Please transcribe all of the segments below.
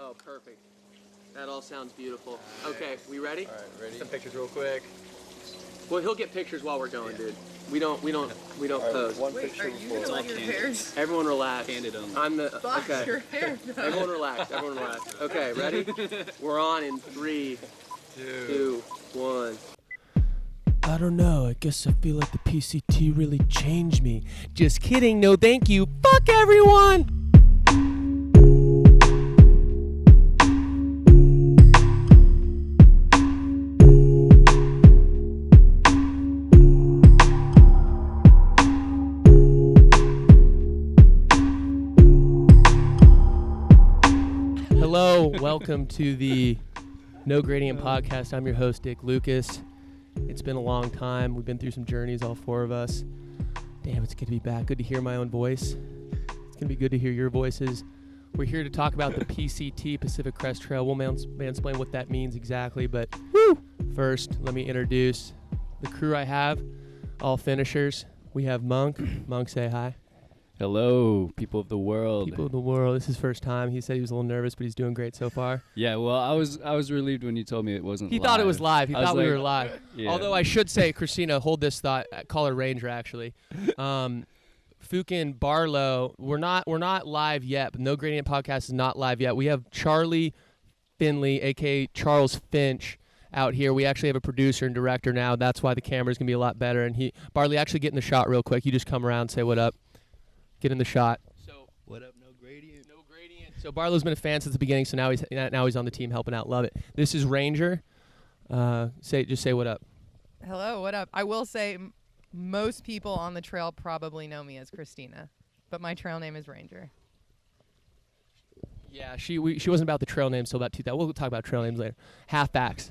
Oh, perfect. That all sounds beautiful. Okay, we ready? All right, ready? Some pictures real quick. Well, he'll get pictures while we're going, dude. We don't pose. One Wait, picture are you before. gonna let your hair Everyone relax. Candid only. I'm the box okay. your hair? Everyone relax. Everyone relax. Okay, ready? We're on in 3, 2, 1. I don't know. I guess I feel like the PCT really changed me. Just kidding. No, thank you. Fuck everyone. Hello, welcome to the No Gradient Podcast. I'm your host, Dick Lucas. It's been a long time. We've been through some journeys, all four of us. Damn, it's good to be back. Good to hear my own voice. It's going to be good to hear your voices. We're here to talk about the PCT, Pacific Crest Trail. We'll mansplain what that means exactly, but first, let me introduce the crew I have, all finishers. We have Monk. Monk, say hi. Hello, people of the world. People of the world. This is his first time. He said he was a little nervous, but he's doing great so far. Yeah, well, I was relieved when you told me it wasn't He live. thought it was live. He I was thought we like, were live. Yeah. Although I should say, Christina, hold this thought. Call her Ranger, actually. Fukin Barlow, we're not live yet. But No Gradient Podcast is not live yet. We have Charlie Finley, a.k.a. Charles Finch, out here. We actually have a producer and director now. That's why the camera's going to be a lot better. And Barley, actually get in the shot real quick. You just come around and say what up. Get in the shot. So What up, No Gradient? No Gradient. So Barlow's been a fan since the beginning, so now he's on the team helping out. Love it. This is Ranger. Just say what up. Hello, what up? I will say most people on the trail probably know me as Christina, but my trail name is Ranger. Yeah, she wasn't about the trail names till about 2000. We'll talk about trail names later. Halfbacks.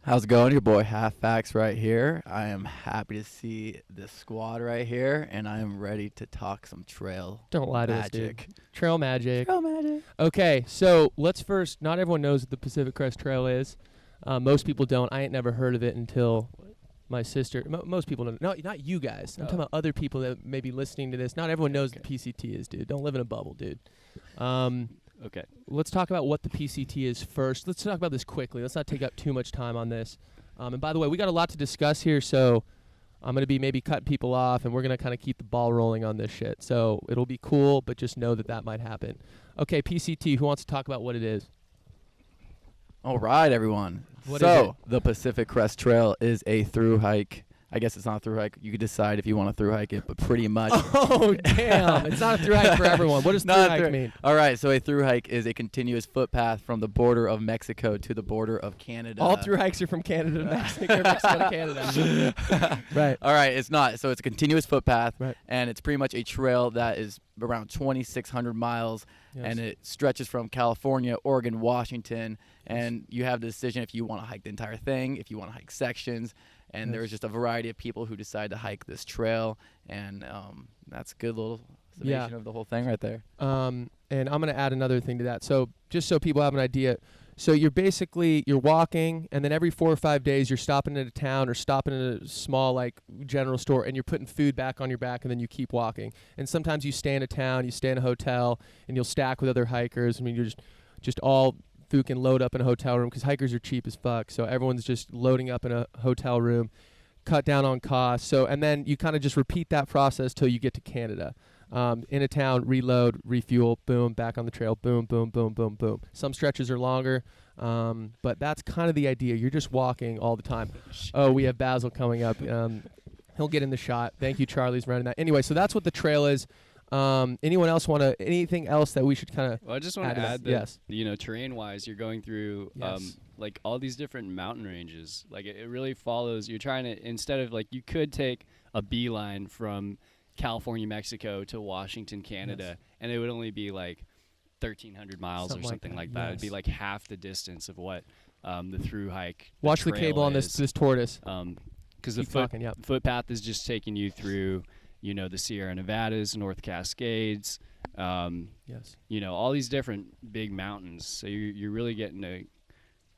How's it going? Your boy Halfbacks right here. I am happy to see this squad right here, and I am ready to talk some trail Don't lie to us, magic. dude. Trail magic. Trail magic. Okay, so let's first. Not everyone knows what the Pacific Crest Trail is. Most people don't. I ain't never heard of it until my sister. Most people don't. No, not you guys. I'm talking about other people that may be listening to this. Not everyone knows what the PCT is, dude. Don't live in a bubble, dude. Okay. Let's talk about what the PCT is first. Let's talk about this quickly. Let's not take up too much time on this. And by the way, we got a lot to discuss here, so I'm going to be maybe cutting people off, and we're going to kind of keep the ball rolling on this shit. So it'll be cool, but just know that might happen. Okay, PCT, who wants to talk about what it is? All right, everyone. What is it? The Pacific Crest Trail is a through hike. I guess it's not a through hike. You could decide if you want to through hike it, but pretty much. Oh, damn. It's not a through hike for everyone. What does through hike mean? All right, so a through hike is a continuous footpath from the border of Mexico to the border of Canada. All through hikes are from Canada to Mexico, Mexico to Canada. Right. All right, it's not. So it's a continuous footpath, Right. and it's pretty much a trail that is around 2,600 miles, Yes. and it stretches from California, Oregon, Washington, and you have the decision if you want to hike the entire thing, if you want to hike sections, and there's just a variety of people who decide to hike this trail, and that's a good little summation of the whole thing right there. And I'm going to add another thing to that. So just so people have an idea, so you're walking, and then every 4 or 5 days you're stopping at a town or stopping at a small like general store, and you're putting food back on your back, and then you keep walking. And sometimes you stay in a town, you stay in a hotel, and you'll stack with other hikers. I mean, you're just all fucking load up in a hotel room because hikers are cheap as fuck. So everyone's just loading up in a hotel room, cut down on costs. So, and then you kind of just repeat that process till you get to Canada. In a town, reload, refuel, boom, back on the trail, boom, boom, boom, boom, boom. Some stretches are longer, but that's kind of the idea. You're just walking all the time. Oh, we have Basil coming up. He'll get in the shot. Thank you, Charlie's running that. Anyway, so that's what the trail is. Anyone else anything else that we should kind of Well, I just want to add that, yes. Terrain-wise, you're going through like all these different mountain ranges. Like it really follows. You're trying to, instead of like, you could take a beeline from California, Mexico to Washington, Canada, and it would only be like 1,300 miles or something like that. It'd be like half the distance of what the through hike. Watch the cable on this tortoise. Because the footpath is just taking you through, the Sierra Nevadas, North Cascades, all these different big mountains. So you're really getting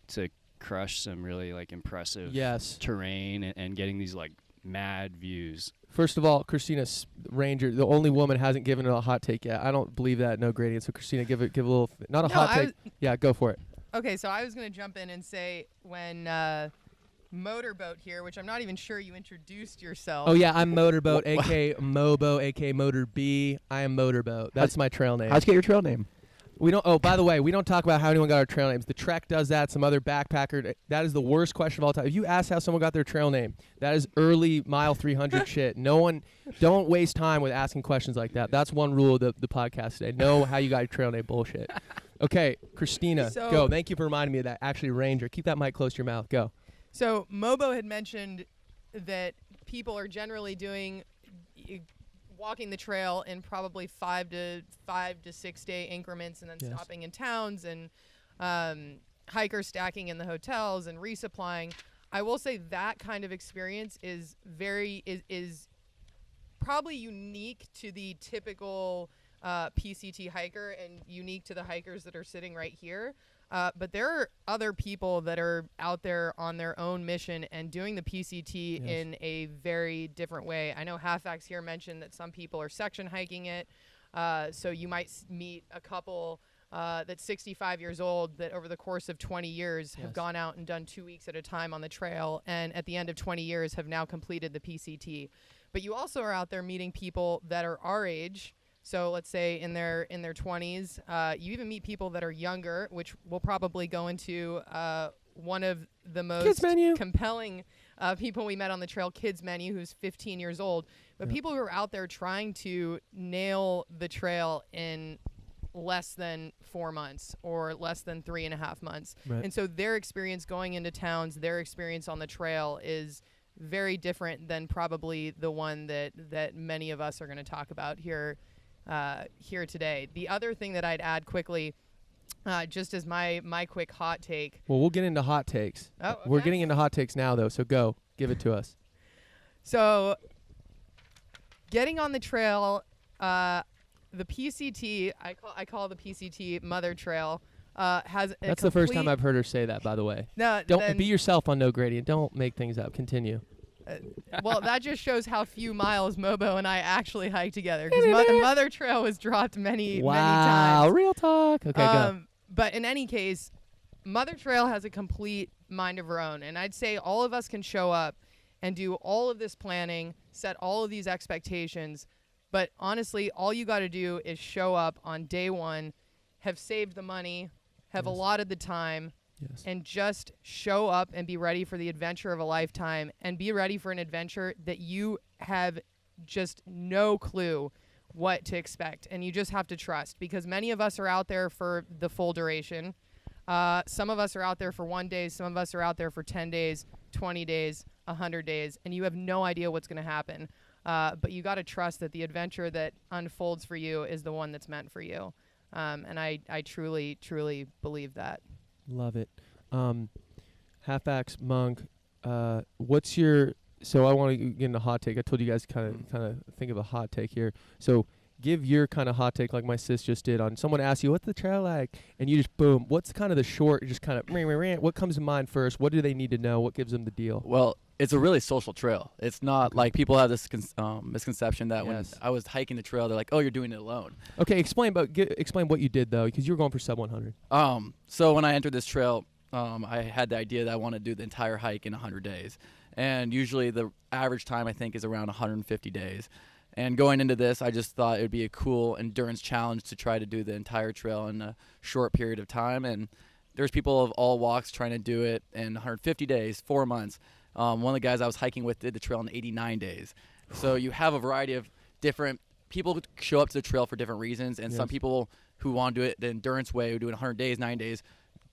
to crush some really like impressive terrain and getting these like mad views. First of all, Christina Ranger, the only woman hasn't given it a hot take yet. I don't believe that. No gradient. So Christina, give a little, not a hot take. Yeah, go for it. Okay, so I was going to jump in and say when Motorboat here, which I'm not even sure you introduced yourself. Oh yeah, I'm Motorboat, aka Mobo, aka Motor Bee. I am Motorboat. That's my trail name. How'd you get your trail name? We don't. Oh, by the way, we don't talk about how anyone got our trail names. The Trek does that. Some other backpacker. That is the worst question of all time. If you ask how someone got their trail name, that is early mile 300 shit. No one. Don't waste time with asking questions like that. That's one rule of the podcast today. Know how you got your trail name. Bullshit. Okay, Christina, go. Thank you for reminding me of that. Actually, Ranger, keep that mic close to your mouth. Go. So Mobo had mentioned that people are generally walking the trail in probably 5 to 6 day increments, and then stopping in towns, and hikers stacking in the hotels and resupplying. I will say that kind of experience is probably unique to the typical PCT hiker and unique to the hikers that are sitting right here. But there are other people that are out there on their own mission and doing the PCT in a very different way. I know Halfax here mentioned that some people are section hiking it. So you might meet a couple that's 65 years old that over the course of 20 years have gone out and done 2 weeks at a time on the trail, and at the end of 20 years have now completed the PCT. But you also are out there meeting people that are our age. So let's say in their 20s, you even meet people that are younger, which we'll probably go into one of the most compelling people we met on the trail, Kids Menu, who's 15 years old. But people who are out there trying to nail the trail in less than 4 months or less than 3.5 months. Right. And so their experience going into towns, their experience on the trail is very different than probably the one that many of us are going to talk about here today. The other thing that I'd add quickly, just as my quick hot take. Well, we'll get into hot takes. Oh, okay. We're getting into hot takes now, though, so go. Give it to us. So getting on the trail, the PCT, I call the PCT Mother Trail, has a That's the first time I've heard her say that, by the way. No, don't be yourself on No Gradient. Don't make things up. Continue. Well, that just shows how few miles Mobo and I actually hiked together, because Mother Trail was dropped many times. Wow, real talk. Okay, go. But in any case, Mother Trail has a complete mind of her own, and I'd say all of us can show up and do all of this planning, set all of these expectations, but honestly, all you got to do is show up on day one, have saved the money, have allotted the time, and just show up and be ready for the adventure of a lifetime, and be ready for an adventure that you have just no clue what to expect, and you just have to trust, because many of us are out there for the full duration. Some of us are out there for 1 day, some of us are out there for 10 days, 20 days, 100 days, and you have no idea what's going to happen. But you got to trust that the adventure that unfolds for you is the one that's meant for you. And I truly, truly believe that. Love it. Halfax, Monk, what's your... So I want to get into hot take. I told you guys kind of think of a hot take here. So give your kind of hot take, like my sis just did, on someone asks you, what's the trail like? And you just, boom, what's kind of the short, just kind of, what comes to mind first? What do they need to know? What gives them the deal? Well, it's a really social trail. It's not like people have this misconception that when I was hiking the trail, they're like, oh, you're doing it alone. Okay, explain what you did, though, because you were going for sub 100. So when I entered this trail, I had the idea that I want to do the entire hike in 100 days. And usually the average time, I think, is around 150 days. And going into this, I just thought it would be a cool endurance challenge to try to do the entire trail in a short period of time. And there's people of all walks trying to do it in 150 days, 4 months. One of the guys I was hiking with did the trail in 89 days. So you have a variety of different people who show up to the trail for different reasons. And some people who want to do it the endurance way, who do it in 100 days, 9 days,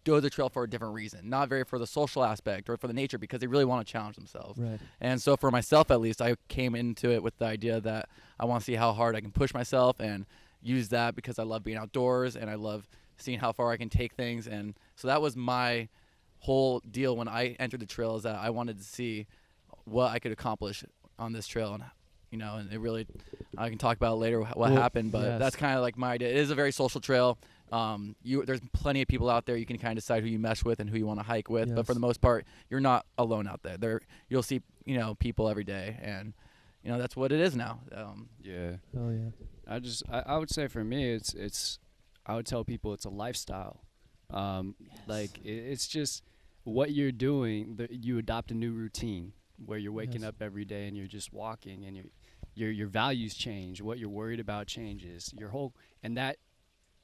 do the trail for a different reason, not very for the social aspect or for the nature, because they really want to challenge themselves. Right. And so for myself, at least, I came into it with the idea that I want to see how hard I can push myself and use that, because I love being outdoors and I love seeing how far I can take things. And so that was my whole deal when I entered the trail, is that I wanted to see what I could accomplish on this trail. And and it really, I can talk about it later what happened, but that's kind of like my idea. It is a very social trail. There's plenty of people out there. You can kind of decide who you mesh with and who you want to hike with, but for the most part, you're not alone out there. You'll see, people every day, and that's what it is now. Yeah. Oh yeah. I would say for me, it's I would tell people it's a lifestyle. Like it's just what you're doing. You adopt a new routine where you're waking up every day and you're just walking, and your values change. What you're worried about changes. Your whole and that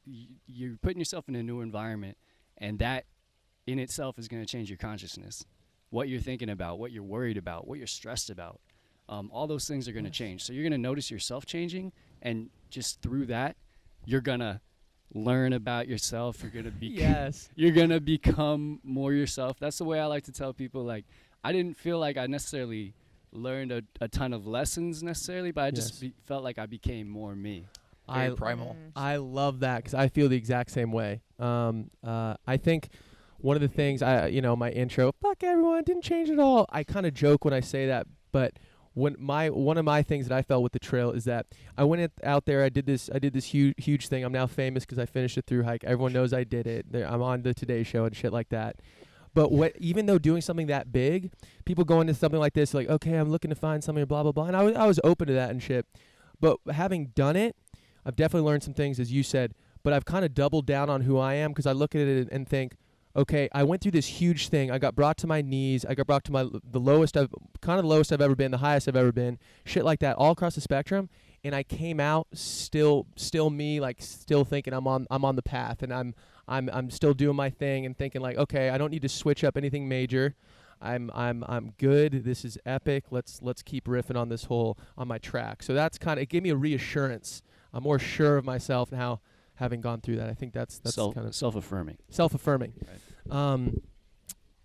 you're putting yourself in a new environment, and that in itself is going to change your consciousness. What you're thinking about, what you're worried about, what you're stressed about. All those things are going to change. So you're going to notice yourself changing, and just through that, you're going to learn about yourself. You're going to be you're going to become more yourself. That's the way I like to tell people. Like, I didn't feel like I necessarily learned a ton of lessons necessarily, but I just felt like I became more me. Very primal. I love that because I feel the exact same way. I think one of the things my intro, fuck everyone, didn't change at all. I kind of joke when I say that, but one of my things that I felt with the trail is that I went out there. I did this huge thing. I'm now famous because I finished a through hike. Everyone knows I did it. I'm on the Today Show and shit like that. But even though doing something that big, people go into something like this like, okay, I'm looking to find something, blah blah blah, and I was open to that and shit. But having done it, I've definitely learned some things, as you said. But I've kind of doubled down on who I am because I look at it and think, okay, I went through this huge thing. I got brought to my knees. I got brought to the lowest I've ever been, the highest I've ever been, shit like that, all across the spectrum. And I came out still me, like still thinking I'm on the path, and I'm still doing my thing and thinking like, okay, I don't need to switch up anything major. I'm good. This is epic. Let's keep riffing on my track. So that's it gave me a reassurance. I'm more sure of myself now, having gone through that. I think that's kind of self-affirming. Self-affirming. Right.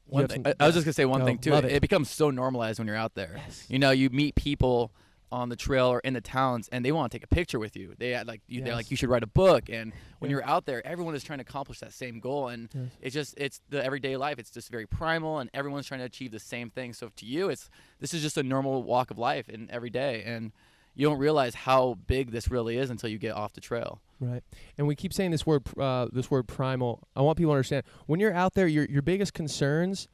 One thing, I was just gonna say one thing too. It becomes so normalized when you're out there. Yes. You meet people on the trail or in the towns, and they want to take a picture with you. They're like, you should write a book. And when you're out there, everyone is trying to accomplish that same goal. And it's the everyday life. It's just very primal, and everyone's trying to achieve the same thing. So to you, this is just a normal walk of life in every day. And you don't realize how big this really is until you get off the trail. Right. And we keep saying this word primal. I want people to understand, when you're out there, your biggest concerns,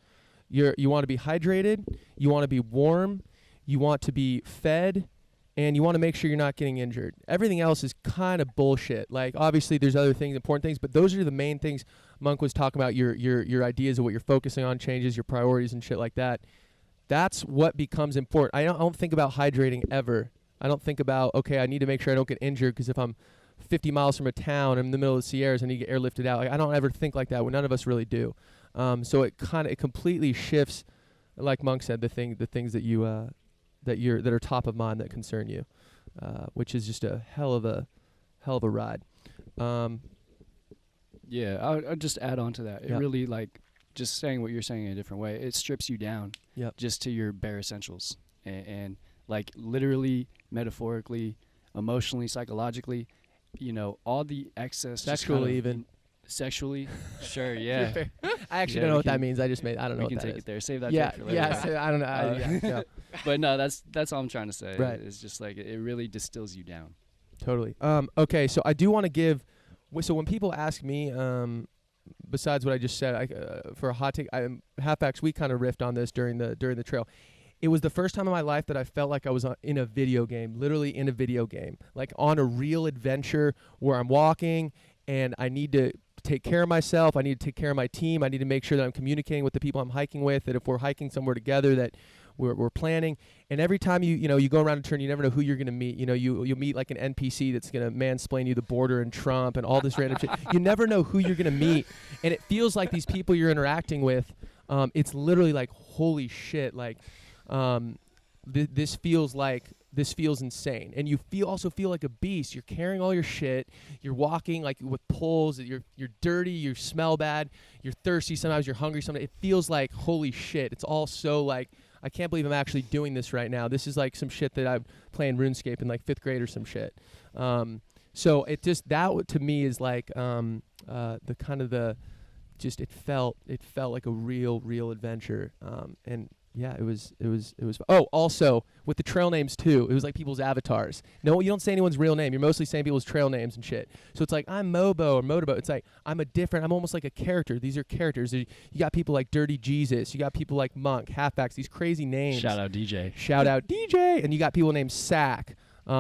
you want to be hydrated, you want to be warm, you want to be fed, and you want to make sure you're not getting injured. Everything else is kind of bullshit. Like, obviously there's other things, important things, but those are the main things. Monk was talking about your ideas of what you're focusing on, changes, your priorities and shit like that. That's what becomes important. I don't think about hydrating ever. I don't think about, okay, I need to make sure I don't get injured because if I'm 50 miles from a town, I'm in the middle of the Sierras, I need to get airlifted out. Like, I don't ever think like that. None of us really do. So it completely shifts, like Monk said, the things that you that are top of mind that concern you, which is just a hell of a ride. Yeah, I'll just add on to that. It really, like, just saying what you're saying in a different way, it strips you down just to your bare essentials. And like, literally, metaphorically, emotionally, psychologically, all the excess. Sexually, even. Sexually, sure, yeah. I actually don't know what that means. I don't know what that is. We can take it there. Save that for later. Yeah, I don't know. But no, that's all I'm trying to say. Right. It's just like it really distills you down. Totally. Okay, so I do want to give. So when people ask me, besides what I just said, for a hot take, Halfbacks, we kind of riffed on this during the trail. It was the first time in my life that I felt like I was in a video game, literally in a video game, like on a real adventure where I'm walking and I need to take care of myself. I need to take care of my team. I need to make sure that I'm communicating with the people I'm hiking with, that if we're hiking somewhere together, that we're planning. And every time you go around a turn, you never know who you're going to meet. You'll meet like an NPC that's going to mansplain you the border and Trump and all this random shit. You never know who you're going to meet. And it feels like these people you're interacting with, it's literally like, holy shit, like, this feels insane. And you also feel like a beast. You're carrying all your shit. You're walking like with poles. You're dirty. You smell bad. You're thirsty. Sometimes you're hungry. Sometimes it feels like, holy shit. It's all so like, I can't believe I'm actually doing this right now. This is like some shit that I'm playing RuneScape in like 5th grade or some shit. So it just, that to me is like it felt like a real adventure. And Yeah, it was. Oh, also with the trail names too, it was like people's avatars. No, you don't say anyone's real name. You're mostly saying people's trail names and shit. So it's like I'm Mobo or Motorboat. It's like I'm almost like a character. These are characters. You got people like Dirty Jesus. You got people like Monk, Halfbacks. These crazy names. Shout out DJ. Shout out DJ. And you got people named Sack,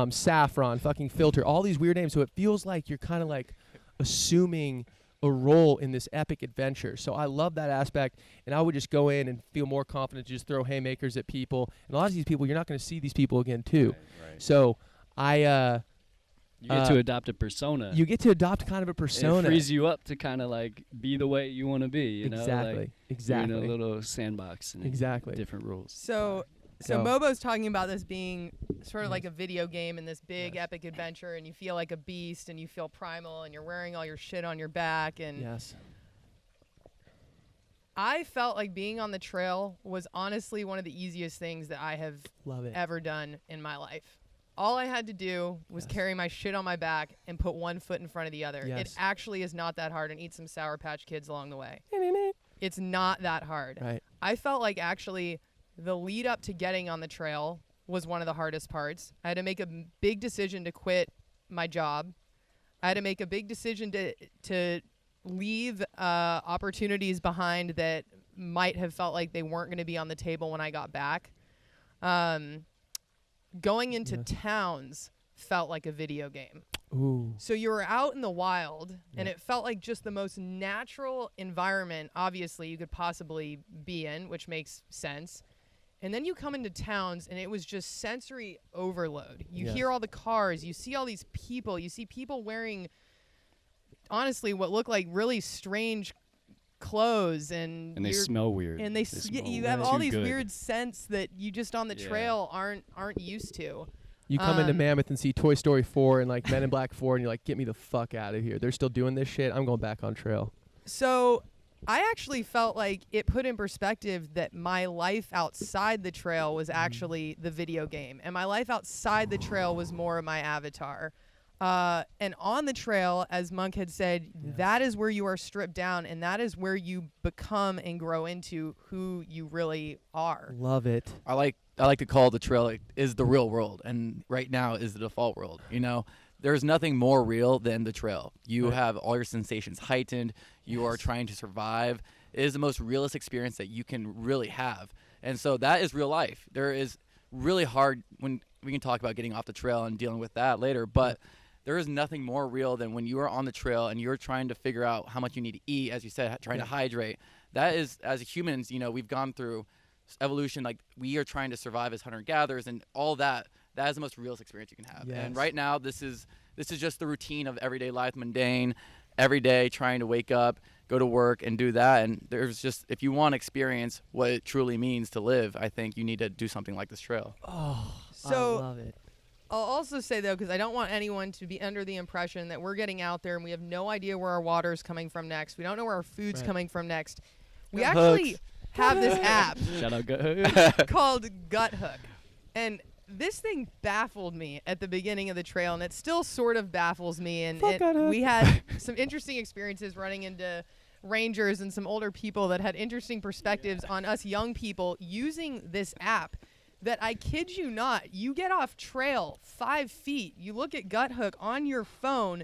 Saffron, fucking Filter. All these weird names. So it feels like you're kind of like assuming a role in this epic adventure. So I love that aspect, and I would just go in and feel more confident to just throw haymakers at people. And a lot of these people, you're not going to see these people again too. Right. So you get to adopt a persona. You get to adopt kind of a persona. It frees you up to kind of like be the way you want to be. You know, like exactly. You're in a little sandbox. And different rules. So Mobo's talking about this being sort of like a video game and this big epic adventure, and you feel like a beast and you feel primal and you're wearing all your shit on your back. And yes, I felt like being on the trail was honestly one of the easiest things that I have ever done in my life. All I had to do was carry my shit on my back and put one foot in front of the other. It actually is not that hard, and eat some Sour Patch Kids along the way. It's not that hard. Right. I felt like actually the lead up to getting on the trail was one of the hardest parts. I had to make a big decision to quit my job. I had to make a big decision to leave opportunities behind that might have felt like they weren't going to be on the table when I got back. Going into towns felt like a video game. Ooh. So you were out in the wild, and it felt like just the most natural environment, obviously, you could possibly be in, which makes sense. And then you come into towns, and it was just sensory overload. You hear all the cars. You see all these people. You see people wearing, honestly, what look like really strange clothes. And they smell weird. And you have all these weird scents that you just on the trail aren't used to. You come into Mammoth and see Toy Story 4 and like Men in Black 4, and you're like, get me the fuck out of here. They're still doing this shit. I'm going back on trail. So I actually felt like it put in perspective that my life outside the trail was actually the video game, and my life outside the trail was more of my avatar. And on the trail, as Monk had said, that is where you are stripped down, and that is where you become and grow into who you really are. Love it. I like to call the trail is the real world, and right now is the default world. You know, there's nothing more real than the trail. You have all your sensations heightened. You are trying to survive. It is the most realist experience that you can really have. And so that is real life. There is really hard when we can talk about getting off the trail and dealing with that later, but there is nothing more real than when you are on the trail and you're trying to figure out how much you need to eat, as you said, trying to hydrate. That is, as humans, you know, we've gone through evolution. Like, we are trying to survive as hunter-gatherers, and all that is the most realist experience you can have. And right now, this is just the routine of everyday life, mundane, every day trying to wake up, go to work, and do that. And there's just, if you want to experience what it truly means to live, I think you need to do something like this trail. Oh, so I love it. I'll also say, though, because I don't want anyone to be under the impression that we're getting out there and we have no idea where our water is coming from next. We don't know where our food's coming from next. We actually have this app Shout out Gut called Gut Hook. And this thing baffled me at the beginning of the trail, and it still sort of baffles me. And we had some interesting experiences running into rangers and some older people that had interesting perspectives on us young people using this app. That, I kid you not, you get off trail 5 feet, you look at Gut Hook on your phone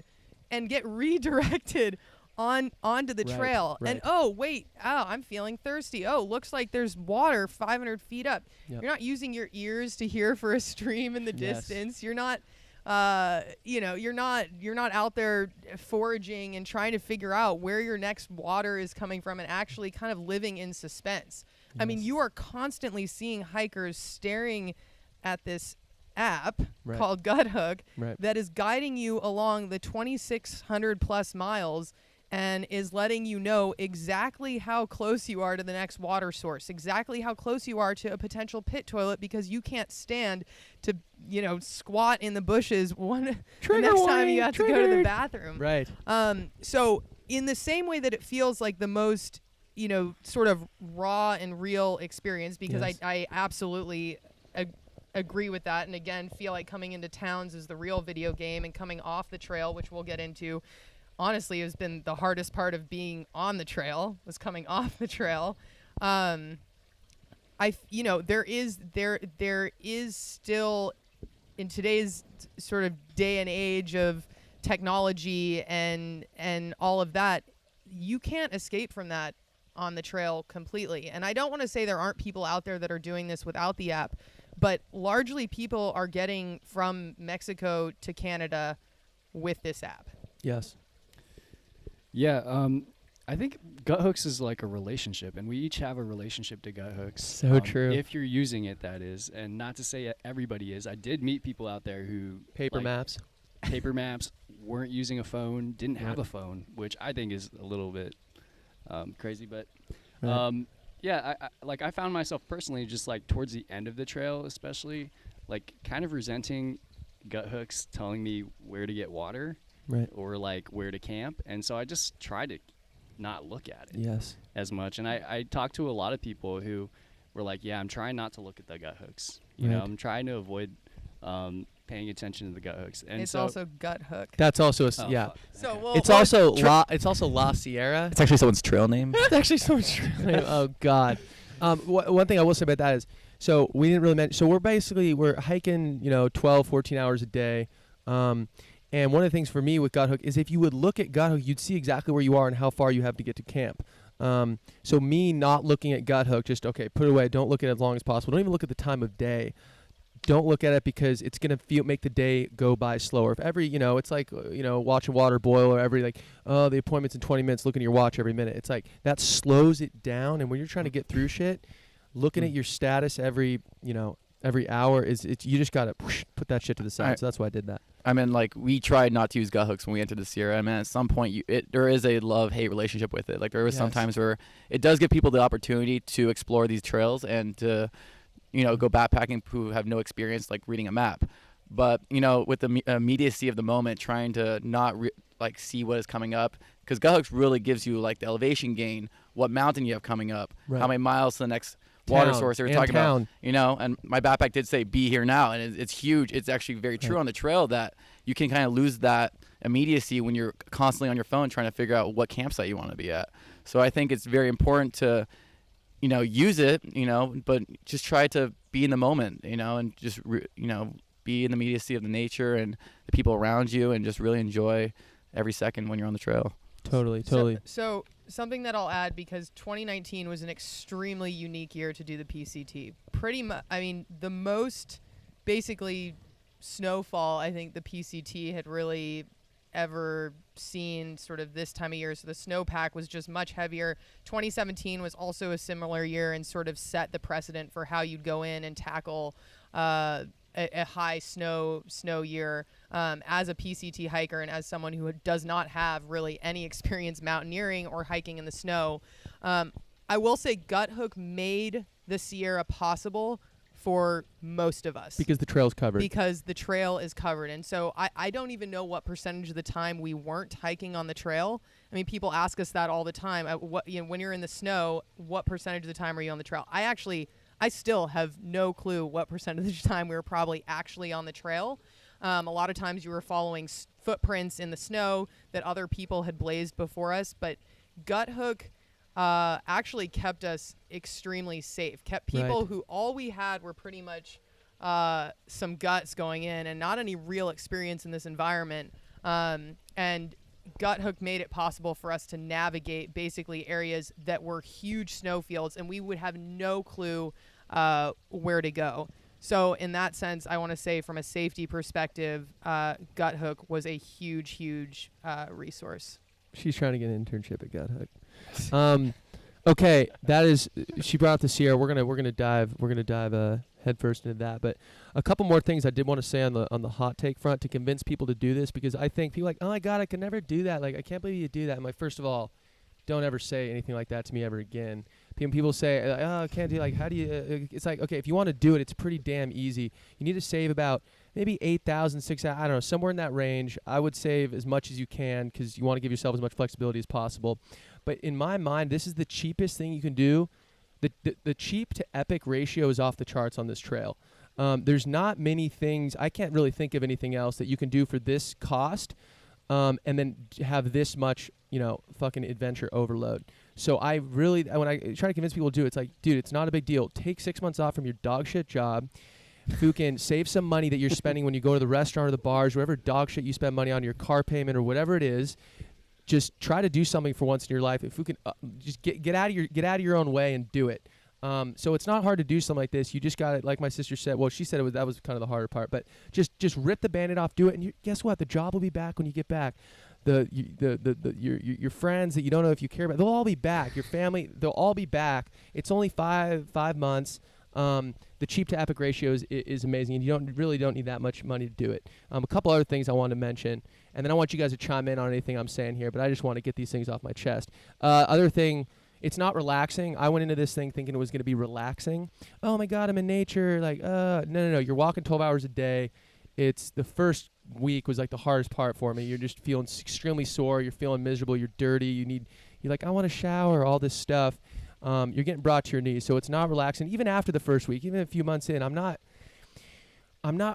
and get redirected onto the trail. And I'm feeling thirsty. Oh, looks like there's water 500 feet up. You're not using your ears to hear for a stream in the distance. You're not you're not out there foraging and trying to figure out where your next water is coming from and actually kind of living in suspense. I mean, you are constantly seeing hikers staring at this app called Gut Hook that is guiding you along the 2,600 plus miles and is letting you know exactly how close you are to the next water source, exactly how close you are to a potential pit toilet, because you can't stand to, squat in the bushes the next time you have to go to the bathroom. Right. So in the same way that it feels like the most, sort of raw and real experience, because I absolutely agree with that. And again, feel like coming into towns is the real video game, and coming off the trail, which we'll get into, honestly, has been the hardest part of being on the trail, was coming off the trail. I there is still, in today's sort of day and age of technology and all of that, you can't escape from that on the trail completely. And I don't want to say there aren't people out there that are doing this without the app, but largely people are getting from Mexico to Canada with this app. Yes. Yeah, I think gut hooks is like a relationship, and we each have a relationship to gut hooks. So true. If you're using it, that is, and not to say everybody is. I did meet people out there who Paper maps, weren't using a phone, didn't have a phone, which I think is a little bit crazy. But yeah, I found myself personally just like towards the end of the trail, especially like kind of resenting gut hooks telling me where to get water, or like where to camp, and so I just tried to not look at it as much. And I talked to a lot of people who were like, yeah, I'm trying not to look at the gut hooks. You know, I'm trying to avoid paying attention to the gut hooks. And it's also gut hook. That's also a fuck. So Okay. we'll, it's also it's also La Sierra. It's actually someone's trail name. It's actually someone's trail name. Oh God. One thing I will say about that is, so we didn't really mention. So we're hiking, 12, 14 hours a day. And one of the things for me with gut hook is if you would look at gut hook, you'd see exactly where you are and how far you have to get to camp. So me not looking at gut hook, just put it away. Don't look at it as long as possible. Don't even look at the time of day. Don't look at it because it's gonna make the day go by slower. If every, it's like watching water boil, or every the appointment's in 20 minutes, looking at your watch every minute. It's like that slows it down. And when you're trying to get through shit, looking at your status every hour you just gotta put that shit to the side. So that's why I did that. I mean, we tried not to use gut hooks when we entered the Sierra. I mean, at some point, there is a love-hate relationship with it. Like, there was some times where it does give people the opportunity to explore these trails and to, go backpacking who have no experience, like, reading a map. But, with the immediacy of the moment, trying to not, see what is coming up. Because gut hooks really gives you, the elevation gain, what mountain you have coming up, how many miles to the next water source they were talking about, and my backpack did say be here now, and it's huge. It's actually very true on the trail that you can kind of lose that immediacy when you're constantly on your phone trying to figure out what campsite you want to be at. So I think it's very important to use it, but just try to be in the moment, and just be in the immediacy of the nature and the people around you, and just really enjoy every second when you're on the trail. Totally. So something that I'll add, because 2019 was an extremely unique year to do the PCT. Pretty much, the most basically snowfall I think the PCT had really ever seen sort of this time of year. So the snowpack was just much heavier. 2017 was also a similar year and sort of set the precedent for how you'd go in and tackle a high snow year as a PCT hiker and as someone who does not have really any experience mountaineering or hiking in the snow. I will say gut hook made the Sierra possible for most of us. Because the trail's covered. Because the trail is covered. And so I don't even know what percentage of the time we weren't hiking on the trail. I mean, people ask us that all the time. When you're in the snow, what percentage of the time are you on the trail? I still have no clue what percentage of the time we were probably actually on the trail. A lot of times you were following footprints in the snow that other people had blazed before us. But gut hook actually kept us extremely safe. Kept people who all we had were pretty much some guts going in and not any real experience in this environment. And gut hook made it possible for us to navigate basically areas that were huge snowfields, and we would have no clue where to go. So in that sense, I want to say from a safety perspective, gut hook was a huge resource. She's trying to get an internship at gut hook. Okay, she brought up the Sierra. We're gonna dive headfirst into that. But a couple more things I did want to say on the hot take front to convince people to do this, because I think people are like, oh my God, I can never do that. Like, I can't believe you do that. I'm like, first of all, don't ever say anything like that to me ever again. People say, oh, I can't do, like, how do you, it's like, okay, if you want to do it, it's pretty damn easy. You need to save about maybe 8,000, 6,000, I don't know, somewhere in that range. I would save as much as you can because you want to give yourself as much flexibility as possible. But in my mind, this is the cheapest thing you can do. The cheap to epic ratio is off the charts on this trail. There's not many things, I can't really think of anything else that you can do for this cost and then have this much, fucking adventure overload. So I really, when I try to convince people to do it, it's like, dude, it's not a big deal. Take 6 months off from your dog shit job. Fucking save some money that you're spending when you go to the restaurant or the bars, whatever dog shit you spend money on, your car payment or whatever it is. Just try to do something for once in your life. If you can, just get out of your own way and do it. So it's not hard to do something like this. You just got to, like my sister said. Well, she said that was kind of the harder part. But just rip the Band-Aid off, do it, and guess what? The job will be back when you get back. Your friends that you don't know if you care about, they'll all be back. Your family, they'll all be back. It's only five months. The cheap to epic ratio is amazing, and you don't need that much money to do it. A couple other things I want to mention, and then I want you guys to chime in on anything I'm saying here, but I just want to get these things off my chest. Other thing, it's not relaxing. I went into this thing thinking it was going to be relaxing. Oh my God, I'm in nature. Like, no. You're walking 12 hours a day. It's the first week was like the hardest part for me. You're just feeling extremely sore. You're feeling miserable. You're dirty. You're like, I want to shower, all this stuff. You're getting brought to your knees. So it's not relaxing. Even after the first week, even a few months in, I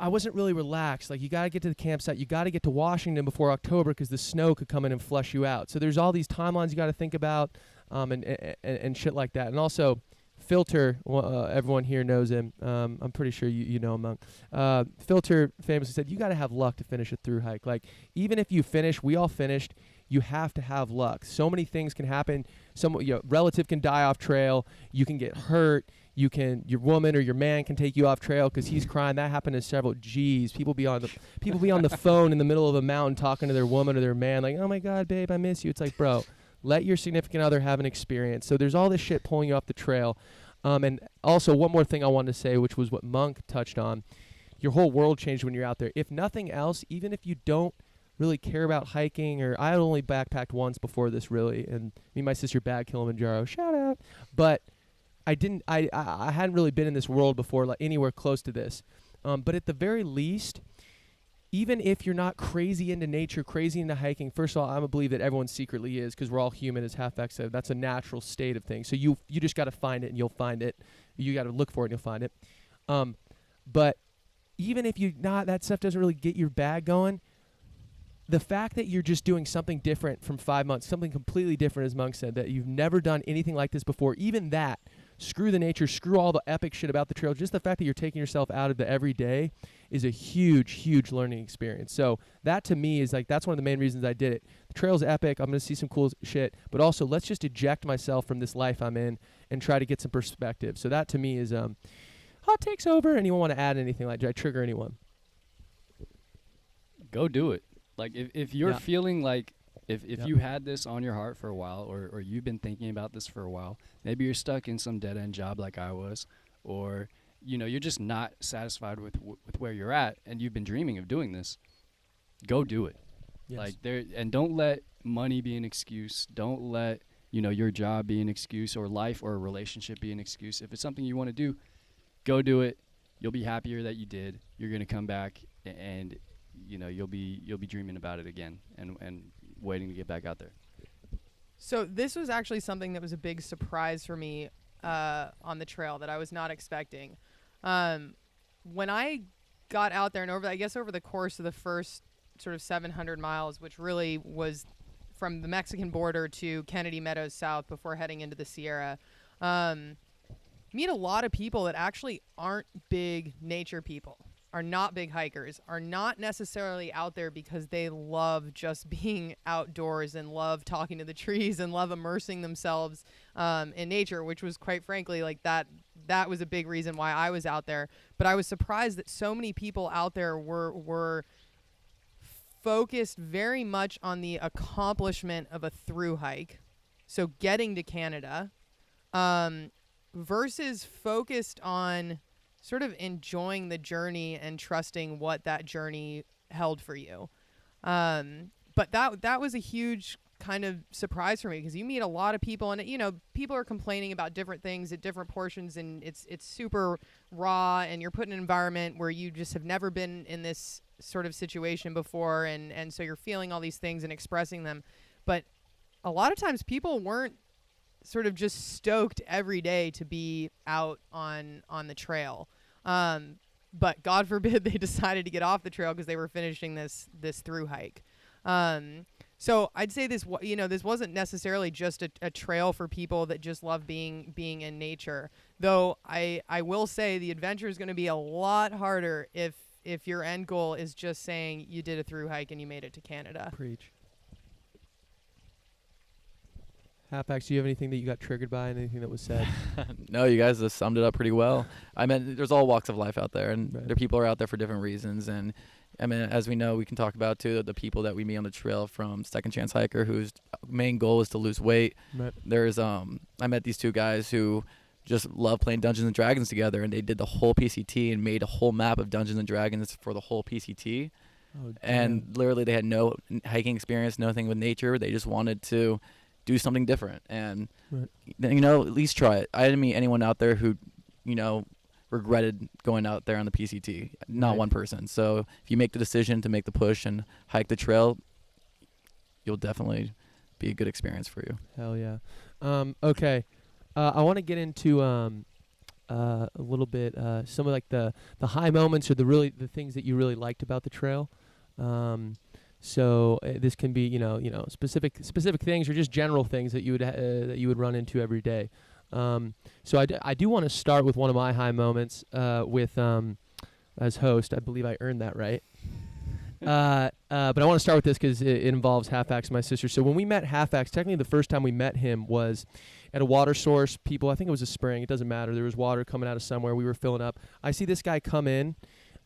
wasn't really relaxed. Like, you got to get to the campsite. You got to get to Washington before October because the snow could come in and flush you out. So there's all these timelines you got to think about, and shit like that. And also, Filter, everyone here knows him. I'm pretty sure you know him, Monk. Filter famously said, you got to have luck to finish a through hike. Like, even if you finish, we all finished, you have to have luck. So many things can happen. Relative can die off trail. You can get hurt. Your woman or your man can take you off trail because he's crying. That happened to several. Geez, people be on the phone in the middle of a mountain talking to their woman or their man, like, oh my God, babe, I miss you. It's like, bro, let your significant other have an experience. So there's all this shit pulling you off the trail. And also one more thing I wanted to say, which was what Monk touched on. Your whole world changed when you're out there. If nothing else, even if you don't really care about hiking, or I had only backpacked once before this really, and me and my sister bagged Kilimanjaro, shout out. But I hadn't really been in this world before, like anywhere close to this. But at the very least, even if you're not crazy into nature, crazy into hiking, first of all, I believe that everyone secretly is because we're all human, as Halfback said. That's a natural state of things. So you just got to find it and you'll find it. You got to look for it and you'll find it. But even if that stuff doesn't really get your bag going, the fact that you're just doing something different from 5 months, something completely different, as Monk said, that you've never done anything like this before, even that, screw the nature, screw all the epic shit about the trail, just the fact that you're taking yourself out of the everyday is a huge, huge learning experience. So that to me is like, that's one of the main reasons I did it. The trail's epic. I'm going to see some cool shit, but also let's just eject myself from this life I'm in and try to get some perspective. So that to me is hot takes over. Anyone want to add anything? Like, did I trigger anyone? Go do it. Like, if you're feeling like, if you had this on your heart for a while, or you've been thinking about this for a while, maybe you're stuck in some dead-end job like I was, or, you're just not satisfied with where you're at, and you've been dreaming of doing this, go do it. Yes. And don't let money be an excuse. Don't let, your job be an excuse, or life or a relationship be an excuse. If it's something you want to do, go do it. You'll be happier that you did. You're going to come back and you'll be dreaming about it again and waiting to get back out there. So this was actually something that was a big surprise for me on the trail that I was not expecting. When I got out there and over the course of the first sort of 700 miles, which really was from the Mexican border to Kennedy Meadows South before heading into the Sierra, meet a lot of people that actually aren't big nature people, are not big hikers, are not necessarily out there because they love just being outdoors and love talking to the trees and love immersing themselves in nature, which was quite frankly like that was a big reason why I was out there. But I was surprised that so many people out there were focused very much on the accomplishment of a through hike, so getting to Canada, versus focused on sort of enjoying the journey and trusting what that journey held for you. But that was a huge kind of surprise for me, because you meet a lot of people and, people are complaining about different things at different portions, and it's super raw, and you're put in an environment where you just have never been in this sort of situation before. And so you're feeling all these things and expressing them. But a lot of times people weren't sort of just stoked every day to be out on the trail. But God forbid they decided to get off the trail because they were finishing this through hike. So I'd say this wasn't necessarily just a trail for people that just love being in nature. Though I will say the adventure is going to be a lot harder if your end goal is just saying you did a through hike and you made it to Canada. Preach. Halfax, do you have anything that you got triggered by, anything that was said? No, you guys just summed it up pretty well. I mean, there's all walks of life out there, and Right. there people are out there for different reasons. And I mean, as we know, we can talk about too the people that we meet on the trail, from Second Chance Hiker, whose main goal is to lose weight. Right. There's I met these two guys who just love playing Dungeons and Dragons together, and they did the whole PCT and made a whole map of Dungeons and Dragons for the whole PCT. Oh, And literally, they had no hiking experience, nothing with nature. They just wanted to do something different, and Right. at least try it. I didn't meet anyone out there who, regretted going out there on the PCT. Not Right. one person. So if you make the decision to make the push and hike the trail, you'll definitely be a good experience for you. Hell yeah. Okay. I want to get into a little bit some of like the high moments or the things that you really liked about the trail. So this can be specific things or just general things that you would run into every day. So I do want to start with one of my high moments with as host. I believe I earned that right. But I want to start with this because it involves Halfax, my sister. So when we met Halfax, technically the first time we met him was at a water source. I think it was a spring. It doesn't matter. There was water coming out of somewhere. We were filling up. I see this guy come in.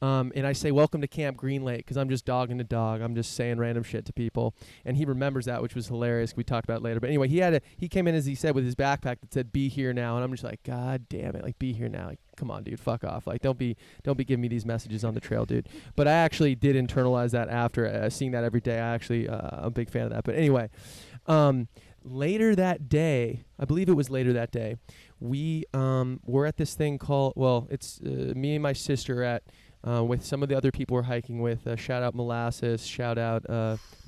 And I say, welcome to Camp Green Lake, because I'm just dogging the dog. I'm just saying random shit to people. And he remembers that, which was hilarious. We talked about it later. But anyway, he came in, as he said, with his backpack that said, be here now. And I'm just like, God damn it. Like, be here now. Like, come on, dude. Fuck off. Like, don't be giving me these messages on the trail, dude. But I actually did internalize that after seeing that every day. I'm a big fan of that. But anyway, later that day, I believe it was later that day, we were at this thing called, it's me and my sister at, with some of the other people we're hiking with. Shout out Molasses, shout out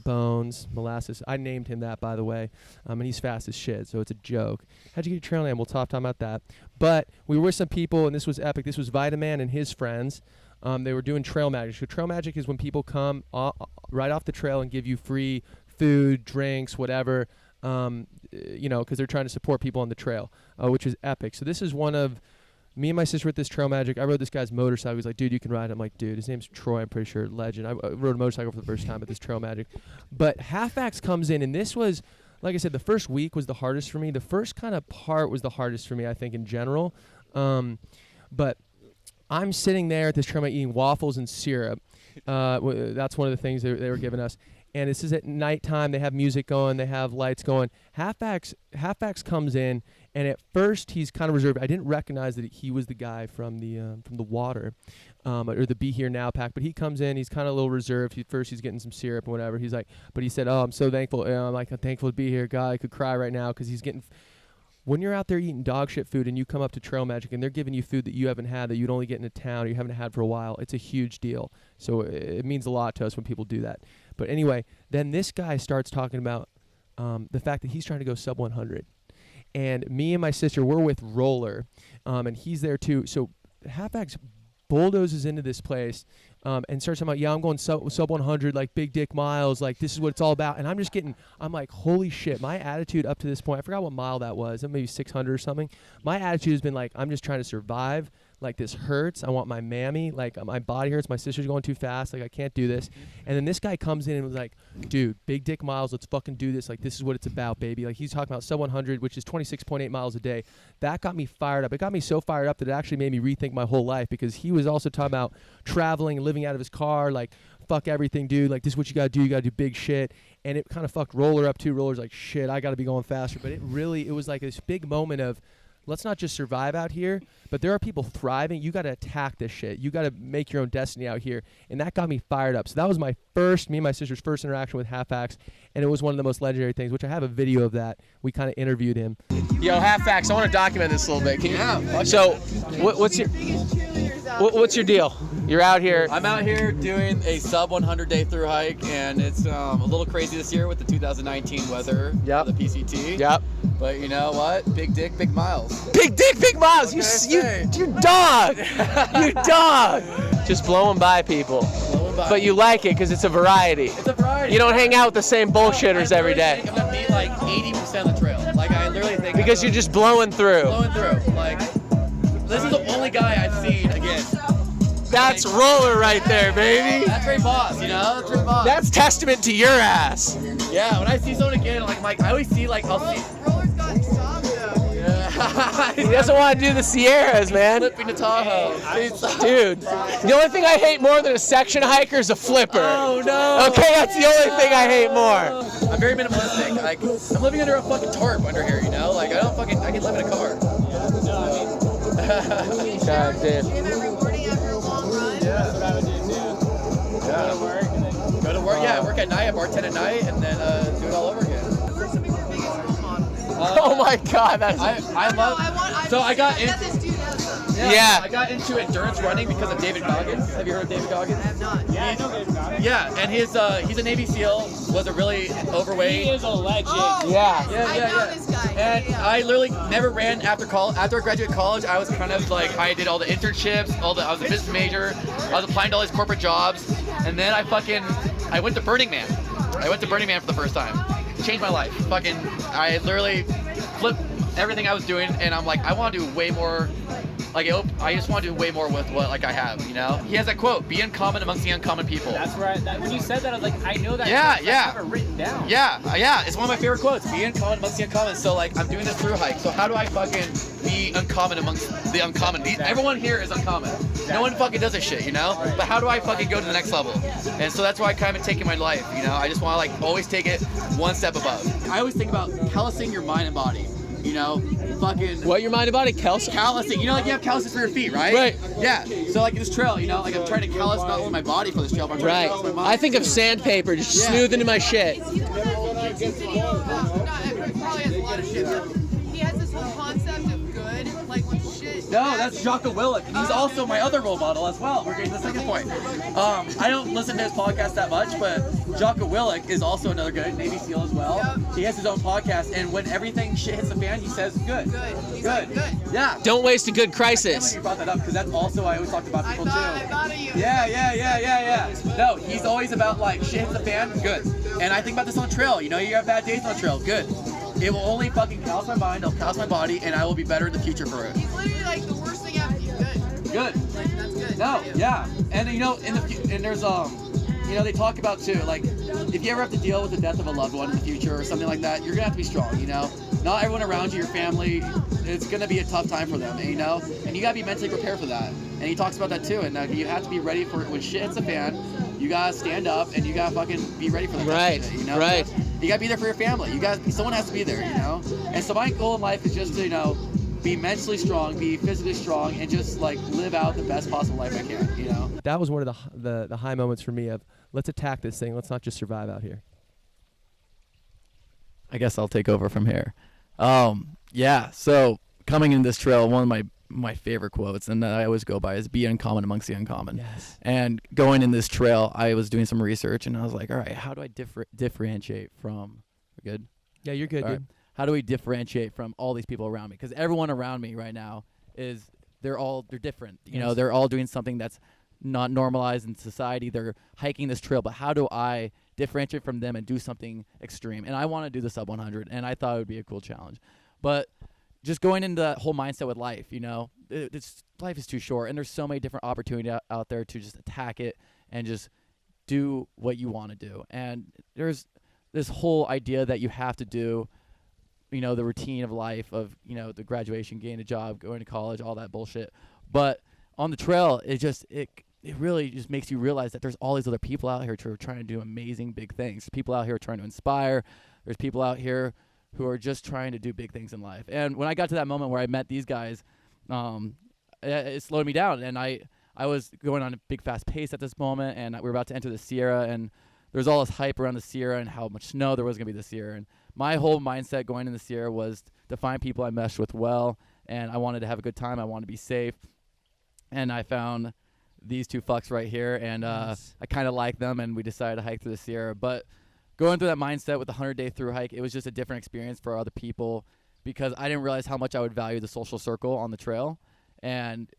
Bones, Molasses. I named him that, by the way, and he's fast as shit, so it's a joke. How'd you get your trail name? We'll talk about that. But we were with some people, and this was epic. This was Vitaman and his friends. They were doing trail magic. So trail magic is when people come right off the trail and give you free food, drinks, whatever, because they're trying to support people on the trail, which is epic. So this is one of me and my sister with this trail magic. I rode this guy's motorcycle. He's like, dude, you can ride. I'm like, dude, his name's Troy. I'm pretty sure. Legend. I rode a motorcycle for the first time at this trail magic. But Halfax comes in, and this was, like I said, the first week was the hardest for me. The first kind of part was the hardest for me, I think, in general. But I'm sitting there at this trail magic eating waffles and syrup. That's one of the things they were giving us. And this is at nighttime. They have music going. They have lights going. Halfax comes in, and at first he's kind of reserved. I didn't recognize that he was the guy from the water, or the Be Here Now pack. But he comes in. He's kind of a little reserved. First he's getting some syrup and whatever. He's like, but he said, "Oh, I'm so thankful. I'm thankful to be here. God, I could cry right now because he's getting." When you're out there eating dog shit food and you come up to Trail Magic and they're giving you food that you haven't had, that you'd only get in a town or you haven't had for a while, it's a huge deal. So it means a lot to us when people do that. But anyway, then this guy starts talking about the fact that he's trying to go sub 100. And me and my sister, we're with Roller, and he's there too. So Halfax bulldozes into this place and starts talking about, yeah, I'm going sub 100, like big dick miles, like this is what it's all about. And I'm like, holy shit. My attitude up to this point, I forgot what mile that was, maybe 600 or something. My attitude has been like, I'm just trying to survive. Like, this hurts. I want my mammy. Like, my body hurts. My sister's going too fast. Like, I can't do this. And then this guy comes in and was like, dude, big dick miles. Let's fucking do this. Like, this is what it's about, baby. Like, he's talking about sub 100, which is 26.8 miles a day. That got me fired up. It got me so fired up that it actually made me rethink my whole life, because he was also talking about traveling and living out of his car. Like, fuck everything, dude. Like, this is what you got to do. You got to do big shit. And it kind of fucked Roller up, too. Roller's like, shit, I got to be going faster. But it was like this big moment of, let's not just survive out here, but there are people thriving. You got to attack this shit. You got to make your own destiny out here. And that got me fired up. So that was me and my sister's first interaction with Halfax. And it was one of the most legendary things, which I have a video of that. We kind of interviewed him. Yo, Halfax, I want to document this a little bit. Can you? So what's your deal? You're out here. I'm out here doing a sub 100 day through hike, and it's a little crazy this year with the 2019 weather. Yep. For the PCT. Yep. But you know what? Big dick, big miles. Big dick, big miles. You dog. You dog. Just blowing by people. Blowing But you like it because it's a variety. It's a variety. You don't hang out with the same bullshitters every day. I'm gonna meet like 80% of the trail. Like I literally think Because you're just blowing through. Like this is the only guy I've seen again. That's roller right there, baby. That's Ray Boss, you know? That's Ray Boss. That's testament to your ass. Yeah, when I see someone again, like I always see like I'll see. Roller's got shop though. Yeah. He doesn't want to do the Sierras, man. Flipping to Tahoe. Dude, the only thing I hate more than a section hiker is a flipper. Oh no. Okay, that's the only thing I hate more. I'm very minimalistic. Like I'm living under a fucking tarp under here, you know? Like I can live in a car. God damn. Gym every morning after a long run. Yeah. That's what I would do too. Yeah. Go to work and then Go to work, yeah, work at night, I bartend at night, and then do it all over again. Who are some of your biggest role models? Oh my God, that's. I love. I got this dude has some. Yeah. I got into endurance running because of David Goggins. Have you heard of David Goggins? I have not. yeah, I know David Goggins. Yeah, and he's a Navy SEAL. Was a really overweight. He is a legend. Oh, Yeah. I know this guy. And Yeah. I literally never ran after college. After I graduated college, I was kind of like I did all the internships, I was a business major. I was applying to all these corporate jobs, and then I went to Burning Man. I went to Burning Man for the first time. It changed my life. I literally flipped everything I was doing, and I'm like, I want to do way more. Like I just want to do way more with what I have, you know. He has that quote: "Be uncommon amongst the uncommon people." That's right. When you said that, I was like, I know that. Yeah, quote. yeah. I have it written down. Yeah. It's one of my favorite quotes. Be uncommon amongst the uncommon. So like, I'm doing this through hike. So how do I fucking be uncommon amongst the uncommon? Everyone here is uncommon. No one fucking does this shit, you know. But how do I fucking go to the next level? And so that's why I kind of taking my life, you know. I just want to like always take it one step above. I always think about callousing your mind and body. You know, fucking. What, your mind and body? Callousing. You know, like you have calluses for your feet, right? Right. Yeah. So like this trail, you know, like I'm trying to callus not only my body for this trail, but I'm trying to callus my mind. I think of sandpaper, just smooth into my shit. Is he the one that probably has a lot of shit, but he has this whole concept of good, like when shit. No, that's Jocko Willink, and he's also my other role model as well. We're getting to the second point. I don't listen to his podcast that much, but Jocko Willink is also another good Navy SEAL as well. Yep. He has his own podcast, and when everything shit hits the fan, he says, good. Good. He's Good. like, good. Yeah. Don't waste a good When crisis. you brought that up, because that's also I always talked about I people thought too. of you. Yeah. No, he's always about like shit hits the fan, good. And I think about this on the trail. You know, you have bad days on the trail, good. It will only fucking callous my mind, it'll callous my body, and I will be better in the future for it. He's literally like the worst thing ever. He's good. Good. Like that's good. No, Yeah. yeah, and you know, and there's you know, they talk about too, like if you ever have to deal with the death of a loved one in the future or something like that, you're gonna have to be strong. You know, not everyone around you, your family, it's gonna be a tough time for them. You know, and you gotta be mentally prepared for that. And he talks about that too. And you have to be ready for when shit hits the fan. You gotta stand up and you gotta fucking be ready for that. Right. Shit, you know? Right. You gotta be there for your family. Someone has to be there. You know. And so my goal in life is just to be mentally strong, be physically strong, and just like live out the best possible life I can, you know? That was one of the high moments for me of let's attack this thing. Let's not just survive out here. I guess I'll take over from here. Yeah, so coming in this trail, one of my favorite quotes, and that I always go by, is be uncommon amongst the uncommon. Yes. And going in this trail, I was doing some research, and I was like, all right, how do I differentiate from, we're good? Yeah, you're good, All right. dude. How do we differentiate from all these people around me? Because everyone around me right now they're different. You know, Yes. they're all doing something that's not normalized in society. They're hiking this trail, but how do I differentiate from them and do something extreme? And I want to do the sub 100, and I thought it would be a cool challenge. But just going into that whole mindset with life, you know, life is too short, and there's so many different opportunities out there to just attack it and just do what you want to do. And there's this whole idea that you have to do, you know, the routine of life of, you know, the graduation, getting a job, going to college, all that bullshit. But on the trail, it really just makes you realize that there's all these other people out here who are trying to do amazing big things. People out here trying to inspire. There's people out here who are just trying to do big things in life. And when I got to that moment where I met these guys, it slowed me down. And I was going on a big fast pace at this moment, and we were about to enter the Sierra, and there's all this hype around the Sierra and how much snow there was going to be this Sierra. And my whole mindset going in the Sierra was to find people I meshed with well, and I wanted to have a good time. I wanted to be safe. And I found these two fucks right here, and Nice. I kind of like them, and we decided to hike through the Sierra. But going through that mindset with the 100-day through hike, it was just a different experience for other people because I didn't realize how much I would value the social circle on the trail. And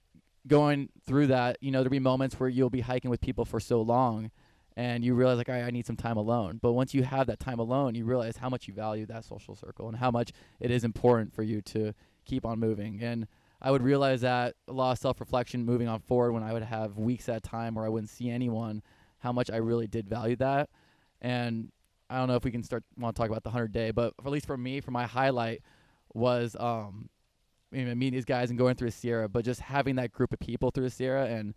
going through that, there'll be moments where you'll be hiking with people for so long and you realize like, all right, I need some time alone. But once you have that time alone, you realize how much you value that social circle and how much it is important for you to keep on moving. And I would realize that a lot of self-reflection moving on forward when I would have weeks at a time where I wouldn't see anyone, how much I really did value that. And I don't know if we want to talk about the 100-day, but at least for me, for my highlight was meeting these guys and going through the Sierra, but just having that group of people through the Sierra and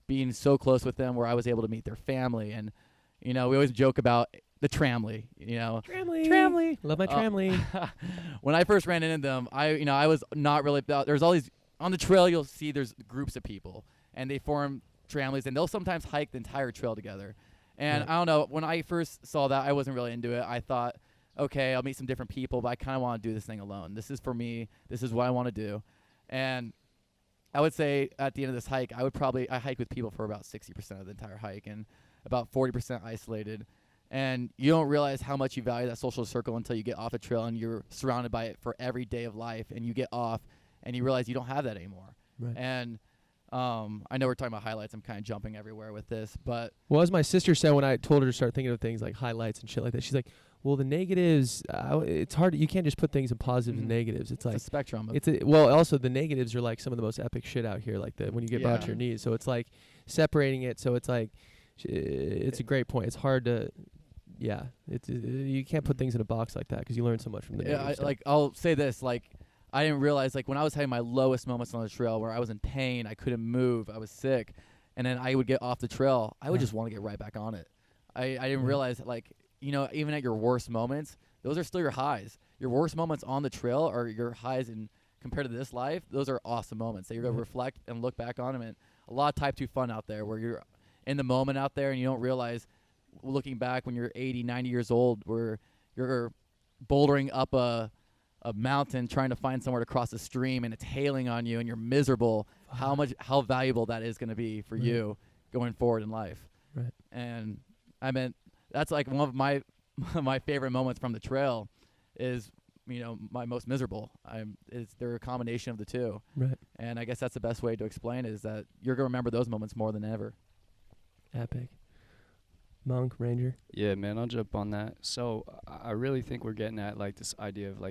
being so close with them where I was able to meet their family. And, we always joke about the tramley, Tramley. Love my tramley. When I first ran into them, I was not really, there's all these, on the trail you'll see there's groups of people and they form tramleys and they'll sometimes hike the entire trail together. And Right. I don't know, when I first saw that, I wasn't really into it. I thought, okay, I'll meet some different people, but I kind of want to do this thing alone. This is for me. This is what I want to do. And I would say at the end of this hike, I hike with people for about 60% of the entire hike and about 40% isolated. And you don't realize how much you value that social circle until you get off the trail and you're surrounded by it for every day of life. And you get off and you realize you don't have that anymore. Right. And I know we're talking about highlights. I'm kind of jumping everywhere with this, but Well, as my sister said when I told her to start thinking of things like highlights and shit like that, she's like, well, the negatives, it's hard. You can't just put things in positives and negatives. It's like, it's a spectrum. Also the negatives are like some of the most epic shit out here, like when you get brought to your knees. So it's like separating it. So it's like, it's a great point. It's hard to, you can't put things in a box like that because you learn so much from the negative stuff. I'll say this, I didn't realize, when I was having my lowest moments on the trail where I was in pain, I couldn't move, I was sick, and then I would get off the trail, I would just want to get right back on it. I didn't realize, even at your worst moments, those are still your highs. Your worst moments on the trail are your highs, and compared to this life, those are awesome moments that you're going to reflect and look back on them. And a lot of type 2 fun out there where you're in the moment out there and you don't realize, looking back when you're 80, 90 years old, where you're bouldering up a mountain trying to find somewhere to cross a stream and it's hailing on you and you're miserable, how valuable that is going to be for you going forward in life. Right. And that's like one of my my favorite moments from the trail is, my most miserable. They're a combination of the two. Right. And I guess that's the best way to explain it, is that you're going to remember those moments more than ever. Epic. Monk, Ranger. Yeah, man, I'll jump on that. So I really think we're getting at this idea of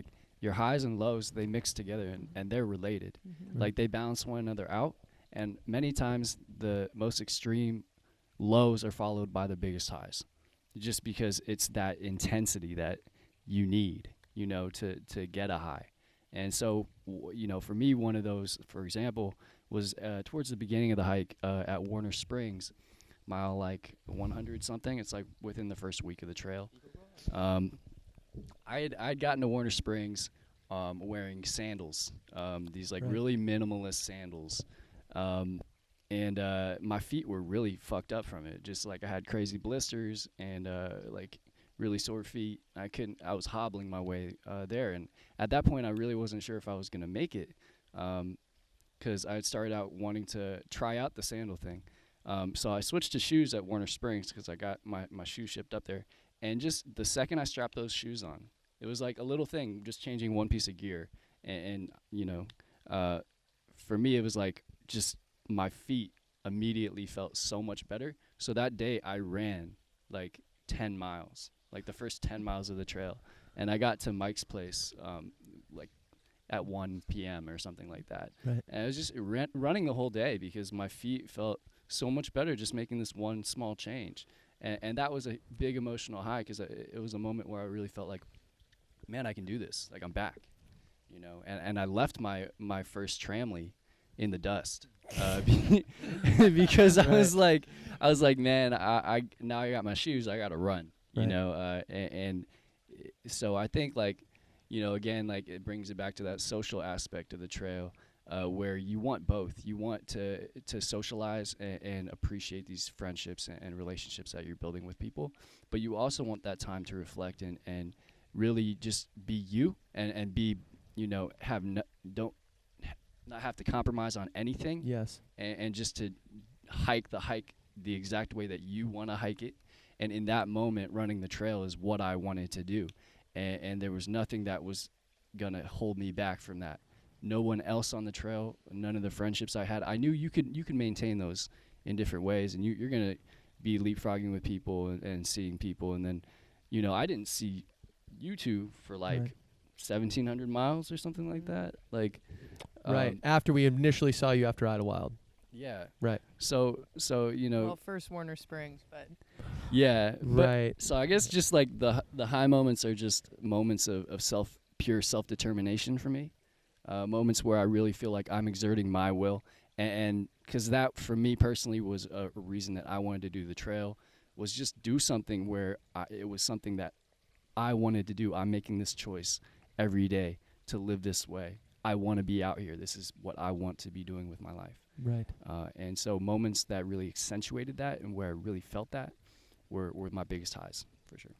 your highs and lows, they mix together and they're related. Mm-hmm. They balance one another out. And many times the most extreme lows are followed by the biggest highs, just because it's that intensity that you need, to get a high. And so, for me, one of those, for example, was towards the beginning of the hike at Warner Springs, mile 100 something. It's within the first week of the trail. I'd gotten to Warner Springs wearing sandals, these really minimalist sandals. And my feet were really fucked up from it. Just I had crazy blisters and really sore feet. I was hobbling my way there. And at that point, I really wasn't sure if I was going to make it, because I had started out wanting to try out the sandal thing. So I switched to shoes at Warner Springs because I got my shoes shipped up there. And just the second I strapped those shoes on, it was like a little thing, just changing one piece of gear. And for me, it was just my feet immediately felt so much better. So that day I ran 10 miles, the first 10 miles of the trail. And I got to Mike's place at 1 p.m. or something like that. Right. And I was just running the whole day because my feet felt so much better just making this one small change. And that was a big emotional high because it was a moment where I really felt man, I can do this. I'm back, And I left my first tramley in the dust because I was man, I now I got my shoes. I got to run, and so I think again, it brings it back to that social aspect of the trail. Where you want both. You want to socialize and appreciate these friendships and relationships that you're building with people, but you also want that time to reflect and really just be you and be, don't not have to compromise on anything. Yes. And just to hike the exact way that you want to hike it. And in that moment, running the trail is what I wanted to do. And there was nothing that was going to hold me back from that. no one else on the trail, none of the friendships I had. I knew you could maintain those in different ways, and you're gonna be leapfrogging with people and seeing people, and then, I didn't see you two for like 1,700 miles or something like that. Like, right after we initially saw you after Idlewild. Yeah. Right. So Well, first Warner Springs, but. Yeah. Right. So I guess just like the high moments are just moments of pure self-determination for me. Moments where I really feel like I'm exerting my will, and because that for me personally was a reason that I wanted to do the trail, was just do something where it was something that I wanted to do. I'm making this choice every day to live this way. I want to be out here. This is what I want to be doing with my life. Right. And so moments that really accentuated that and where I really felt that were my biggest highs, for sure.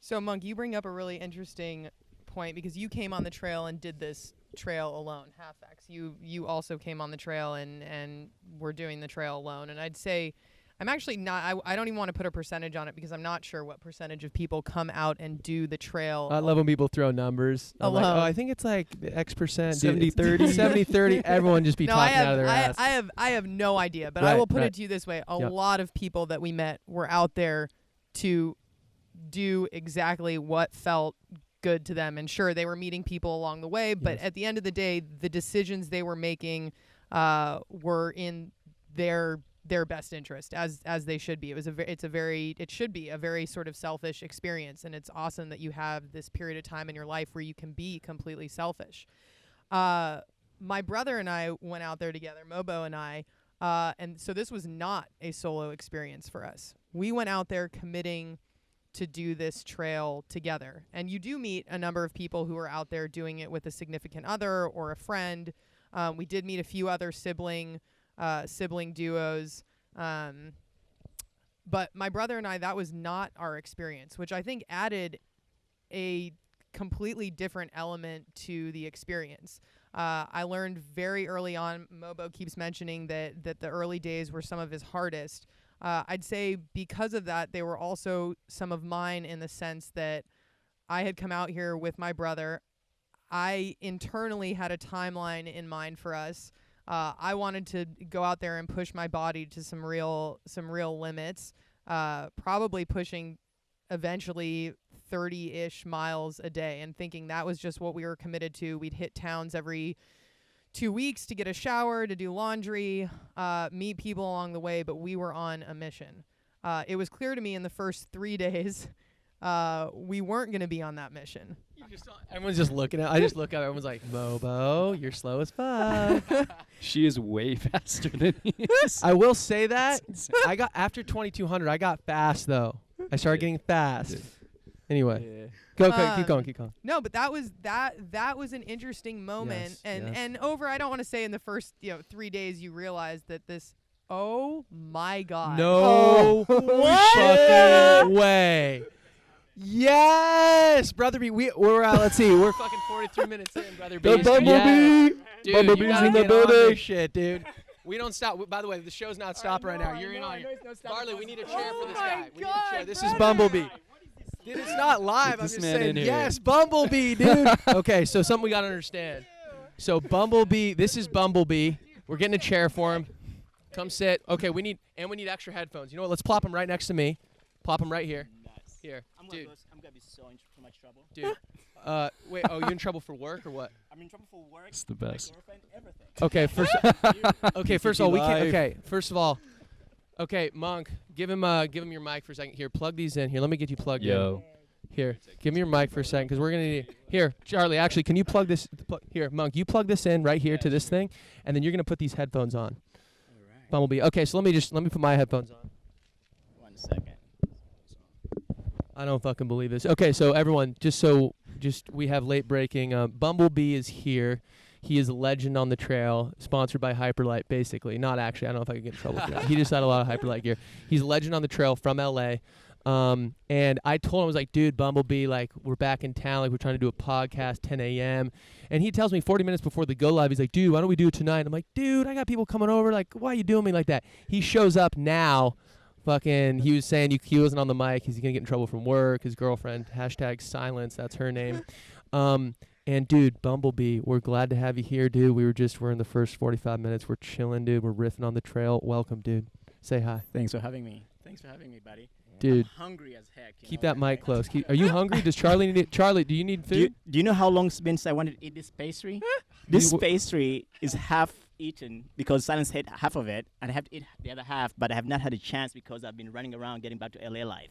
So, Monk, you bring up a really interesting point, because you came on the trail and did this trail alone, half-X. You also came on the trail and were doing the trail alone. And I'd say I'm actually not, I don't even want to put a percentage on it, because I'm not sure what percentage of people come out and do the trail. I love when people throw numbers. I'm like, alone. I think it's like X percent. 70-30. 70-30. Everyone just be No, talking out of their ass. I have no idea, but I will put right. it to you this way. A Yeah. lot of people that we met were out there to do exactly what felt good to them. And sure, they were meeting people along the way, but Yes. at the end of the day, the decisions they were making were in their best interest, as they should be. It should be a very sort of selfish experience, and it's awesome that you have this period of time in your life where you can be completely selfish. My brother and I went out there together, Mobo and I, and so this was not a solo experience for us. We went out there committing to do this trail together. And you do meet a number of people who are out there doing it with a significant other or a friend. We did meet a few other sibling duos. But my brother and I, that was not our experience, which I think added a completely different element to the experience. I learned very early on, Mobo keeps mentioning that the early days were some of his hardest. I'd say because of that, they were also some of mine, in the sense that I had come out here with my brother. I internally had a timeline in mind for us. I wanted to go out there and push my body to some real limits, probably pushing eventually 30-ish miles a day, and thinking that was just what we were committed to. We'd hit towns every 2 weeks to get a shower, to do laundry, meet people along the way, but we were on a mission. It was clear to me in the first 3 days we weren't going to be on that mission. Everyone's just looking at. I just look at. Everyone's like, Mobo, you're slow as fuck. She is way faster than he is. I will say that I got after 2200. I got fast though. I started getting fast. Anyway, go, keep going. No, but that was an interesting moment, Yes, and over. I don't want to say in the first 3 days you realize that this. Oh my God! No fucking way. Yes, Brother B. We're let's see. We're fucking 43 minutes in, Brother B. The Bumblebee. Dude, Bumblebee's you gotta in the get on building. this shit, dude. We don't stop. By the way, the show's not stopping right now. You're in on it. Barley, we need a chair for this guy. We need a chair. This is Bumblebee. Dude, it's not live. I'm this just man saying, in here. yes, Bumblebee, dude. Okay, so something we got to understand. So Bumblebee, this is Bumblebee. We're getting a chair for him. Come sit. Okay, we need extra headphones. You know what? Let's plop them right next to me. Plop them right here. Nice. Here, I'm dude. gonna be so much trouble. Dude. Wait, you in trouble for work or what? I'm in trouble for work. It's the best. My girlfriend, everything. Okay, first of all, we can. Okay, first of all, okay, Monk, give him your mic for a second. Here, plug these in. Here, let me get you plugged in. Here, give me your mic for a second, because we're gonna need. Here, Charlie, actually, can you plug this? Here, Monk, you plug this in right here to this thing, and then you're gonna put these headphones on. All right. Bumblebee. Okay, so let me put my headphones on. 1 second. I don't fucking believe this. Okay, so everyone, just we have late breaking. Bumblebee is here. He is a legend on the trail, sponsored by Hyperlight, basically. Not actually. I don't know if I could get in trouble for that. He just had a lot of Hyperlight gear. He's a legend on the trail from LA. And I told him, I was like, dude, Bumblebee, like, we're back in town. Like, we're trying to do a podcast, 10 a.m. And he tells me 40 minutes before the go live, he's like, dude, why don't we do it tonight? I'm like, dude, I got people coming over. Like, why are you doing me like that? He shows up now. Fucking, he was saying he wasn't on the mic. He's going to get in trouble from work. His girlfriend, #silence, that's her name. And dude, Bumble Bee, we're glad to have you here, dude. We're in the first 45 minutes. We're chilling, dude. We're riffing on the trail. Welcome, dude. Say hi. Thanks for having me. Thanks for having me, buddy. Dude. I'm hungry as heck. Keep that mic close. Are you hungry? Does Charlie need it? Charlie, do you need food? Do you know how long it's been since I wanted to eat this pastry? This pastry is half eaten because Silence ate half of it, and I have to eat the other half, but I have not had a chance because I've been running around getting back to LA life.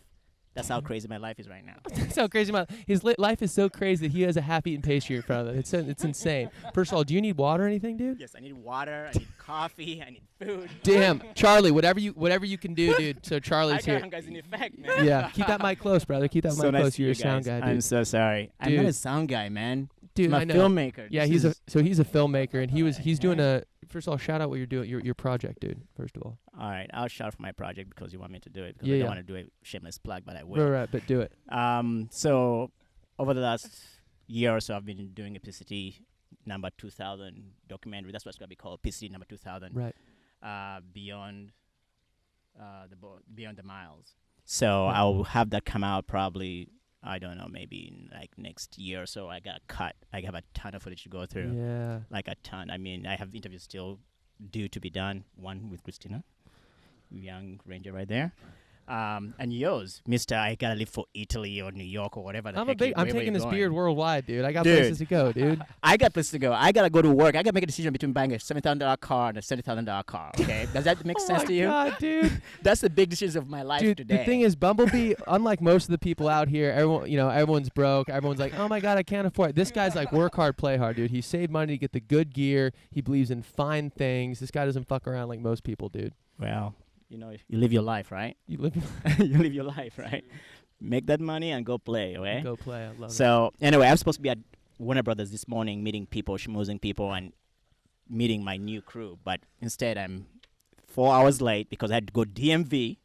That's how crazy my life is right now. That's how crazy his life is so crazy that he has a half-eaten pastry in front of him. It's insane. First of all, do you need water or anything, dude? Yes, I need water, I need coffee, I need food. Damn, Charlie, whatever you can do, dude. So Charlie's here. I got in effect, man. Yeah, keep that mic close, brother. Keep that So mic nice close. to You're a you sound guys. guy, dude. I'm so sorry. I'm Dude. not a sound guy, man. Dude, I'm I a know. filmmaker. Yeah, This is- he's a filmmaker, and he's doing a. First of all, shout out what you're doing, your project, dude. First of all. All right, I'll shout for my project because you want me to do it. Because Yeah, I yeah. don't want to do a shameless plug, but I will. Right, but do it. So over the last year or so, I've been doing a PCT number 2000 documentary. That's what's going to be called, PCT number 2000. Right. Beyond the miles. So I'll have that come out probably. I don't know, maybe in like next year or so. I got cut. I have a ton of footage to go through. Yeah. Like a ton. I mean, I have interviews still due to be done. One with Christina, young ranger right there. And yours, Mister, I gotta leave for Italy or New York or whatever. I'm taking this beard worldwide, dude. I got Dude. places to go, dude. I got places to go. I gotta go to work. I gotta make a decision between buying a $7,000 car and a $70,000 car. Okay, does that make sense to you? Oh my God, dude. That's the big decision of my life Dude, today. the thing is, Bumblebee, unlike most of the people out here, everyone's broke. Everyone's like, oh my God, I can't afford it. This guy's like, work hard, play hard, dude. He saved money to get the good gear. He believes in fine things. This guy doesn't fuck around like most people, dude. well, you live your life, right? You live, You live your life, right? Make that money and go play, okay? go play. I love it. So anyway, I was supposed to be at Warner Brothers this morning, meeting people, schmoozing people, and meeting my new crew. But instead, I'm 4 hours late because I had to go DMV,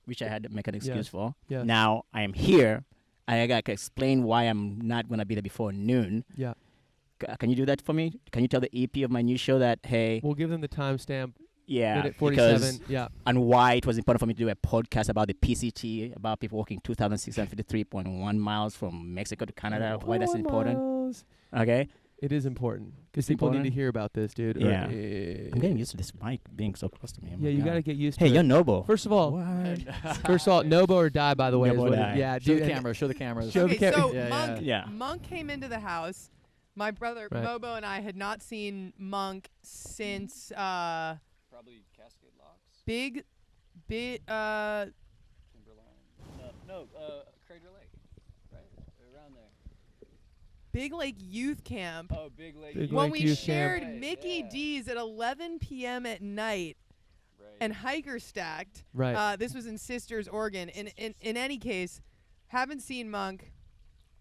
which I had to make an excuse Yes. for. Yes. Now I am here. I got to explain why I'm not going to be there before noon. Yeah. Can you do that for me? Can you tell the EP of my new show that, hey, We'll give them the timestamp. yeah, Minute 47. because Yeah. and why it was important for me to do a podcast about the PCT, about people walking 2,653.1 miles from Mexico to Canada, why that's important. Miles. Okay? It is important because It's people need to important? hear about this, dude. Yeah. I'm getting used to this mic being so close to me. Oh my Yeah, you God. got to get used Hey, to you're it. Noble. First of all, What? Nobo or die, by the way. Is Nobo or what die. yeah, Show dude. the and- camera. Show the cameras. Show the Okay, so Yeah, Monk, yeah. Monk came into the house. My brother Right. Mobo and I had not seen Monk since Probably Cascade Locks. big Timberline. No, Crater Lake. Right around there. Big Lake Youth Camp. Oh, Big Lake. Big When Lake we Youth Camp. shared Right, Mickey yeah. D's at 11 p.m. at night Right. and hiker stacked. Right. This was in Sisters, Oregon. In any case, haven't seen Monk.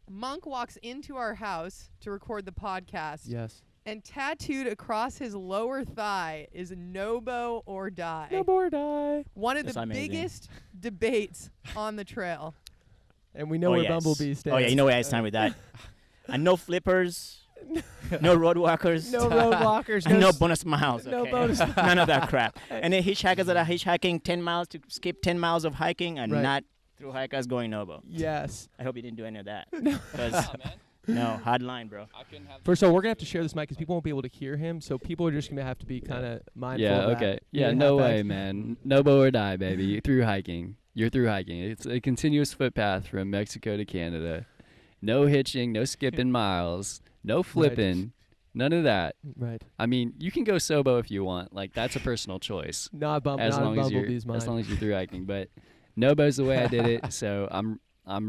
Monk walks into our house to record the podcast, Yes. and tattooed across his lower thigh is Nobo or die. Nobo or die. One of That's the amazing. biggest debates on the trail. And we know where Bumblebee stands. Oh, yeah, you know where I stand with that. And no flippers, no road walkers, No roadblockers. and no s- bonus miles. no okay? bonus None of that crap. And then hitchhikers that are hitchhiking 10 miles to skip 10 miles of hiking and Right. not through hikers going Nobo. Yes. I hope you didn't do any of that. Nah, 'Cause man. no, hard line, bro. I couldn't have. First of all, we're gonna have to share this mic because people won't be able to hear him. So people are just gonna have to be kind of mindful. Yeah. of that. Okay. You Yeah. know, No half way, act- man. Nobo or die, baby. You're through hiking. You're through hiking. It's a continuous footpath from Mexico to Canada. No hitching. No skipping miles. No flipping. None of that. Right. I mean, you can go sobo if you want. Like that's a personal choice. Not As long as you're Bumblebee's mine. as long as you're through hiking. But Nobo's the way I did it. So I'm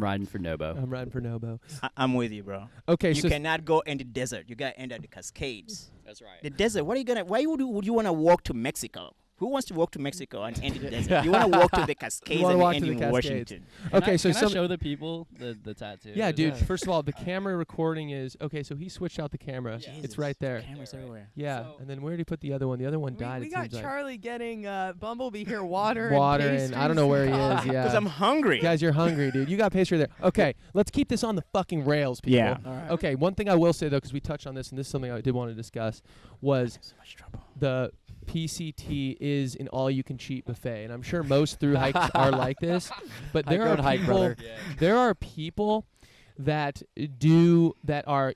riding for Nobo. I'm riding for Nobo. I'm with you, bro. Okay, You so cannot go in the desert. You gotta end at the Cascades. That's right. The desert. What are you gonna? Why would you wanna walk to Mexico? Who wants to walk to Mexico and end in the desert? You wanna walk to the Cascades wanna and walk end to the in Cascades. Washington. okay, so can I some show the people the tattoo? yeah, dude. Yeah. First of all, the camera recording is okay. So he switched out the camera. Yeah. It's right there. Cameras everywhere. Yeah, So- and then where did he put the other one? The other one died. We it got seems like. Charlie getting Bumblebee here water, Water and and I don't know where he is. Yeah. Because I'm hungry. Guys, you're hungry, dude. You got pastry there. Okay, let's keep this on the fucking rails, people. Yeah. All right. Okay, one thing I will say though, because we touched on this, and this is something I did want to discuss, was So much trouble. the PCT is an all-you-can-cheat buffet, and I'm sure most through hikes are like this. But there Hike are road, hike, people. brother. Yeah. There are people that are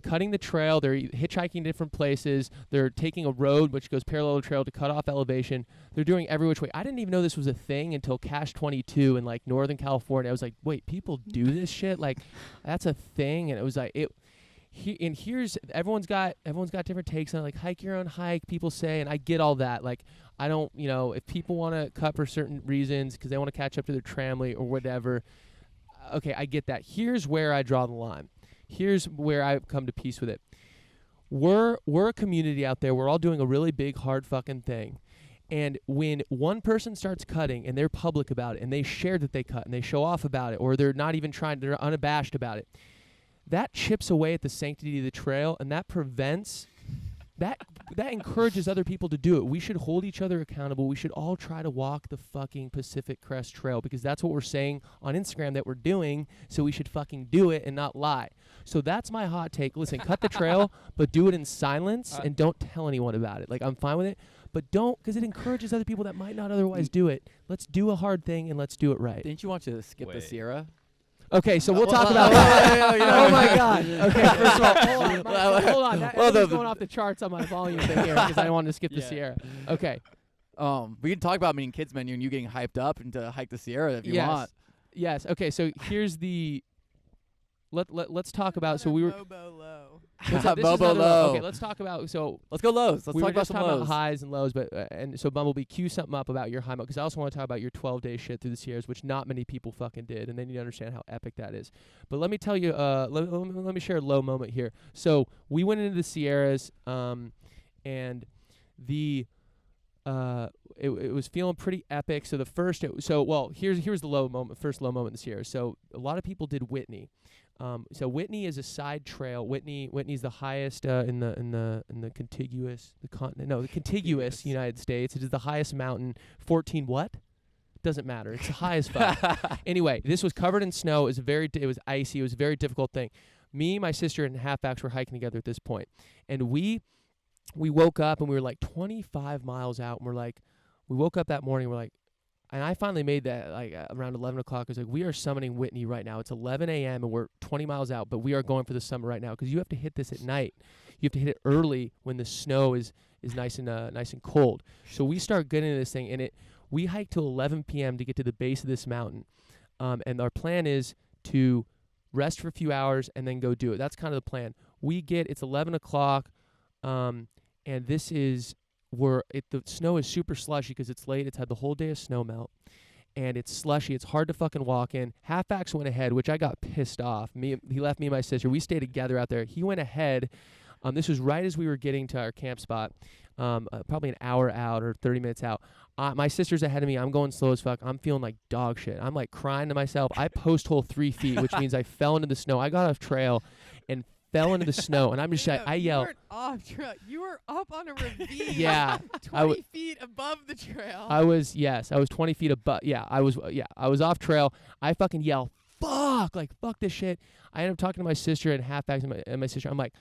cutting the trail. They're hitchhiking different places. They're taking a road which goes parallel to the trail to cut off elevation. They're doing every which way. I didn't even know this was a thing until Cache 22 in like Northern California. I was like, wait, people do this shit? Like, that's a thing? And it was like here's everyone's got different takes on it. Like, hike your own hike, people say, and I get all that. Like, I don't, if people want to cut for certain reasons because they want to catch up to their tramley or whatever. Okay, I get that. Here's where I draw the line. Here's where I've come to peace with it. We're a community out there. We're all doing a really big, hard fucking thing. And when one person starts cutting and they're public about it and they share that they cut and they show off about it, or they're not even trying, they're unabashed about it, that chips away at the sanctity of the trail, and that prevents that encourages other people to do it. We should hold each other accountable. We should all try to walk the fucking Pacific Crest Trail because that's what we're saying on Instagram that we're doing, so we should fucking do it and not lie. So that's my hot take. Listen, cut the trail, but do it in silence and don't tell anyone about it. Like, I'm fine with it, but don't, because it encourages other people that might not otherwise do it. Let's do a hard thing and let's do it right. Didn't you want to skip the Sierra? Okay, so we'll talk about that. Oh my God. Okay, first of all, hold on. That was going off the charts on my volume thing here because I wanted to skip the Sierra. Okay. We can talk about me and kids menu and you getting hyped up and to hike the Sierra if you want. Yes. Okay, so here's the. Let's talk about. So we were. Mobo low. Mobo low. Okay, let's talk about. So let's go lows. Let's we talk were about just some talking lows. about highs and lows, but and so Bumblebee, cue something up about your high because I also want to talk about your 12-day shit through the Sierras, which not many people fucking did, and they need to understand how epic that is. But let me tell you, let me share a low moment here. So we went into the Sierras, and the it was feeling pretty epic. So the first, here's the low moment. First low moment in the Sierras. So a lot of people did Whitney. So Whitney is a side trail. Whitney's the highest in the contiguous United States. It is the highest mountain. 14 what? Doesn't matter. It's the highest fuck. Anyway, this was covered in snow. It was icy. It was a very difficult thing. Me, my sister, and Halfbacks were hiking together at this point, and we woke up and we were like 25 miles out, and we woke up that morning. We're like. And I finally made that like around 11 o'clock. I was like, we are summiting Whitney right now. It's 11 a.m. and we're 20 miles out, but we are going for the summit right now because you have to hit this at night. You have to hit it early when the snow is nice and cold. So we start getting into this thing, and we hike till 11 p.m. to get to the base of this mountain. And our plan is to rest for a few hours and then go do it. That's kind of the plan. It's 11 o'clock, and this is. The snow is super slushy because it's late. It's had the whole day of snow melt, and it's slushy. It's hard to fucking walk in. Halfbacks went ahead, which I got pissed off. He left me and my sister. We stayed together out there. He went ahead. This was right as we were getting to our camp spot, probably an hour out or 30 minutes out. My sister's ahead of me. I'm going slow as fuck. I'm feeling like dog shit. I'm like crying to myself. I post hole 3 feet, which means I fell into the snow. I got off trail and fell into the snow, and I'm just I yell. You weren't off trail. You were up on a ravine. Yeah, 20 feet above the trail. I was 20 feet above. Yeah, I was off trail. I fucking yell, fuck this shit. I ended up talking to my sister and Halfbacks and my sister. I'm like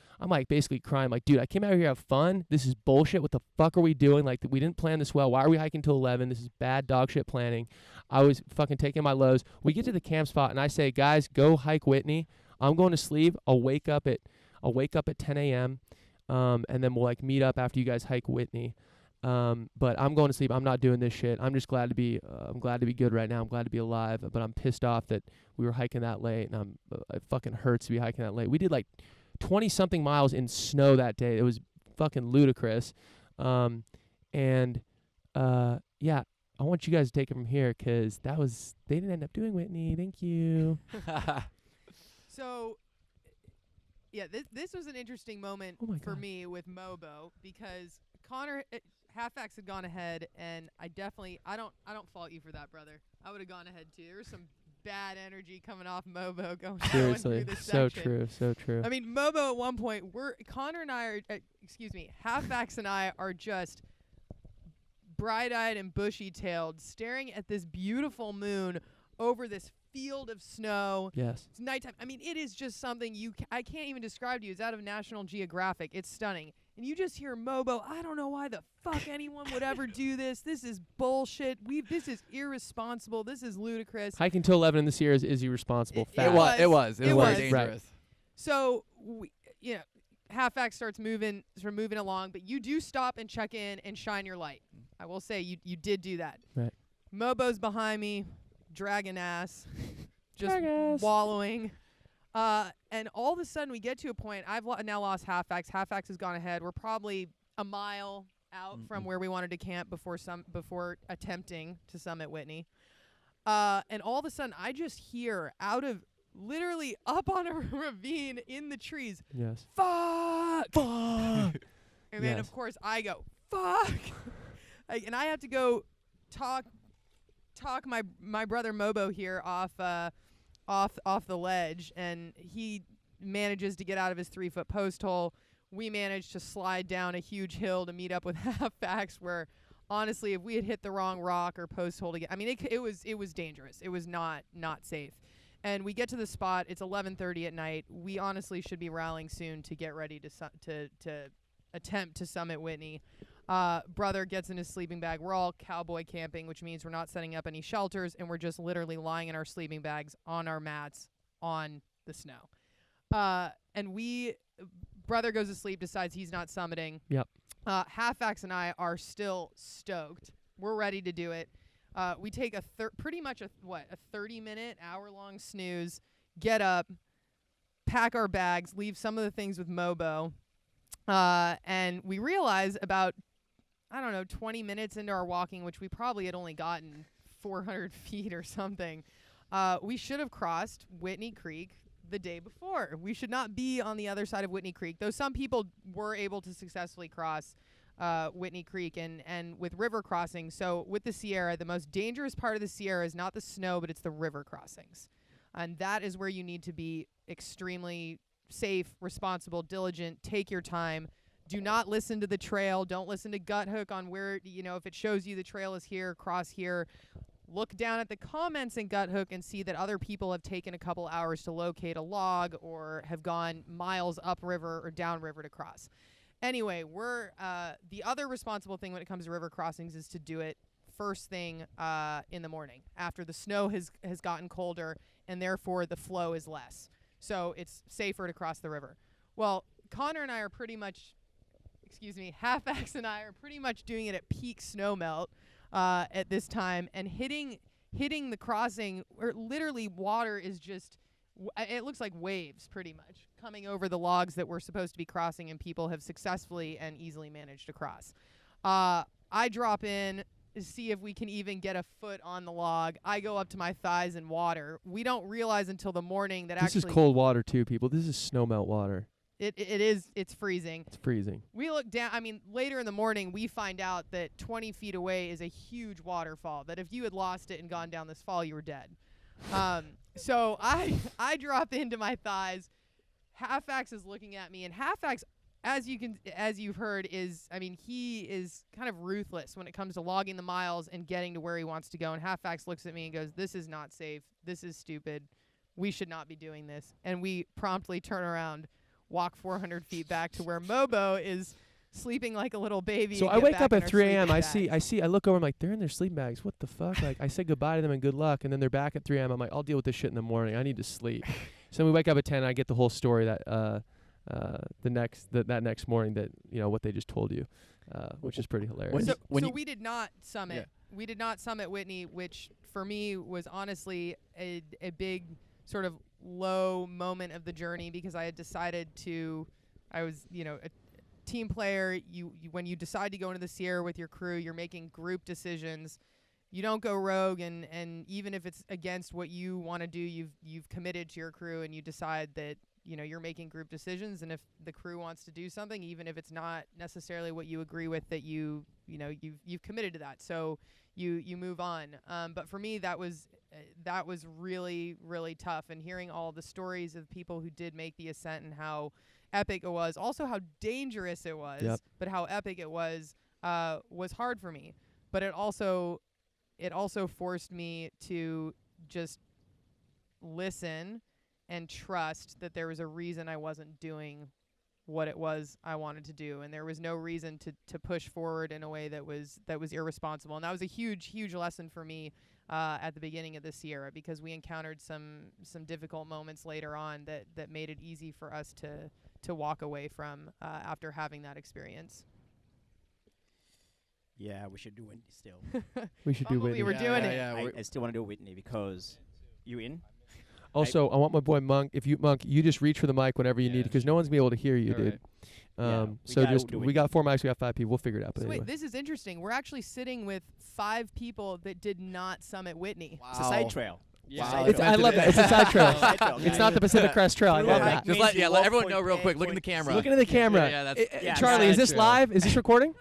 basically crying. I'm like, dude, I came out here to have fun. This is bullshit. What the fuck are we doing? Like, we didn't plan this well. Why are we hiking till 11? This is bad dog shit planning. I was fucking taking my lows. We get to the camp spot, and I say, guys, go hike Whitney. I'm going to sleep. I'll wake up at 10 a.m. And then we'll like meet up after you guys hike Whitney. But I'm going to sleep. I'm not doing this shit. I'm just glad to be. I'm glad to be good right now. I'm glad to be alive. But I'm pissed off that we were hiking that late, and it fucking hurts to be hiking that late. We did like 20 something miles in snow that day. It was fucking ludicrous. Yeah, I want you guys to take it from here because they didn't end up doing Whitney. Thank you. So, yeah, this was an interesting moment for me with Mobo because Connor Halfbacks had gone ahead, and I don't fault you for that, brother. I would have gone ahead too. There was some bad energy coming off Mobo going Seriously, through this so section. so true. I mean, Mobo at one point, Connor and I are, Halfbacks and I are just bright-eyed and bushy-tailed, staring at this beautiful moon over this field of snow. Yes. It's nighttime. I mean, it is just something I can't even describe to you. It's out of National Geographic. It's stunning. And you just hear Mobo. I don't know why the fuck anyone would ever do this. This is bullshit. This is irresponsible. This is ludicrous. Hiking till 11 in the Sierras is irresponsible. It Fact. was. It was dangerous. Right. So, Halfback starts moving along, but you do stop and check in and shine your light. I will say you did do that. Right. Mobo's behind me, dragging ass, just Drag ass. wallowing. And all of a sudden we get to a point. I've now lost Halfback. Halfback has gone ahead. We're probably a mile out from where we wanted to camp before attempting to summit Whitney. And all of a sudden I just hear out of literally up on a ravine in the trees, Yes. fuck. And then Yes. of course I go, fuck. And I have to go talk my brother Mobo here off the ledge, and he manages to get out of his 3-foot post hole. We managed to slide down a huge hill to meet up with Halfbacks, where honestly, if we had hit the wrong rock or post hole again, I mean, it was dangerous. It was not safe. And we get to the spot. It's 11:30 at night. We honestly should be rallying soon to get ready to attempt to summit Whitney. Brother gets in his sleeping bag. We're all cowboy camping, which means we're not setting up any shelters, and we're just literally lying in our sleeping bags on our mats on the snow. And brother goes to sleep, decides he's not summiting. Yep. Halfbacks and I are still stoked. We're ready to do it. We take pretty much a 30-minute, hour-long snooze, get up, pack our bags, leave some of the things with Mobo, and we realize about, 20 minutes into our walking, which we probably had only gotten 400 feet or something, we should have crossed Whitney Creek the day before. We should not be on the other side of Whitney Creek, though some people were able to successfully cross Whitney Creek and with river crossings. So with the Sierra, the most dangerous part of the Sierra is not the snow, but it's the river crossings. And that is where you need to be extremely safe, responsible, diligent, take your time. Do not listen to the trail. Don't listen to Gut Hook on where, if it shows you the trail is here, cross here. Look down at the comments in Gut Hook and see that other people have taken a couple hours to locate a log or have gone miles upriver or downriver to cross. Anyway, the other responsible thing when it comes to river crossings is to do it first thing in the morning after the snow has gotten colder and therefore the flow is less. So it's safer to cross the river. Well, Connor and I are Halfbacks and I are pretty much doing it at peak snow melt at this time, and hitting the crossing where literally water is just, it looks like waves pretty much coming over the logs that we're supposed to be crossing, and people have successfully and easily managed to cross. I drop in to see if we can even get a foot on the log. I go up to my thighs in water. We don't realize until the morning that This is cold water too, people. This is snowmelt water. It's freezing. It's freezing. We look down. Later in the morning, we find out that 20 feet away is a huge waterfall, that if you had lost it and gone down this fall, you were dead. So I drop into my thighs. Halfbacks is looking at me, and Halfbacks, as you've heard, he is kind of ruthless when it comes to logging the miles and getting to where he wants to go. And Halfbacks looks at me and goes, "This is not safe. This is stupid. We should not be doing this." And we promptly turn around, walk 400 feet back to where Mobo is sleeping like a little baby. So I wake up at 3 a.m. I look over, I'm like, they're in their sleep bags. What the fuck? Like, I say goodbye to them and good luck, and then they're back at 3 a.m. I'm like, I'll deal with this shit in the morning. I need to sleep. So we wake up at 10, and I get the whole story that that next morning that, what they just told you, which is pretty hilarious. So we did not summit. Yeah. We did not summit Whitney, which for me was honestly a big sort of low moment of the journey, because I had decided I was, a team player. You when you decide to go into the Sierra with your crew, you're making group decisions. You don't go rogue, and even if it's against what you want to do, you've committed to your crew, and you decide that you're making group decisions. And if the crew wants to do something, even if it's not necessarily what you agree with, that you've committed to that, so you move on. But for me, that was really, really tough. And hearing all the stories of people who did make the ascent and how epic it was, also how dangerous it was, Yep. but how epic it was hard for me. But it also forced me to just listen and trust that there was a reason I wasn't doing what it was I wanted to do, and there was no reason to push forward in a way that was irresponsible. And that was a huge lesson for me at the beginning of this year, because we encountered some difficult moments later on that made it easy for us to walk away from after having that experience. Yeah, we should do Whitney still. We should do Bumble Whitney. Bee, we're doing it. Yeah, I still want to do Whitney because you in? Also, I want my boy Monk. Monk, you just reach for the mic whenever you need, because no one's gonna be able to hear you, All dude. right. So we got 4 mics, we got 5 people. We'll figure it out. But So anyway. wait, this is interesting. We're actually sitting with 5 people that did not summit Whitney. It's a side trail. Wow. I love that. It's a side trail. Side trail, It's guys. not the Pacific Crest Trail. I Through love a that. hike Just means you let walk everyone point know real A, quick. Look in point the camera. Looking at the camera. Yeah, that's Yeah, Charlie, is this side trail. live? Is this recording?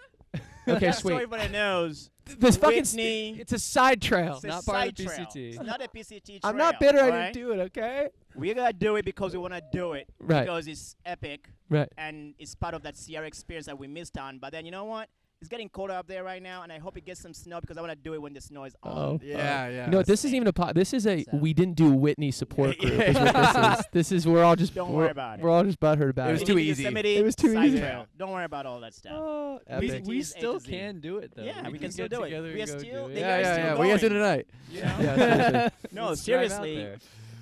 Okay, So sweet. everybody knows. This fucking Whitney. it's a side trail. It's a Not part of the side trail. PCT. It's not a PCT trail. I'm not bitter I alright? didn't do it, okay? We gotta do it because we wanna do it. Right. Because it's epic Right. and it's part of that Sierra experience that we missed on. But then you know what? It's getting colder up there right now, and I hope it gets some snow because I wanna do it when the snow is on. Oh. Yeah. You know what? This isn't even a this is a So- we didn't do Whitney support group. Is what this is. This is we're all just Don't we're, worry about it. we're all just butthurt about It was it. too Maybe easy. Yosemite, It was too side easy. trail. Don't worry about all that stuff. Oh, We, epic. PCT we is A still to Z. can do it though. Yeah, we can can still get do it. together We and are go still- do it. they Yeah, are yeah, still yeah. What are you guys doing going. tonight? You know? Yeah, seriously. No, Let's drive out seriously. there.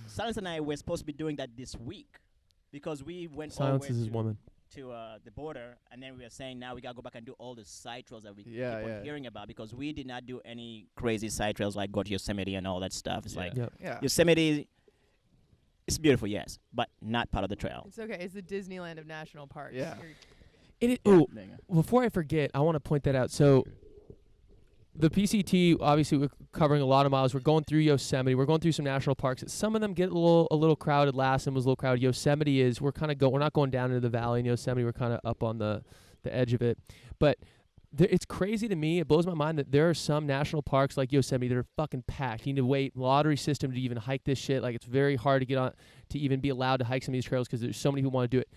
Silence and I were supposed to be doing that this week because we went Silence all is the his way woman. to the border, and then we were saying now we gotta go back and do all the side trails that we Yeah, keep on yeah. hearing about, because we did not do any crazy side trails like go to Yosemite and all that stuff. It's Yeah. like Yep. Yeah. Yosemite, it's beautiful, yes, but not part of the trail. It's okay. It's the Disneyland of national parks. Yeah. It is, Yeah, ooh, there you go. before I forget, I want to point that out. So the PCT, obviously, we're covering a lot of miles. We're going through Yosemite. We're going through some national parks. Some of them get a little crowded. Last one was a little crowded. Yosemite is, we're not going down into the valley in Yosemite. We're kind of up on the edge of it. But it's crazy to me. It blows my mind that there are some national parks like Yosemite that are fucking packed. You need to wait lottery system to even hike this shit. Like, it's very hard to get on, to even be allowed to hike some of these trails because there's so many who want to do it.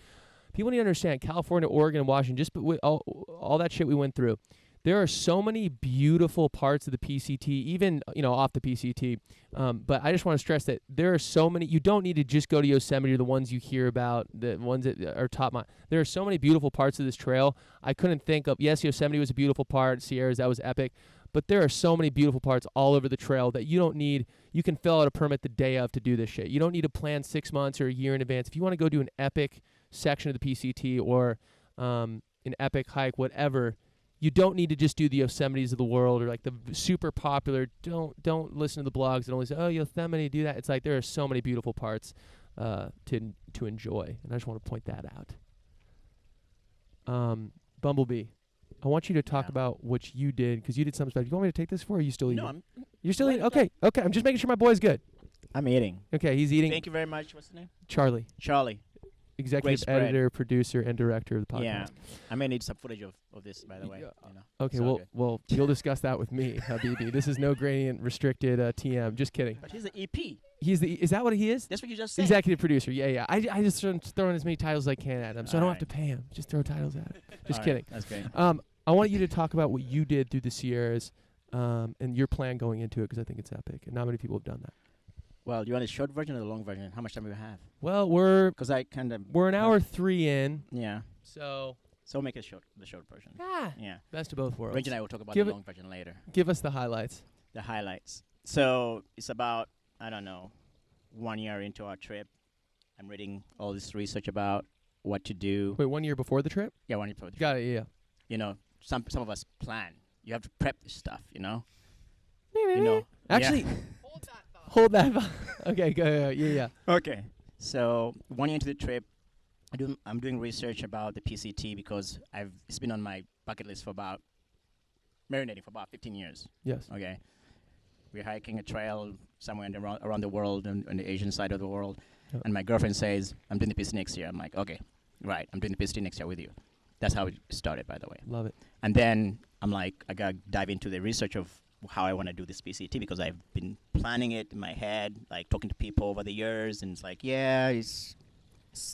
People need to understand California, Oregon, and Washington, just with all that shit we went through. There are so many beautiful parts of the PCT, even, off the PCT. But I just want to stress that there are so many. You don't need to just go to Yosemite or the ones you hear about, the ones that are top. There are so many beautiful parts of this trail. I couldn't think of. Yes, Yosemite was a beautiful part. Sierras, that was epic. But there are so many beautiful parts all over the trail that you don't need. You can fill out a permit the day of to do this shit. You don't need to plan 6 months or a year in advance. If you want to go do an epic section of the PCT or an epic hike, whatever. You don't need to just do the Yosemites of the world or like the super popular. Don't listen to the blogs that only say, "Oh, Yosemite, do that." It's like there are so many beautiful parts to enjoy, and I just want to point that out. Bumble Bee, I want you to talk Yeah. about what you did because you did something special. You want me to take this for? Or are you still eating? No, You're still let eating. it go. Okay. I'm just making sure my boy's good. I'm eating. Okay, he's eating. Thank you very much. What's the name? Charlie, Charlie. executive spread. editor, producer, and director of the podcast. Yeah, I may need some footage of this, by the way. Yeah. It's Okay, all well, good. you'll discuss that with me, Habibi. This is no gradient restricted TM. Just kidding. But he's the EP. Is that what he is? That's what you just said. Executive producer. Yeah. I just throwing as many titles as I can at him, so I don't have to Alright. pay him. Just throw titles at him. Just All kidding. right, that's great. I want you to talk about what you did through the Sierras, and your plan going into it, because I think it's epic, and not many people have done that. Well, you want the short version or the long version? How much time do we have? Well, we're Because I kind of. an hour 3 in, Yeah. so So make it the short version. Yeah. best of both worlds. Rich and I will talk about Give the it- long version later. Give us the highlights. The highlights. So it's about, I don't know, 1 year into our trip. I'm reading all this research about what to do. Wait, 1 year before the trip? Yeah, 1 year before the trip. Got it. Yeah. You know, some of us plan. You have to prep this stuff, you know? You know. Actually, Hold that thought. hold that. Okay, go. Yeah. Okay. So 1 year into the trip, I'm doing research about the PCT because it's been on my bucket list marinating for about 15 years. Yes. Okay. We're hiking a trail somewhere around the world, on the Asian side of the world. Yep. And my girlfriend says, I'm doing the PCT next year. I'm like, okay, right. I'm doing the PCT next year with you. That's how it started, by the way. Love it. And then I'm like, I got to dive into the research of how I want to do this PCT because I've been planning it in my head, like talking to people over the years. And it's like, yeah, it's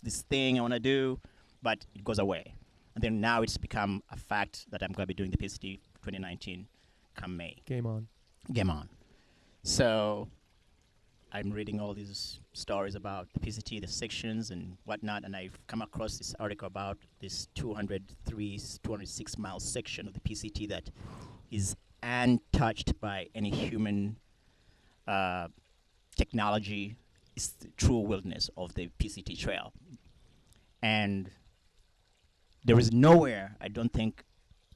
this thing I want to do, but it goes away. And then now it's become a fact that I'm going to be doing the PCT 2019 come May. Game on. Game on. So I'm reading all these stories about the PCT, the sections and whatnot, and I've come across this article about this 206-mile section of the PCT that is untouched by any human technology. It's the true wilderness of the PCT trail. And there is nowhere, I don't think,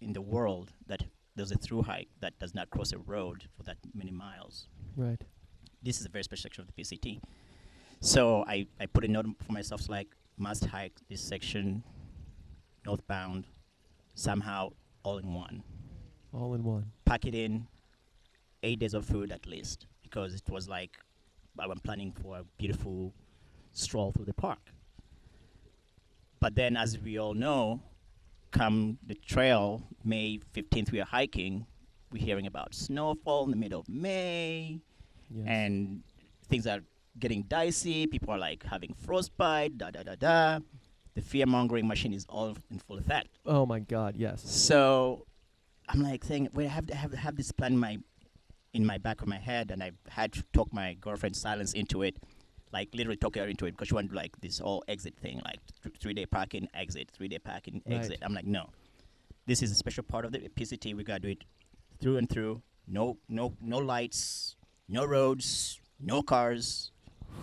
in the world that there's a through hike that does not cross a road for that many miles. Right. This is a very special section of the PCT. So I put a note for myself, like, must hike this section northbound, somehow all in one. All in one. Pack it in, 8 days of food at least, because it was like, I'm planning for a beautiful stroll through the park. But then, as we all know, come the trail, May 15th, we are hiking, we're hearing about snowfall in the middle of May, Yes. and things are getting dicey. People are like having frostbite, da. The fear-mongering machine is all in full effect. Oh my God, yes. So I'm like saying, wait, I have to have this plan in my back of my head, and I had to talk my girlfriend Silence into it, like literally talk her into it, because she wanted like this whole exit thing, like 3-day parking, exit, 3-day parking, exit. Right. I'm like, no, this is a special part of the PCT. We gotta do it through and through. No lights, no roads, no cars,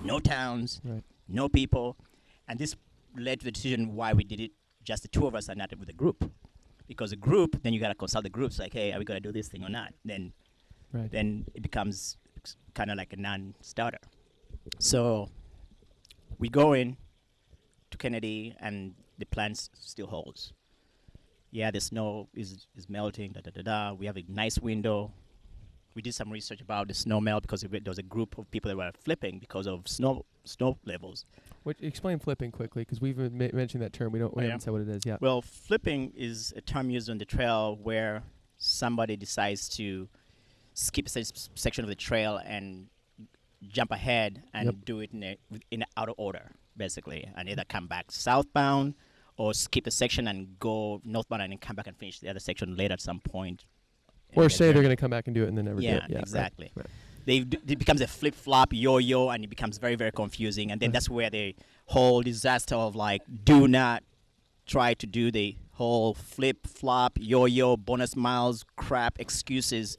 no towns, Right. no people, and this led to the decision why we did it just the two of us and not with a group. Because a group, then you gotta consult the groups, like, hey, are we gonna do this thing or not? Then it becomes kind of like a non-starter. So we go in to Kennedy, and the plan still holds. Yeah, the snow is melting. We have a nice window. We did some research about the snow melt because there was a group of people that were flipping because of snow levels. Explain flipping quickly, because we've mentioned that term. We haven't said what it is. Yeah. Well, flipping is a term used on the trail where somebody decides to skip a section of the trail and jump ahead and do it in out of order, basically, and either come back southbound or skip a section and go northbound and then come back and finish the other section later at some point. Or say they're going to come back and do it and then never do it. Yeah, exactly. Right. It becomes a flip-flop, yo-yo, and it becomes very, very confusing. And then that's where the whole disaster of, like, do not try to do the whole flip-flop, yo-yo, bonus miles, crap excuses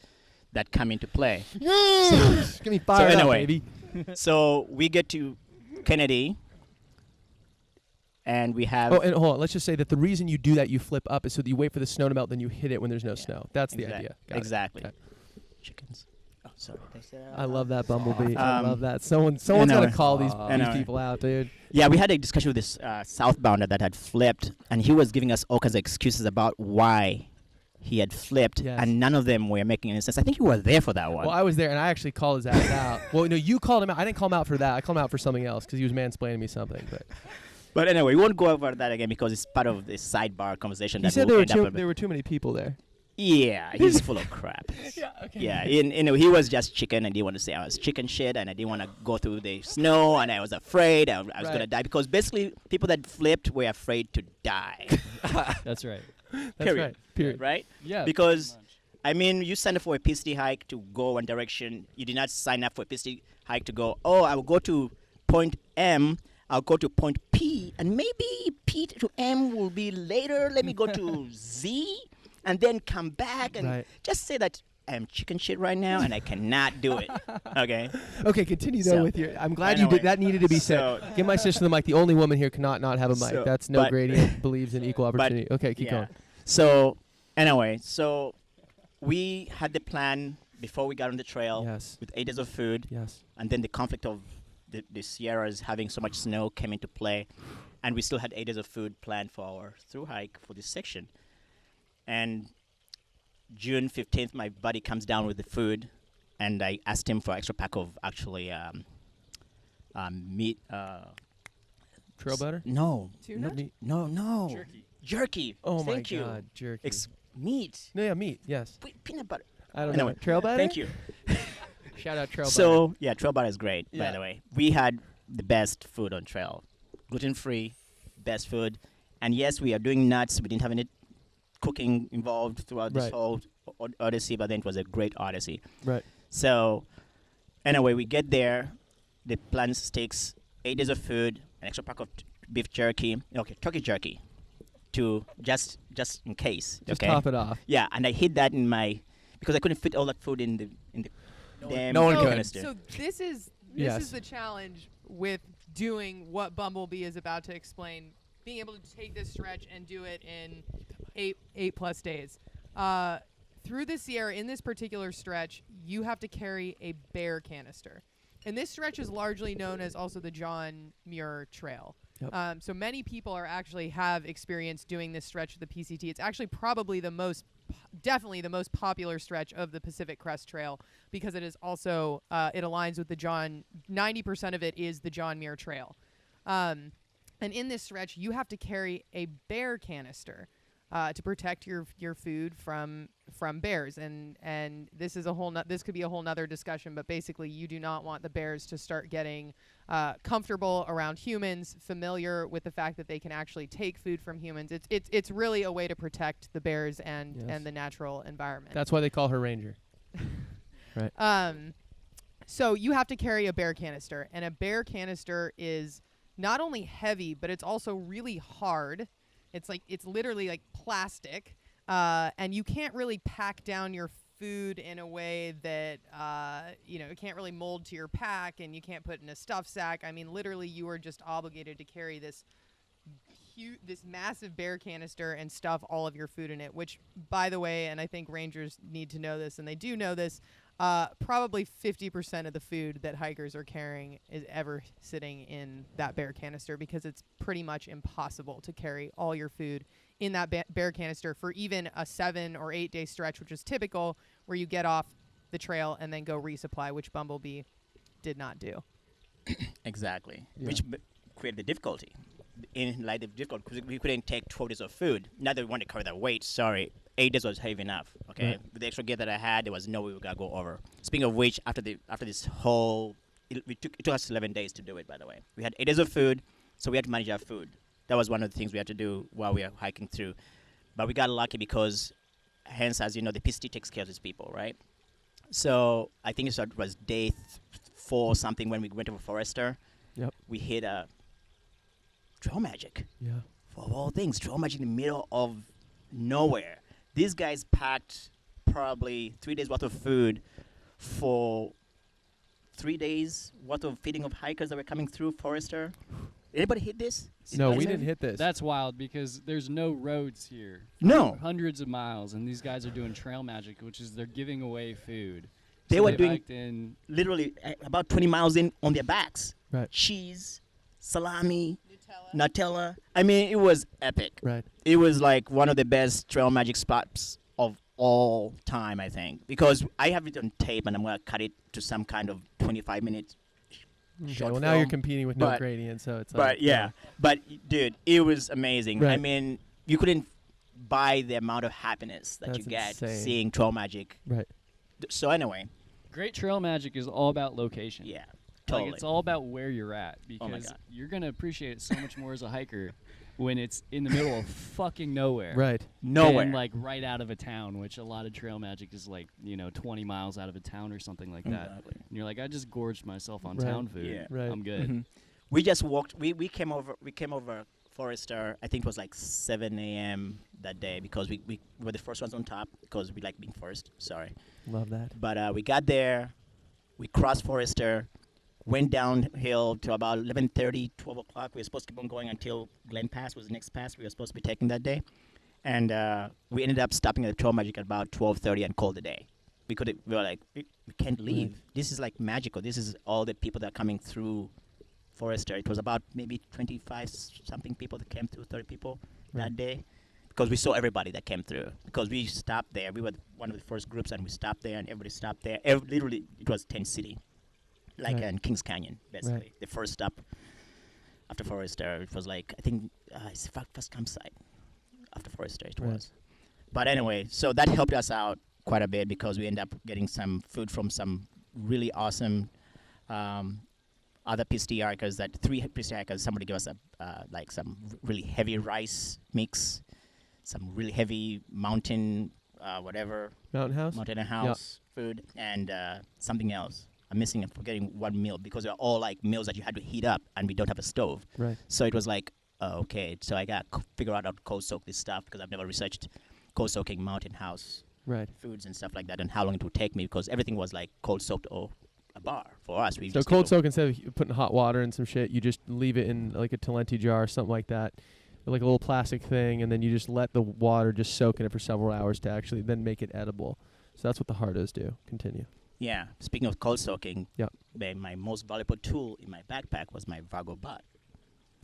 that come into play. Give me fired up, baby. So we get to Kennedy, and we have... Oh, and hold on. Let's just say that the reason you do that, you flip up, is so that you wait for the snow to melt, then you hit it when there's no snow. That's the idea. Got exactly. Okay. Chickens. Oh, sorry. I love that, Bumble Bee. I love that. Someone's anyway. got to call these Anyway. people out, dude. Yeah, we had a discussion with this southbounder that had flipped, and he was giving us all kinds of excuses about why he had flipped, and none of them were making any sense. I think you were there for that one. Well, I was there, and I actually called his ass out. Well, no, you called him out. I didn't call him out for that. I called him out for something else because he was mansplaining me something. But anyway, we won't go over that again because it's part of the sidebar conversation. He said there were too many people there. Yeah, he's full of crap. Yeah, okay. Yeah, he was just chicken, and he wanted to say I was chicken shit, and I didn't want to go through the snow, and I was afraid I was going to die, because basically people that flipped were afraid to die. That's right. That's right. Period. Right? Yeah. Because, I mean, you signed up for a PCT hike to go one direction. You did not sign up for a PCT hike to go, oh, I will go to point M, I'll go to point P, and maybe P to M will be later. Let me go to Z, and then come back and just say that I'm chicken shit right now, and I cannot do it. Okay? Okay, continue, though, with your... I'm glad you did. That needed to be said. Give my sister the mic. The only woman here cannot not have a mic. That's no gradient, believes in equal opportunity. Okay, keep going. So, anyway, we had the plan before we got on the trail with 8 days of food. Yes. And then the conflict of the Sierras having so much snow came into play. And we still had 8 days of food planned for our through hike for this section. And June 15th, my buddy comes down with the food, and I asked him for an extra pack of actually meat. Trail butter? No. Tuna? No. Jerky. Oh, Thank my you. God, jerky. Meat. No, yeah, meat, yes. Peanut butter. I don't know. Trail butter? Thank you. Shout out Trail butter. So, yeah, trail butter is great, by the way. We had the best food on trail. Gluten-free, best food. And yes, we are doing nuts. We didn't have any cooking involved throughout this whole odyssey, but then it was a great odyssey. Right. So, anyway, we get there. the plan sticks, 8 days of food, an extra pack of beef jerky, turkey jerky, to just in case. Just okay? top it off. Yeah, and I hid that in my because I couldn't fit all that food in the damn no one could. canister. So this is Yes. the challenge with doing what Bumble Bee is about to explain. Being able to take this stretch and do it in eight plus days. Through the Sierra, in this particular stretch, you have to carry a bear canister. And this stretch is largely known as also the John Muir Trail. Yep. So many people have experience doing this stretch of the PCT. It's actually probably definitely the most popular stretch of the Pacific Crest Trail because it is also, it aligns with 90% of it is the John Muir Trail. And in this stretch, you have to carry a bear canister to protect your food from bears. And this is this could be a whole nother discussion, but basically you do not want the bears to start getting comfortable around humans, familiar with the fact that they can actually take food from humans. It's really a way to protect the bears and the natural environment. That's why they call her Ranger. Right. So you have to carry a bear canister, and a bear canister is not only heavy, but it's also really hard. It's literally like plastic, and you can't really pack down your food in a way that it can't really mold to your pack, and you can't put in a stuff sack. I mean, literally, you are just obligated to carry this massive bear canister and stuff all of your food in it. Which, by the way, and I think rangers need to know this, and they do know this. Probably 50% of the food that hikers are carrying is ever sitting in that bear canister because it's pretty much impossible to carry all your food in that bear canister for even a 7 or 8 day stretch, which is typical, where you get off the trail and then go resupply, which Bumble Bee did not do. Exactly. Yeah. Which created the difficulty. In light of difficulty, because we couldn't take 12 days of food. Not that we wanted to carry that weight, sorry. 8 days was heavy enough, okay? Right. With the extra gear that I had, there was no way we were going to go over. Speaking of which, after this whole... It took us 11 days to do it, by the way. We had 8 days of food, so we had to manage our food. That was one of the things we had to do while we were hiking through. But we got lucky because, hence, as you know, the PCT takes care of these people, right? So I think it was day 4 or something when we went to Forester. Yep. We hit a trail magic. Yeah. For all things, trail magic in the middle of nowhere. These guys packed probably 3 days worth of food for 3 days worth of feeding of hikers that were coming through Forester. Anybody hit this? No, we didn't hit this. That's wild because there's no roads here. No. Hundreds of miles, and these guys are doing trail magic, which is they're giving away food. They So were they've doing hiked in literally about 20 miles in on their backs. Right. Cheese, salami, Nutella. I mean, it was epic. Right. It was like one of the best trail magic spots of all time, I think. Because I have it on tape, and I'm going to cut it to some kind of 25-minute Okay, short well, now you're film. competing with no But- gradient, so it's But like, yeah, but dude, it was amazing. I Right. mean, you couldn't buy the amount of happiness that you That's get insane. seeing trail magic. Right. So anyway, great trail magic is all about location. yeah, Like totally. it's all about where you're at Oh my because God. you're gonna appreciate it so much more as a hiker when it's in the middle of fucking nowhere. Right. Nowhere. And like right out of a town, which a lot of trail magic is like 20 miles out of a town or something like that. Exactly. And you're like, I just gorged myself on Right. town food. Yeah. Right. I'm good. Mhm. We just walked. We came over Forester. I think it was like 7 a.m. that day because we were the first ones on top because we like being first. Sorry, Love that. but we got there. We crossed Forester, went downhill to about 11:30, 12 o'clock. We were supposed to keep on going until Glen Pass was the next pass we were supposed to be taking that day, and we ended up stopping at the Trail Magic at about 12:30 and called it a day. We were like, we can't leave. This is like magical. This is all the people that are coming through Forester. It was about maybe 25 something people that came through, 30 people Right. that day. Because we saw everybody that came through. Because we stopped there. We were one of the first groups, and we stopped there, and everybody stopped there. Literally, it was Tent City, like Right. in Kings Canyon, basically. Right. The first stop after Forester. It was like, I think, it's the first campsite after Forester it Right. was. But anyway, so that helped us out quite a bit because we ended up getting some food from some really awesome other PCT hikers. That 3 PCT hikers, somebody gave us like some really heavy rice mix, some really heavy mountain Mountain House? mountain house food, and something else. I'm missing and forgetting one meal because they're all like meals that you had to heat up, and we don't have a stove. Right. So it was like, okay, so I got to figure out how to cold soak this stuff because I've never researched cold soaking mountain house Right. foods and stuff like that, and how long it would take me because everything was like cold soaked or a bar for us. We So just cold soak. soak, instead of putting hot water and some shit, you just leave it in like a Talenti jar or something like that, like a little plastic thing, and then you just let the water just soak in it for several hours to actually then make it edible. So that's what the hardos do. Continue. Yeah. Speaking of cold soaking, Yep. my most valuable tool in my backpack was my Vago butt.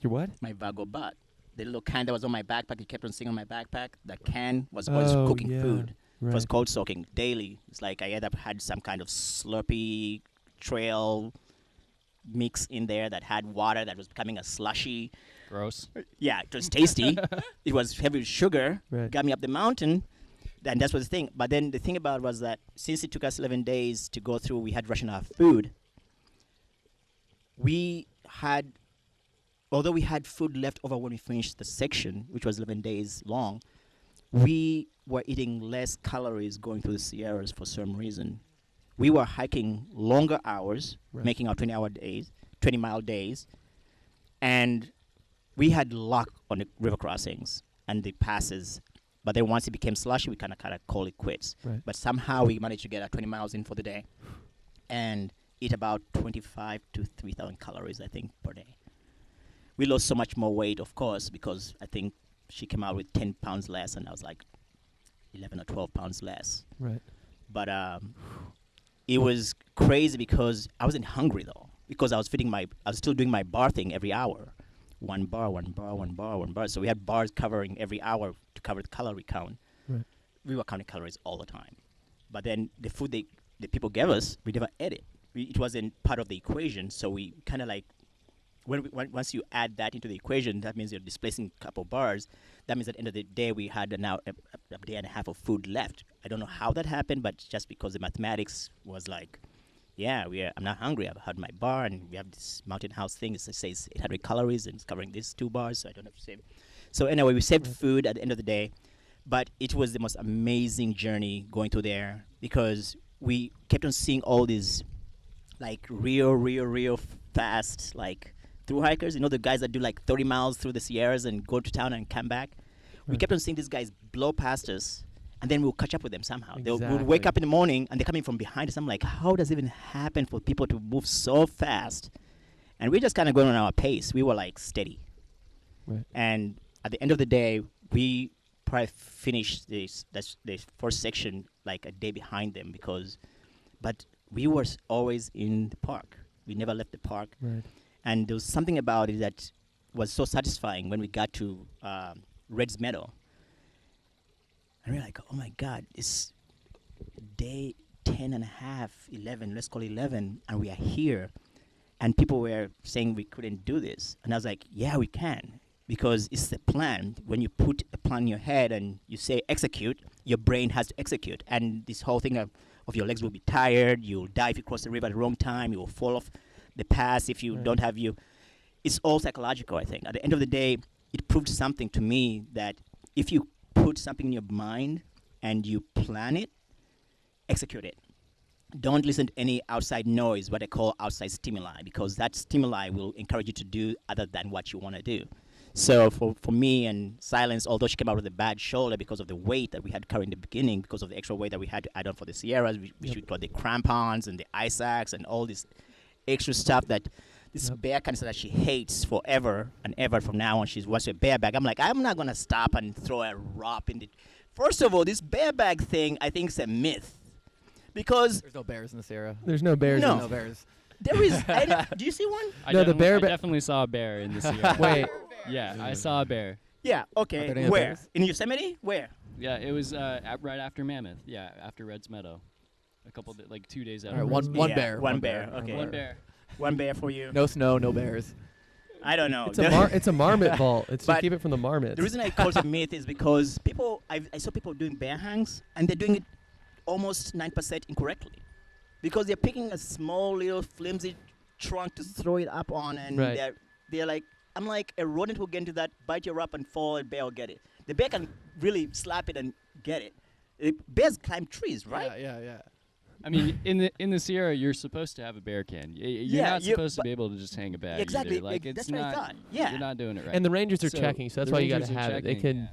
Your what? My Vago butt. The little can that was on my backpack, it kept on sitting on my backpack. The can was always cooking food. It was cold soaking daily. It's like I ended up had some kind of Slurpee trail mix in there that had water that was becoming a slushy. Gross. Yeah, it was tasty. It was heavy with sugar. Right. Got me up the mountain. And that's what the thing. But then the thing about it was that since it took us 11 days to go through, we had ration our food. We had, although we had food left over when we finished the section, which was 11 days long, we were eating less calories going through the Sierras for some reason. We were hiking longer hours, Right. making our 20-mile days, and we had luck on the river crossings and the passes. But then once it became slushy, we kind of call it quits. Right. But somehow we managed to get our 20 miles in for the day and eat about 25 to 3,000 calories, I think, per day. We lost so much more weight, of course, because I think she came out with 10 pounds less, and I was like 11 or 12 pounds less. Right. But it was crazy because I wasn't hungry, though, because I was still doing my bar thing every hour. One bar. So we had bars covering every hour to cover the calorie count. Right. We were counting calories all the time. But then the food the people gave us, we never ate it. It wasn't part of the equation. So we kind of like, once you add that into the equation, that means you're displacing a couple bars. That means at the end of the day, we had a day and a half of food left. I don't know how that happened, but just because the mathematics was like, yeah, I'm not hungry. I've had my bar, and we have this mountain house thing. It says 800 calories, and it's covering these 2 bars, so I don't have to save. So anyway, we saved food at the end of the day, but it was the most amazing journey going through there because we kept on seeing all these, like, real fast, like, through hikers. You know, the guys that do like 30 miles through the Sierras and go to town and come back. We Right. kept on seeing these guys blow past us, and then we'll catch up with them somehow. They would wake Exactly. up in the morning, and they're coming from behind us. I'm like, how does it even happen for people to move so fast? And we're just kind of going on our pace. We were like steady. Right. And at the end of the day, we probably finished this first section like a day behind them but we were always in the park. We never left the park. Right. And there was something about it that was so satisfying when we got to Red's Meadow. And we were like, oh my God, it's day 10 and a half, 11, let's call it 11, and we are here. And people were saying we couldn't do this. And I was like, yeah, we can. Because it's the plan. When you put a plan in your head and you say execute, your brain has to execute. And this whole thing of your legs will be tired, you'll die if you cross the river at the wrong time, you will fall off the pass if you don't have it's all psychological, I think. At the end of the day, it proved something to me that if you put something in your mind and you plan it, execute it. Don't listen to any outside noise, what I call outside stimuli, because that stimuli will encourage you to do other than what you want to do. So for me and Silence, although she came out with a bad shoulder because of the weight that we had carried in the beginning, because of the extra weight that we had to add on for the Sierras, we should got the crampons and the ice axe and all this extra stuff that this bear canister that she hates forever and ever from now on. She wants a bear bag. I'm like, I'm not going to stop and throw a rock in the... First of all, this bear bag thing, I think is a myth. Because... There's no bears in the Sierra. There's no bears. No. in No bears. There is... do you see one? I No, the definitely- bear I definitely saw a bear in the Sierra. Wait. Yeah, I saw a bear. Yeah, Are okay. there any Where? bears? In Yosemite? Where? Yeah, it was right after Mammoth. Yeah, after Red's Meadow. Like 2 days All after. right, one Yeah, bear. One bear, okay. One bear. One bear for you. No snow, no bears. I don't know. It's a marmot vault. It's to But keep it from the marmots. The reason I call it a myth is because I saw people doing bear hangs, and they're doing it almost 9% incorrectly. Because they're picking a small little flimsy trunk to throw it up on, and Right. they're like, I'm like, a rodent will get into that, bite you up and fall, and bear will get it. The bear can really slap it and get it. Bears climb trees, right? Yeah. I mean, in the Sierra, you're supposed to have a bear can. You're not supposed to be able to just hang a bag. Exactly. Either. Like that's it's what I not. thought. Yeah. You're not doing it right. And the rangers are So checking, so that's the why you got to rangers are have it. They checking, can,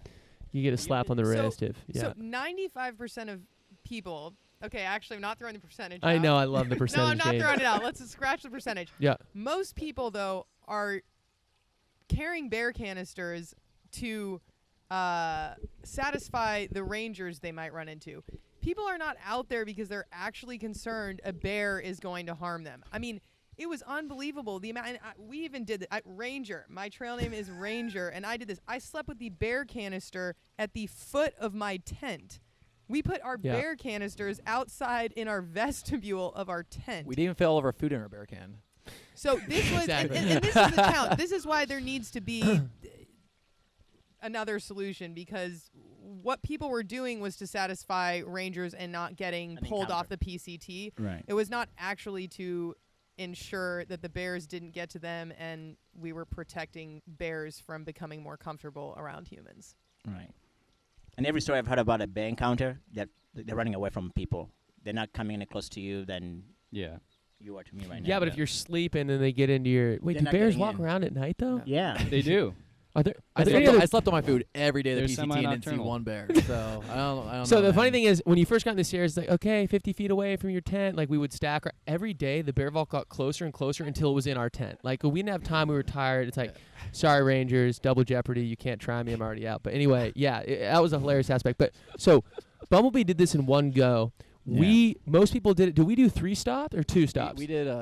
you get a slap on the wrist so, if, yeah. So 95% of people. Okay, actually, I'm not throwing the percentage. I out. know, I love the percentage No, I'm not game. throwing it out. Let's scratch the percentage. Yeah. Most people, though, are carrying bear canisters to satisfy the rangers they might run into. People are not out there because they're actually concerned a bear is going to harm them. I mean, it was unbelievable. The amount. We even did it. Ranger. My trail name is Ranger, and I did this. I slept with the bear canister at the foot of my tent. We put our bear canisters outside in our vestibule of our tent. We didn't even fit all of our food in our bear can. So this was, Exactly. and this is the town. This is why there needs to be another solution, because what people were doing was to satisfy rangers and not getting pulled off the PCT. Right. It was not actually to ensure that the bears didn't get to them, and we were protecting bears from becoming more comfortable around humans. Right. And every story I've heard about a bear encounter, that they're running away from people. They're not coming any close to you than Yeah. you are to me right now. Yeah, but if you're sleeping and they get into your... Wait, They're do not bears getting walk in. around at night, though? Yeah. They do. Are there, I are there any other- slept on my food every day of the They're PCT and didn't see semi-nocturnal. one bear. So I don't So know, the funny man. thing is, when you first got in the Sierra, it's like, okay, 50 feet away from your tent. Like, we would stack. Every day, the bear vault got closer and closer until it was in our tent. Like, we didn't have time. We were tired. It's like, sorry, Rangers, double jeopardy. You can't try me. I'm already out. But anyway, yeah, that was a hilarious aspect. But so Bumblebee did this in one go. Yeah. Most people did it. Do we do 3 stops or 2 stops? We did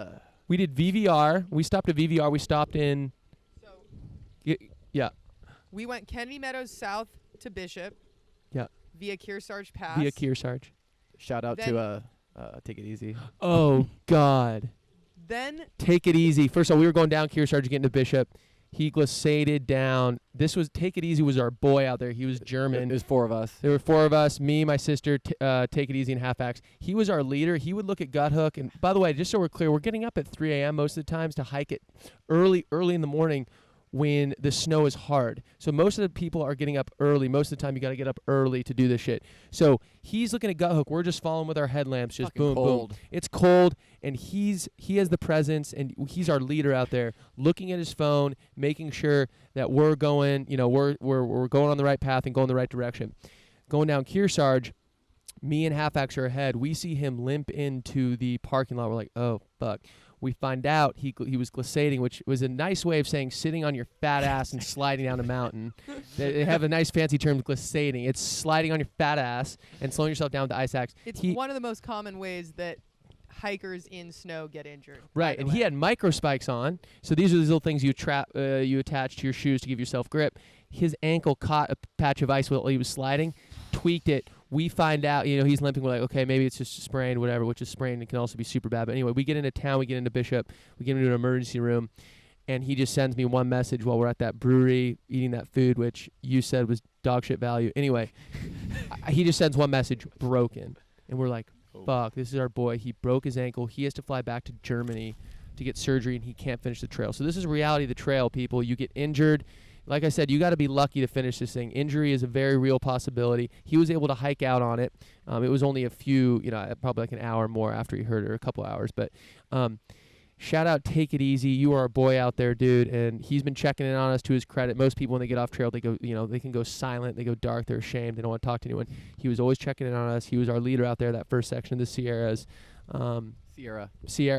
We did VVR. We stopped at VVR. We stopped in. So Yeah. we went Kennedy Meadows south to Bishop. Yeah. Via Kearsarge Pass. Via Kearsarge. shout out Then- to Take It Easy. Oh, God. Then Take it easy. First of all, we were going down Kearsarge getting to Bishop. He glissaded down. This was Take It Easy was our boy out there. He was German. There's 4 of us. There were 4 of us, me, my sister, Take It Easy, and Half Axe. He was our leader. He would look at Gut Hook. And by the way, just so we're clear, we're getting up at 3 a.m. most of the times to hike it early in the morning when the snow is hard. So most of the people are getting up early. Most of the time, you got to get up early to do this shit. So he's looking at Gut Hook. We're just following with our headlamps, just Fucking boom, cold. boom. It's cold, and he has the presence, and he's our leader out there, looking at his phone, making sure that we're going, we're going on the right path and going the right direction. Going down Kearsarge, me and Half Axe are ahead. We see him limp into the parking lot. We're like, oh fuck. We find out he was glissading, which was a nice way of saying sitting on your fat ass and sliding down a mountain. They have a nice fancy term, glissading. It's sliding on your fat ass and slowing yourself down with the ice axe. it's one of the most common ways that hikers in snow get injured. Right, and he had micro spikes on. So these are these little things you attach to your shoes to give yourself grip. His ankle caught a patch of ice while he was sliding, tweaked it. We find out, he's limping. We're like, okay, maybe it's just sprained, whatever, which is sprained. It can also be super bad. But anyway, we get into town. We get into Bishop. We get into an emergency room. And he just sends me one message while we're at that brewery eating that food, which you said was dog shit value. Anyway, he just sends one message, broken. And we're like, fuck, this is our boy. He broke his ankle. He has to fly back to Germany to get surgery, and he can't finish the trail. So this is reality of the trail, people. You get injured. Like I said, you got to be lucky to finish this thing. Injury is a very real possibility. He was able to hike out on it. It was only a few, probably like an hour more after he hurt it, or a couple hours. But shout out Take It Easy. You are our boy out there, dude. And he's been checking in on us to his credit. Most people, when they get off trail, they go, they can go silent. They go dark. They're ashamed. They don't want to talk to anyone. He was always checking in on us. He was our leader out there, that first section of the Sierras. Sierra.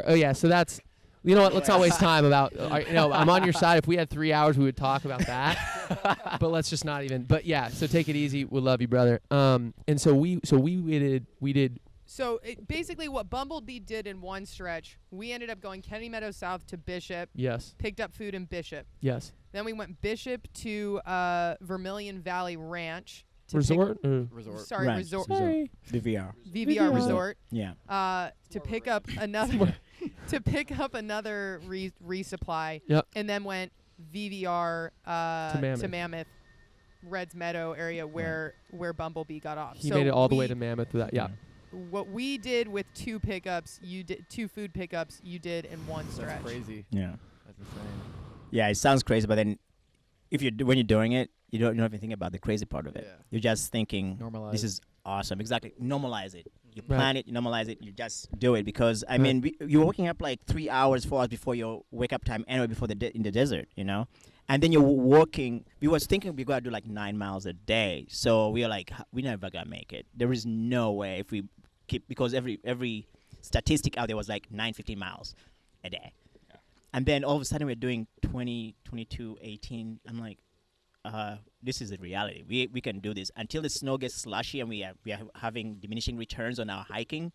Oh, yeah. So that's... You know what? Let's not waste time about. I'm on your side. If we had 3 hours, we would talk about that. But let's just not even. But yeah, so take it easy. We love you, brother. And so we did. So basically, what Bumble Bee did in one stretch, we ended up going Kennedy Meadows south to Bishop. Yes. Picked up food in Bishop. Yes. Then we went Bishop to Vermilion Valley Ranch. Resort. Resort. Sorry, Ranch. resort. Sorry. The VR. VVR Resort. Yeah. To pick up another resupply. Yep. And then went VVR to Mammoth, Red's Meadow area where Bumblebee got off. He So made it all the way to Mammoth with that. Yeah. What we did with 2 pickups, you did 2 food pickups. You did in one stretch. That's crazy. Yeah. That's insane. Yeah, it sounds crazy, but then when you're doing it, you don't even think about the crazy part of it. Yeah. You're just thinking, Normalize. this is Awesome. Exactly. Normalize it. You Right. plan it, you normalize it, you just do it. Because, I mean, you're waking up like 3 hours, 4 hours before your wake up time anyway, before in the desert, you know? And then you're walking. We was thinking we got to do like 9 miles a day. So we are like, we're never going to make it. There is no way if we keep, because every statistic out there was like 9-15 miles a day. Yeah. And then all of a sudden we're doing 20, 22, 18. I'm like, this is the reality. We can do this until the snow gets slushy and we are having diminishing returns on our hiking.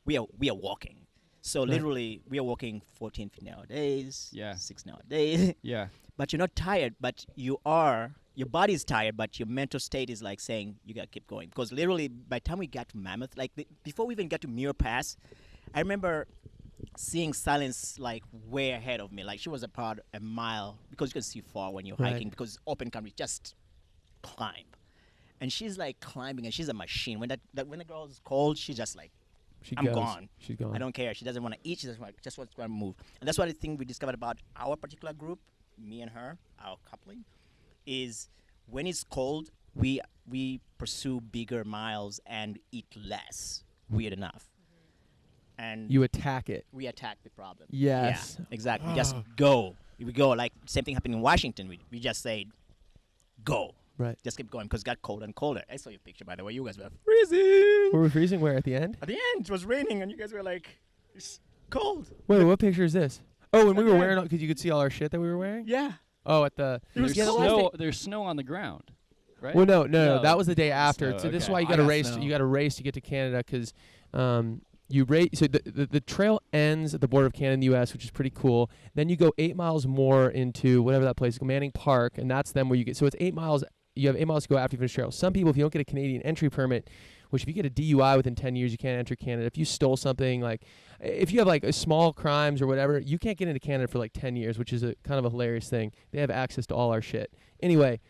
We are walking. So Right. literally we are walking 14, 15-hour days, Yeah. 16-hour days. Yeah. But you're not tired, but your body is tired, but your mental state is like saying you gotta keep going. Because literally by the time we got to Mammoth, like before we even got to Muir Pass, I remember seeing Silence like way ahead of me. Like she was about a mile, because you can see far when you're Right. hiking, because it's open country, just climb. And she's like climbing, and she's a machine. When when the girl is cold, she's just like, She I'm goes. gone. She's gone. I don't care. She doesn't want to eat. She just wants to move. And that's what I think we discovered about our particular group, me and her, our coupling, is when it's cold, we pursue bigger miles and eat less. Weird enough. And You attack it. we attack the problem. Yes. Yeah, exactly. We just go. We go. Like same thing happened in Washington. We just say, go. Right. Just keep going because it got colder and colder. I saw your picture, by the way. You guys were freezing. Were we freezing where at the end? At the end, it was raining, and you guys were like, it's cold. Wait, what picture is this? Oh, when we At were the wearing, end. because you could see all our shit that we were wearing? Yeah. Oh, at the. It was There's cold. snow. There's snow on the ground, right? Well, no, No. that was the day after. Snow, So this is okay. why you I got to got race. snow. You got to race to get to Canada because you race. So the trail ends at the border of Canada and the U.S., which is pretty cool. Then you go 8 miles more into whatever that place is, Manning Park, and that's then where you get. So it's 8 miles. You have 8 miles to go after you finish trail. Some people, if you don't get a Canadian entry permit, which if you get a DUI within 10 years, you can't enter Canada. If you stole something, like if you have like a small crimes or whatever, you can't get into Canada for like 10 years, which is a kind of a hilarious thing. They have access to all our shit. Anyway,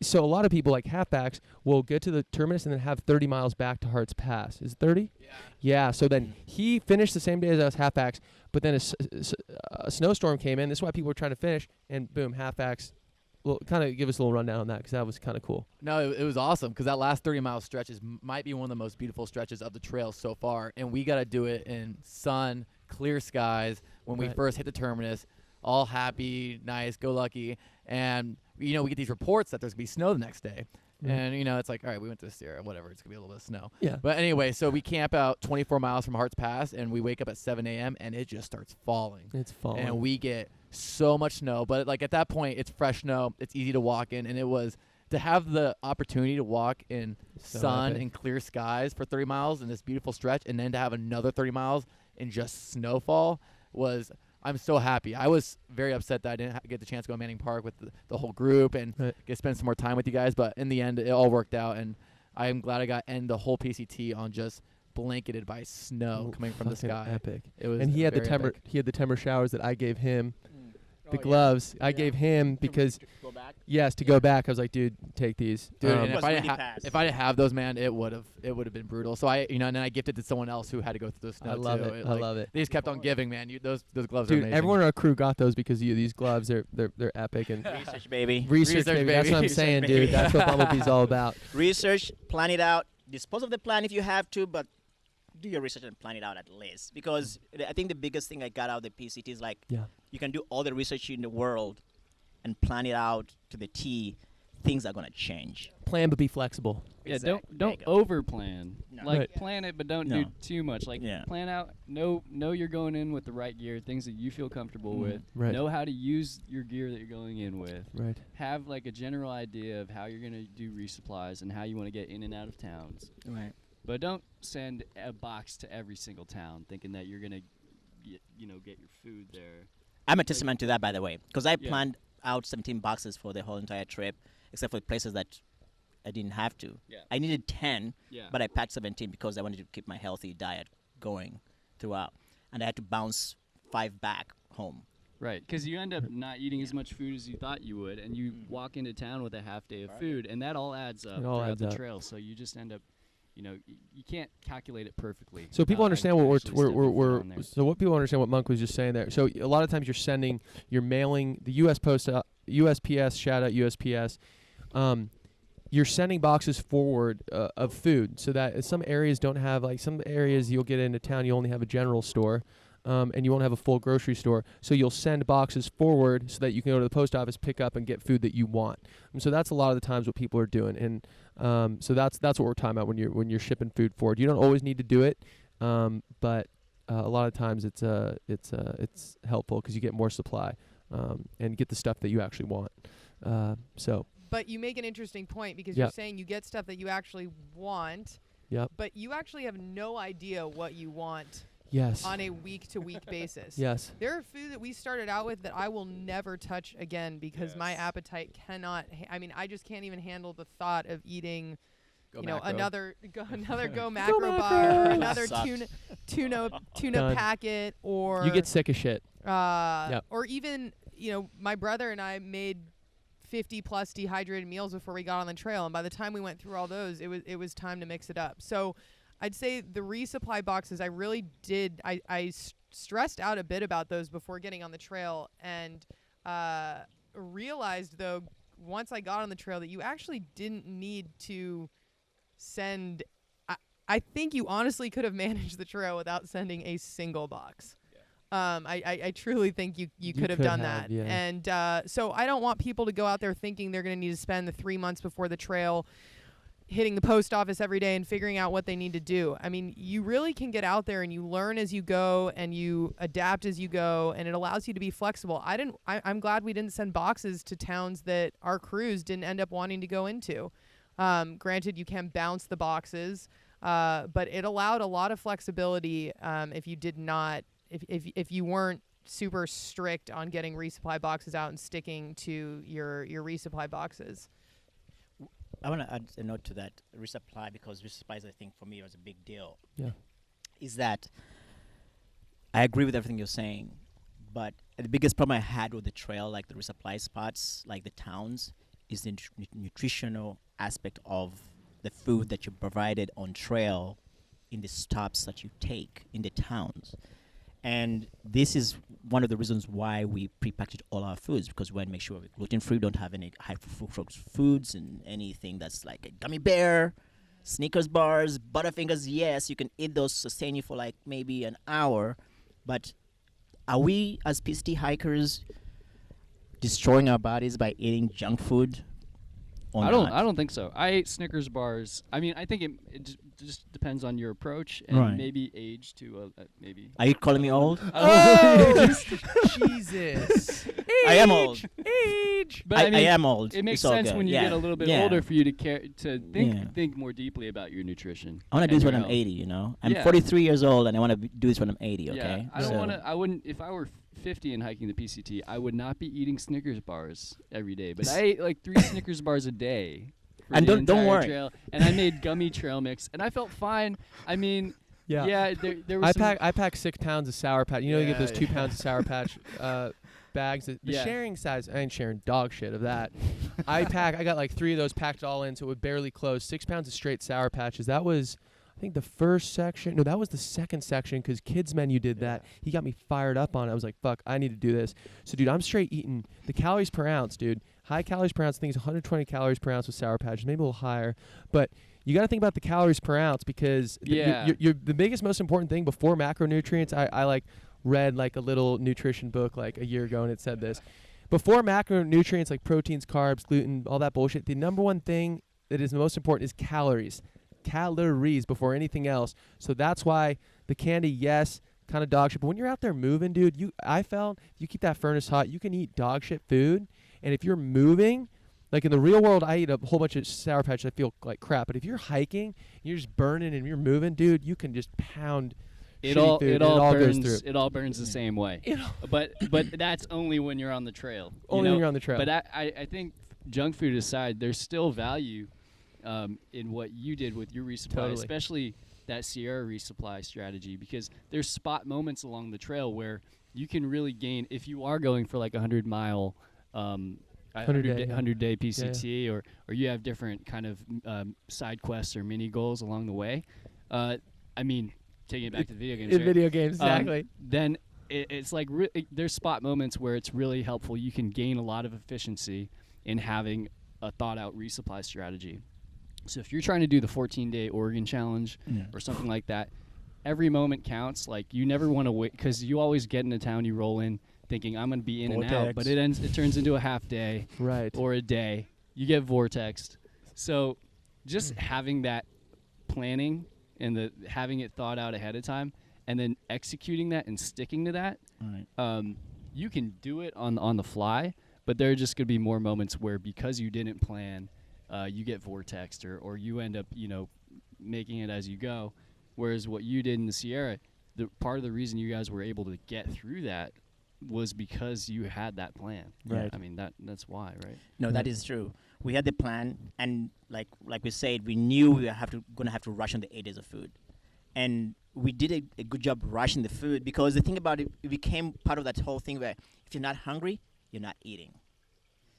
so a lot of people like halfbacks will get to the terminus and then have 30 miles back to Hart's Pass. Is it 30? Yeah. Yeah. So then he finished the same day as us, halfbacks, but then a snowstorm came in. This is why people were trying to finish, and boom, halfbacks. Well, kind of give us a little rundown on that because that was kind of cool. No, it was awesome because that last 30-mile stretch might be one of the most beautiful stretches of the trail so far, and we got to do it in sun, clear skies when we Right. first hit the terminus, all happy, nice, go lucky, and we get these reports that there's gonna be snow the next day, and it's like, all right, we went to Sierra, whatever, it's gonna be a little bit of snow. Yeah. But anyway, so we camp out 24 miles from Hart's Pass, and we wake up at 7 a.m. and it just starts falling. It's falling. And we get so much snow, but like at that point it's fresh snow, it's easy to walk in, and it was to have the opportunity to walk in So sun epic. and clear skies for 30 miles in this beautiful stretch, and then to have another 30 miles in just snowfall I'm so happy. I was very upset that I didn't get the chance to go to Manning Park with the whole group and Right. get spend some more time with you guys, but in the end it all worked out, and I am glad I got end the whole PCT on just blanketed by snow Oh, coming from the fucking sky. Epic. It was And he had the very timber. epic. He had the timber showers that I gave him. The Oh, yeah. gloves I Yeah. gave him because Go back. yes, to go back. I was like, dude, take these. Dude, and It was if I really didn't fast. if I didn't have those, man, it would have been brutal. So and then I gifted to someone else who had to go through the snow I love too. it. I love it. They just kept on giving, man. Those gloves are Dude, amazing. everyone on our crew got those because of you. These gloves, they're epic and Research, baby. research, Research, baby. That's baby. what I'm Research, saying, baby. dude. That's what Bumble Bee's all about. Research, plan it out. Dispose of the plan if you have to, but do your research and plan it out at least. Because I think the biggest thing I got out of the PCT is like, Yeah. you can do all the research in the world and plan it out to the T. Things are gonna change. Plan but be flexible. Yeah, Exactly. There don't you go. over plan. No. Like Right. plan it, but don't No. do too much. Like Yeah. plan out. Know you're going in with the right gear, things that you feel comfortable with. Right. Know how to use your gear that you're going in with. Right. Have like a general idea of how you're gonna do resupplies and how you want to get in and out of towns. Right. But don't send a box to every single town thinking that you're gonna get your food there. I'm a testament to that, by the way, because I Yeah. planned out 17 boxes for the whole entire trip, except for the places that I didn't have to. Yeah. I needed 10, Yeah. but I packed 17 because I wanted to keep my healthy diet going throughout. And I had to bounce 5 back home. Right, because you end up not eating as much food as you thought you would, and you walk into town with a half day of food, and that all adds up It all throughout adds the up. trail. So you just end up, you can't calculate it perfectly. So people without understand what actually stepping foot on there. so what people understand what Monk was just saying there. So a lot of times you're mailing the USPS, shout out USPS. you're sending boxes forward of food, so that some areas don't have, like some areas you'll get into town, you only have a general store, and you won't have a full grocery store. So you'll send boxes forward so that you can go to the post office, pick up, and get food that you want. And so that's a lot of the times what people are doing, and so that's what we're talking about when you're shipping food forward. You don't always need to do it, but a lot of times it's helpful because you get more supply and get the stuff that you actually want. But you make an interesting point because Yep. you're saying you get stuff that you actually want, Yep. but you actually have no idea what you want Yes. on a week-to-week basis. Yes. There are food that we started out with that I will never touch again because my appetite cannot. I mean, I just can't even handle the thought of eating, another Go Macro bar or another tuna Done. packet or You get sick of shit. or even my brother and I made 50 plus dehydrated meals before we got on the trail, and by the time we went through all those, it was time to mix it up. So I'd say the resupply boxes, I really did. I stressed out a bit about those before getting on the trail, and realized though once I got on the trail that you actually didn't need to send. I think you honestly could have managed the trail without sending a single box. I truly think you could have done that. Yeah. And so I don't want people to go out there thinking they're going to need to spend the 3 months before the trail hitting the post office every day and figuring out what they need to do. I mean, you really can get out there and you learn as you go and you adapt as you go, and it allows you to be flexible. I'm glad we didn't send boxes to towns that our crews didn't end up wanting to go into. Granted, you can bounce the boxes, but it allowed a lot of flexibility if you did not. If you weren't super strict on getting resupply boxes out and sticking to your resupply boxes. I want to add a note to that resupply, because resupplies, I think, for me was a big deal. Yeah. Is that I agree with everything you're saying, but the biggest problem I had with the trail, like the resupply spots, like the towns, is the nutritional aspect of the food that you provided on trail in the stops that you take in the towns. And this is one of the reasons why we prepackaged all our foods, because we want to make sure we're gluten-free, don't have any high fructose foods and anything that's like a gummy bear, Snickers bars, Butterfingers. Yes, you can eat those, sustain you for like maybe an hour, but are we as PCT hikers destroying our bodies by eating junk food? Or I not? don't think so. I ate Snickers bars. I mean, I think it just depends on your approach and Right. maybe age to maybe. Are you calling me old? Jesus. I am old. Age. But I mean, am old. it makes It's all sense good. when you Yeah. get a little bit Yeah. older for you to think more deeply about your nutrition. I want to do and this when your I'm health. 80, I'm Yeah. 43 years old, and I want to do this when I'm 80, okay? Yeah, I wouldn't, if I were 50 and hiking the PCT, I would not be eating Snickers bars every day. But I ate like 3 Snickers bars a day. for And the don't entire worry. Trail, and I made gummy trail mix, and I felt fine. I mean, Yeah. there was I pack 6 pounds of Sour Patch. You know, you get those 2 Yeah. pounds of Sour Patch bags. The Yeah. sharing size, I ain't sharing dog shit of that. I got like 3 of those packed all in, so it would barely close. 6 pounds of straight Sour Patches. That was, I think, the first section. No, that was the second section, because Kids Menu did that. He got me fired up on it. I was like, fuck, I need to do this. So, dude, I'm straight eating the calories per ounce, dude. High calories per ounce. I think it's 120 calories per ounce with Sour Patches, maybe a little higher. But you got to think about the calories per ounce, because you're the biggest, most important thing before macronutrients. I like read like a little nutrition book like a year ago, and it said this. Before macronutrients like proteins, carbs, gluten, all that bullshit, the number one thing that is the most important is calories. Calories before anything else. So that's why the candy, yes, kind of dog shit. But when you're out there moving, dude, I found if you keep that furnace hot, you can eat dog shit food. And if you're moving, like in the real world, I eat a whole bunch of Sour Patch. I feel like crap. But if you're hiking, you're just burning and you're moving, dude, you can just pound It shitty all food, it and all goes burns through. it all burns the same way. But that's only when you're on the trail. Only when you're on the trail. But I think junk food aside, there's still value in what you did with your resupply, Totally. especially that Sierra resupply strategy, because there's spot moments along the trail where you can really gain if you are going for like 100-mile 100-day PCT, or you have different kind of side quests or mini goals along the way. I mean, taking it back to video games. In right? video games, exactly. Then it's like there's spot moments where it's really helpful. You can gain a lot of efficiency in having a thought out resupply strategy. So if you're trying to do the 14-day Oregon challenge or something like that, every moment counts. Like, you never want to wait, because you always get into town, you roll in thinking I'm going to be in and out, but it turns into a half day or a day. You get vortexed. So just having that planning and having it thought out ahead of time, and then executing that and sticking to that, you can do it on the fly, but there are just going to be more moments where, because you didn't plan, you get vortexed or you end up, making it as you go. Whereas what you did in the Sierra, the part of the reason you guys were able to get through that was because you had that plan. Right. I mean, that's why, right? No, that is true. We had the plan, and like we said, we knew we were going to have to ration the 8 days of food. And we did a good job rationing the food, because the thing about it became part of that whole thing where if you're not hungry, you're not eating.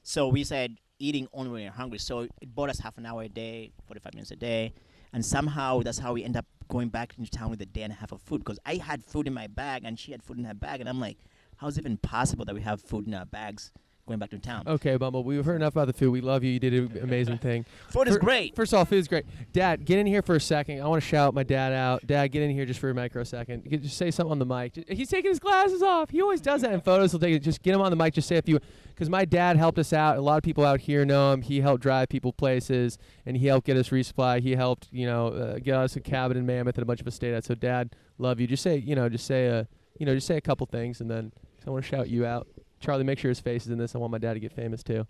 So we said eating only when you're hungry. So it bought us half an hour a day, 45 minutes a day. And somehow that's how we end up going back into town with a day and a half of food, because I had food in my bag and she had food in her bag. And I'm like, how is it even possible that we have food in our bags going back to town? Okay, Bumble, we've heard enough about the food. We love you. You did an amazing thing. Food is great. First of all, food is great. Dad, get in here for a second. I want to shout my dad out. Dad, get in here just for a microsecond. You could just say something on the mic. He's taking his glasses off. He always does that in photos. He'll take it. Just get him on the mic. Just say a few. Because my dad helped us out. A lot of people out here know him. He helped drive people places, and he helped get us resupply. He helped, get us a cabin in Mammoth and a bunch of us stayed at. So, Dad, love you. Just say a couple things, and then I want to shout you out. Charlie, make sure his face is in this. I want my dad to get famous too.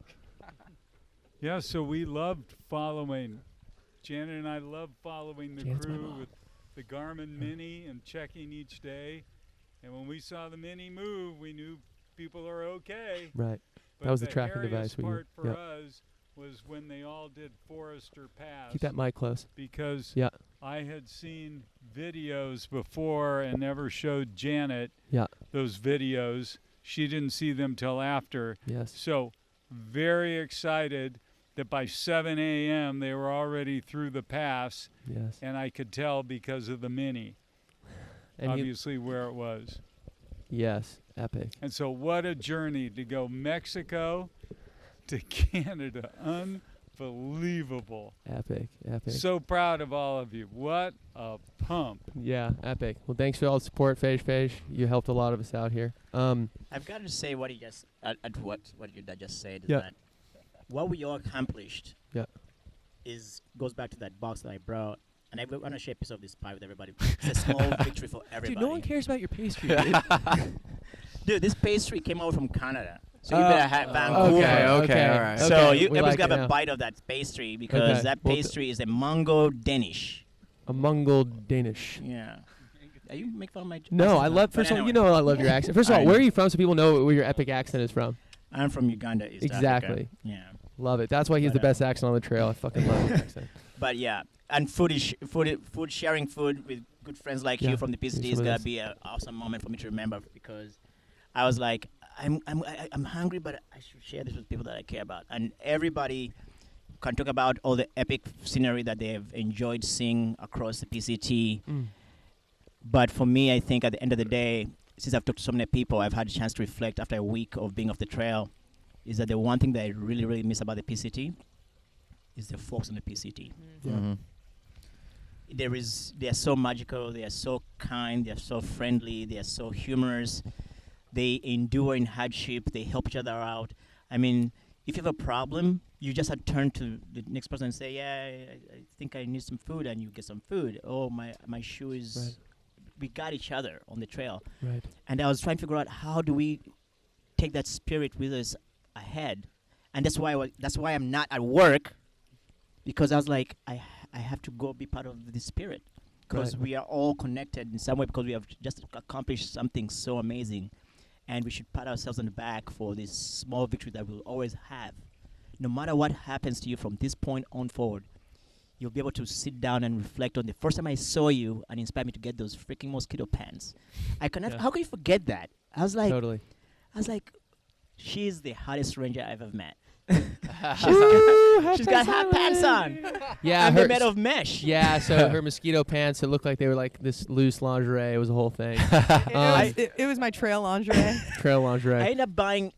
Yeah, so we loved following. Janet and I loved following the crew with the Garmin Mini and checking each day. And when we saw the Mini move, we knew people are okay. Right. But that was the tracking device. The part for us was when they all did Forester Pass. Keep that mic close. Because I had seen videos before and never showed Janet those videos. She didn't see them till after. Yes. So very excited that by 7 a.m. they were already through the pass. Yes. And I could tell because of the Mini, and obviously where it was. Yes, epic. And so what a journey to go Mexico to Canada. Unbelievable. Epic. So proud of all of you. What a pump. Yeah, epic. Well, thanks for all the support, Fej. You helped a lot of us out here. I've got to say what you just what your dad just said is that what we all accomplished goes back to that box that I brought. And I want to share a piece of this pie with everybody. It's a small victory for everybody. Dude, no one cares about your pastry, dude. Dude, this pastry came out from Canada. So you better have Vancouver. Okay, all right. So everyone's got a bite of that pastry, because that pastry is a Mongol Danish. A Mongol Danish. Yeah. Are you making fun of my... No, I love... First of all, I love your accent. First of all, where are you from so people know where your epic accent is from? I'm from Uganda, East Exactly. Africa. Yeah. Love it. That's why he has the best accent on the trail. I fucking love his accent. But yeah, and food sharing food with good friends like you from the PCT is gonna be an awesome moment for me to remember, because I was like, I'm hungry, but I should share this with people that I care about. And everybody can talk about all the epic scenery that they have enjoyed seeing across the PCT. But for me, I think at the end of the day, since I've talked to so many people, I've had a chance to reflect after a week of being off the trail, is that the one thing that I really, really miss about the PCT is the folks on the PCT. They are so magical, they are so kind, they are so friendly, they are so humorous. They endure in hardship, they help each other out. I mean, if you have a problem, you just have to turn to the next person and say, I think I need some food, and you get some food. Oh, my shoe is... Right. We got each other on the trail. Right. And I was trying to figure out, how do we take that spirit with us ahead? And that's why I'm not at work, because I was like, I have to go be part of the spirit, because we are all connected in some way, because we have just accomplished something so amazing, and we should pat ourselves on the back for this small victory that we'll always have. No matter what happens to you from this point on forward, you'll be able to sit down and reflect on the first time I saw you and inspired me to get those freaking mosquito pants. I cannot. How can you forget that? I was like, she's the hottest ranger I've ever met. She's got hot pants on. Yeah, and they're made of mesh. Yeah, so her mosquito pants, it looked like they were like this loose lingerie. It was a whole thing. It was my trail lingerie. Trail lingerie. I ended up buying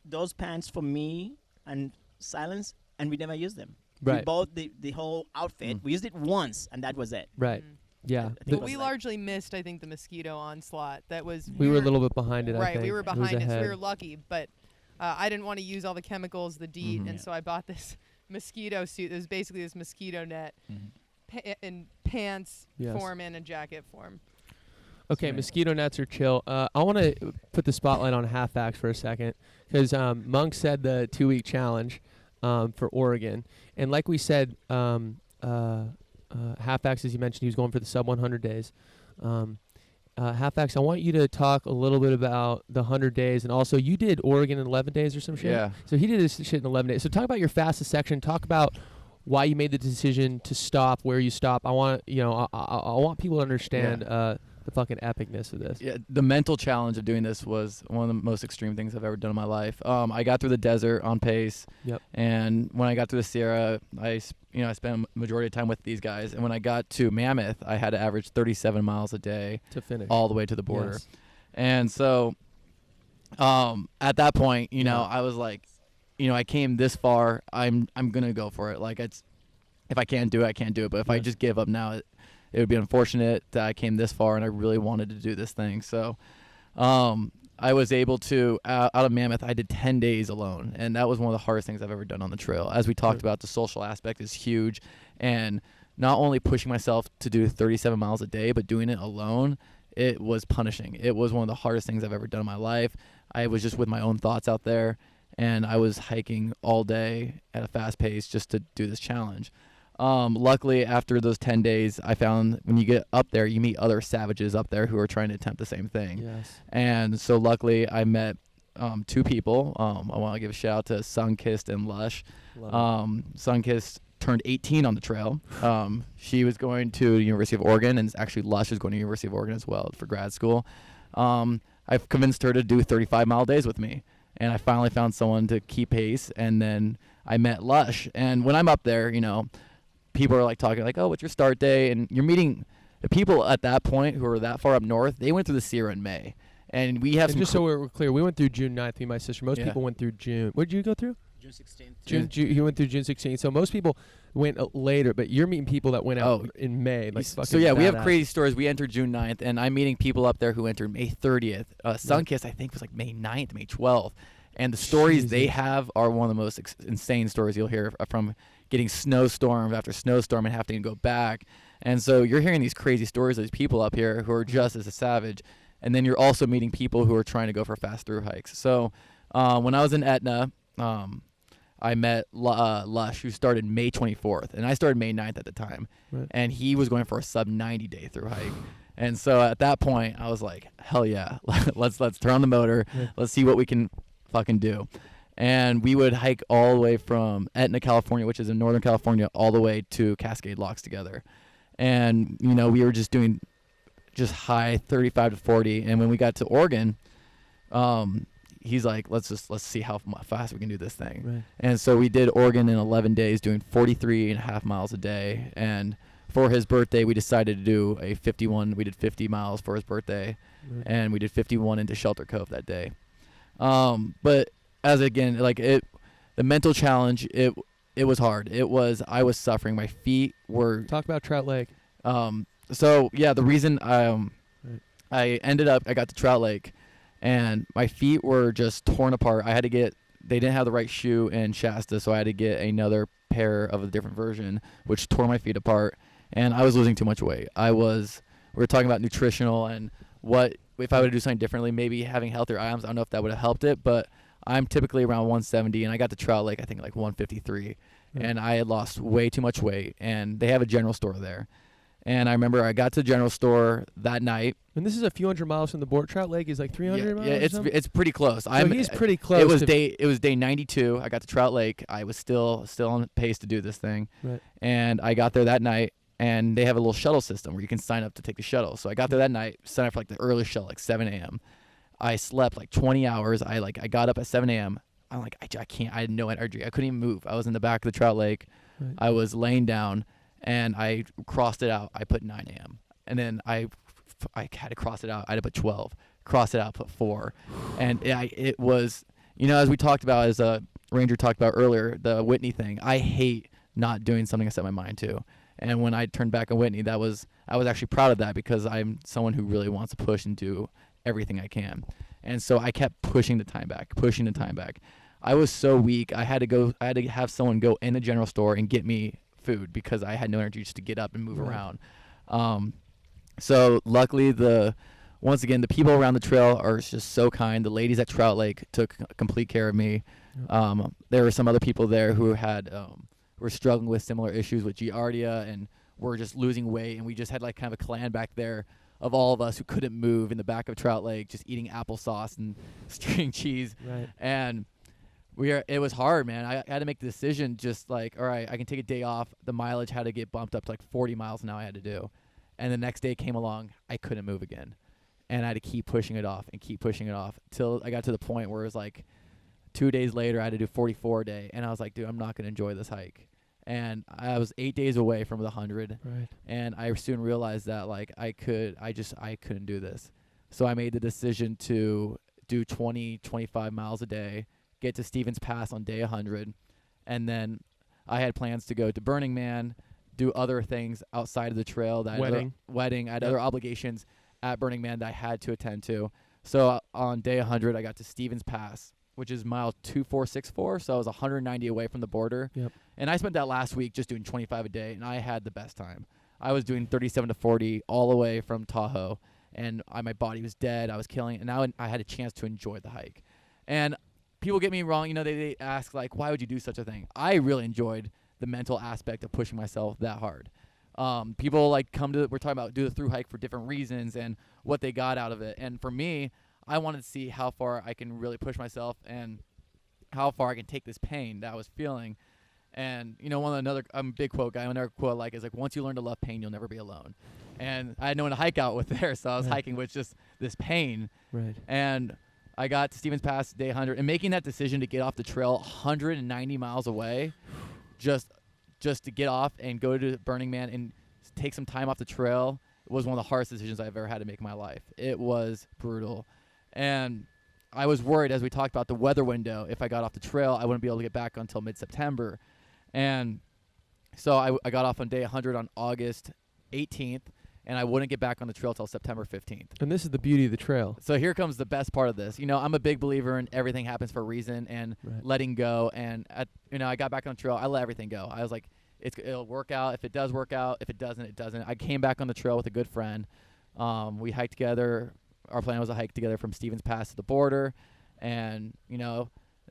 those pants for me and silence, and we never used them. Right. We bought the whole outfit. We used it once, and that was it. Right. Yeah. I think The- it was We like- largely missed, I think, the mosquito onslaught. That was we were a little bit behind it. I right. think. We were It was behind it, so we ahead. were lucky. But I didn't want to use all the chemicals, the DEET, and Yeah. so I bought this mosquito suit. It was basically this mosquito net in pants Yes. form and a jacket form. Okay, Right. mosquito nets are chill. I want to put the spotlight on Half Axe for a second because Monk said the 2-week challenge for Oregon, and like we said, Half Axe, as you mentioned, he was going for the sub 100 days. Half Axe, I want you to talk a little bit about the 100 days, and also you did Oregon in 11 days or some shit. Yeah. So he did this shit in 11 days. So talk about your fastest section. Talk about why you made the decision to stop, where you stop. I want I want people to understand the fucking epicness of this. Yeah, the mental challenge of doing this was one of the most extreme things I've ever done in my life. I got through the desert on pace. Yep. And when I got through the Sierra, I spent a majority of time with these guys. And when I got to Mammoth, I had to average 37 miles a day To finish. all the way to the border. Yes. And so at that point, Yeah. I was like, I came this far. I'm going to go for it. Like, if I can't do it, I can't do it. But if I Yes. just give up now, it would be unfortunate that I came this far and I really wanted to do this thing. So I was able to, out of Mammoth, I did 10 days alone. And that was one of the hardest things I've ever done on the trail. As we talked Sure. about, the social aspect is huge. And not only pushing myself to do 37 miles a day, but doing it alone, it was punishing. It was one of the hardest things I've ever done in my life. I was just with my own thoughts out there. And I was hiking all day at a fast pace just to do this challenge. Luckily, after those 10 days, I found when you get up there, you meet other savages up there who are trying to attempt the same thing. Yes. And so luckily, I met 2 people. I want to give a shout out to Sunkissed and Lush. Love it. Sunkissed turned 18 on the trail. She was going to the University of Oregon, and actually Lush is going to the University of Oregon as well for grad school. I've convinced her to do 35-mile days with me. And I finally found someone to keep pace, and then I met Lush. And when I'm up there, people are like talking like, oh, what's your start day? And you're meeting the people at that point who are that far up north. They went through the Sierra in May. And we have And some just so we're clear, we went through June 9th, me and my sister. Most Yeah. people went through June. What did you go through? June 16th. You went through June 16th. So most people went later, but you're meeting people that went out Oh, in May. Like so fucking yeah, we have badass. crazy stories. We entered June 9th, and I'm meeting people up there who entered May 30th. Sunkissed, I think, was like May 9th, May 12th. And the stories they Jesus. have are one of the most insane stories you'll hear from getting snowstorm after snowstorm and having to go back. And so you're hearing these crazy stories of these people up here who are just as a savage. And then you're also meeting people who are trying to go for fast through hikes. So when I was in Etna, I met Lush, who started May 24th. And I started May 9th at the time. Right. And he was going for a sub 90 day through hike. And so at that point, I was like, hell yeah, let's turn on the motor. Yeah. Let's see what we can fucking do. And we would hike all the way from Etna, California, which is in Northern California, all the way to Cascade Locks together. And, we were just doing high 35 to 40. And when we got to Oregon, he's like, let's see how fast we can do this thing. Right. And so we did Oregon in 11 days, doing 43.5 miles a day. And for his birthday, we decided to do a 51. We did 50 miles for his birthday, Right. and we did 51 into Shelter Cove that day. But as again, like the mental challenge, it was hard. I was suffering. My feet were. Talk about Trout Lake. So yeah, the reason I got to Trout Lake, and my feet were just torn apart. They didn't have the right shoe in Shasta, so I had to get another pair of a different version, which tore my feet apart. And I was losing too much weight. We were talking about nutritional and what if I would do something differently, maybe having healthier items. I don't know if that would have helped it, but I'm typically around 170, and I got to Trout Lake, I think, like 153. Right. And I had lost way too much weight, and they have a general store there. And I remember I got to the general store that night. And this is a few hundred miles from the border. Trout Lake is like 300 miles. Yeah, or something? it's pretty close. So he's pretty close. It was day 92. I got to Trout Lake. I was still on pace to do this thing. Right. And I got there that night, and they have a little shuttle system where you can sign up to take the shuttle. So I got there that night, signed up for like the early shuttle, like 7 a.m. I slept like 20 hours. I got up at 7 a.m. I'm like, I can't. I had no energy. I couldn't even move. I was in the back of the Trout Lake. Right. I was laying down, and I crossed it out. I put 9 a.m. And then I had to cross it out. I had to put 12. Cross it out, put 4. And it was, as we talked about as Ranger talked about earlier, the Whitney thing. I hate not doing something I set my mind to. And when I turned back on Whitney, I was actually proud of that because I'm someone who really wants to push and do everything I can. And so I kept pushing the time back. I was so weak. I had to have someone go in the general store and get me food because I had no energy just to get up and move around. So luckily, once again, the people around the trail are just so kind. The ladies at Trout Lake took complete care of me. There were some other people there who were struggling with similar issues with Giardia and were just losing weight, and we just had like kind of a clan back there of all of us who couldn't move in the back of Trout Lake, just eating applesauce and string cheese. Right. And it was hard, man. I had to make the decision, just like, all right, I can take a day off. The mileage had to get bumped up to like 40 miles an hour I had to do. And the next day came along, I couldn't move again. And I had to keep pushing it off till I got to the point where it was like 2 days later, I had to do 44 a day. And I was like, dude, I'm not going to enjoy this hike. And I was 8 days away from the 100. Right. And I soon realized that like I couldn't do this. So I made the decision to do 25 miles a day, get to Stevens Pass on day 100. And then I had plans to go to Burning Man, do other things outside of the trail. Wedding. I had other obligations at Burning Man that I had to attend to. So on day 100, I got to Stevens Pass, which is mile 2464. So I was 190 away from the border. Yep. And I spent that last week just doing 25 a day, and I had the best time. I was doing 37 to 40 all the way from Tahoe, and my body was dead. I was killing it, and now I had a chance to enjoy the hike. And people get me wrong. They ask, like, why would you do such a thing? I really enjoyed the mental aspect of pushing myself that hard. People we're talking about do the through hike for different reasons and what they got out of it. And for me, I wanted to see how far I can really push myself and how far I can take this pain that I was feeling. And I'm a big quote guy. Another quote is like, once you learn to love pain, you'll never be alone. And I had no one to hike out with there, so I was hiking with just this pain. Right. And I got to Stevens Pass day 100, and making that decision to get off the trail 190 miles away, just to get off and go to Burning Man and take some time off the trail was one of the hardest decisions I've ever had to make in my life. It was brutal. And I was worried, as we talked about the weather window, if I got off the trail, I wouldn't be able to get back until mid-September. And so I got off on day 100 on August 18th, and I wouldn't get back on the trail till September 15th. And this is the beauty of the trail. So here comes the best part of this. I'm a big believer in everything happens for a reason and letting go. And I got back on the trail. I let everything go. I was like, it'll work out. If it does work out, if it doesn't, it doesn't. I came back on the trail with a good friend. We hiked together. Our plan was to hike together from Stevens Pass to the border, and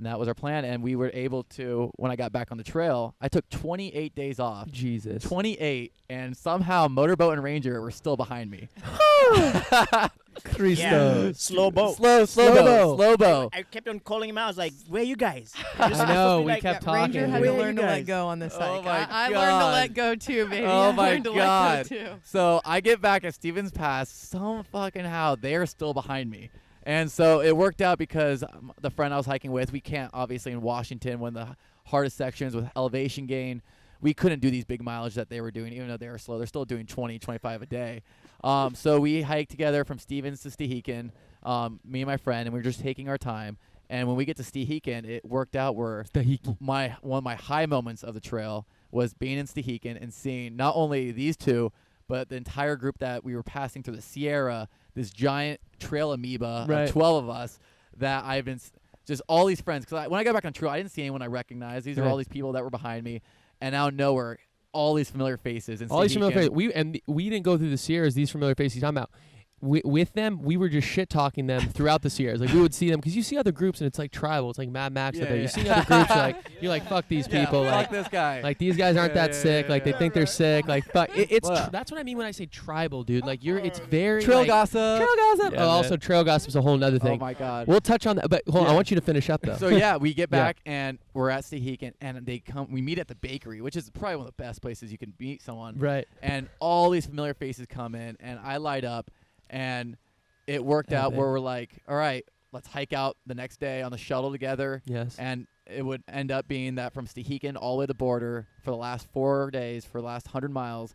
that was our plan. And we were able to, when I got back on the trail, I took 28 days off. Jesus. 28, and somehow Motorboat and Ranger were still behind me. Cristo. Yeah. Slow boat. Slow boat. I kept on calling him out. I was like, where are you guys? I know. We kept talking. Ranger had Where to are learn you to let guys? go on this hike. my I learned to God. let go too, baby. Oh I my learned to God. let go too. So I get back at Stevens Pass, some fucking how they're still behind me. And so it worked out because the friend I was hiking with, we can't obviously in Washington, one of the hardest sections with elevation gain, we couldn't do these big mileage that they were doing, even though they were slow. They're still doing 20, 25 a day. So we hiked together from Stevens to Stehekin, me and my friend, and we were just taking our time. And when we get to Stehekin, it worked out where one of my high moments of the trail was being in Stehekin and seeing not only these two, but the entire group that we were passing through the Sierra, this giant trail amoeba of 12 of us that I've been just all these friends. Because when I got back on trail, I didn't see anyone I recognized. These are all these people that were behind me. And out of nowhere, all these familiar faces. And all these familiar faces. We didn't go through the Sierras. These familiar faces you're talking about. With them, we were just shit talking them throughout the Sierras. Like we would see them because you see other groups and it's like tribal. It's like Mad Max out there. You see other groups, you're like fuck these people. Fuck Like this guy. Like these guys aren't that sick. Like they think they're sick. Like fuck. That's what I mean when I say tribal, dude. Like it's very trail like, gossip. Trail gossip. Yeah, Also, trail gossip's a whole nother thing. Oh my God. We'll touch on that, but hold on. I want you to finish up though. So yeah, we get back and we're at Stehekin, and we meet at the bakery, which is probably one of the best places you can meet someone. Right. And all these familiar faces come in, and I light up, and it worked out where we're like, all right, let's hike out the next day on the shuttle together. Yes. And it would end up being that from Stehekin all the way to the border for the last 4 days, for the last 100 miles,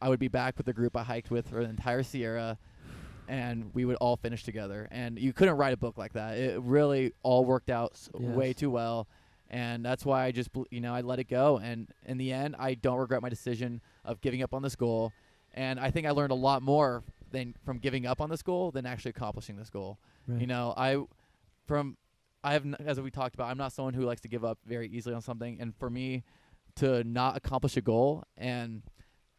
I would be back with the group I hiked with for the entire Sierra, and we would all finish together. And you couldn't write a book like that. It really all worked out way too well. And that's why I just, I let it go. And in the end, I don't regret my decision of giving up on this goal. And I think I learned a lot more from giving up on this goal than actually accomplishing this goal. Right. As we talked about, I'm not someone who likes to give up very easily on something. And for me to not accomplish a goal, and,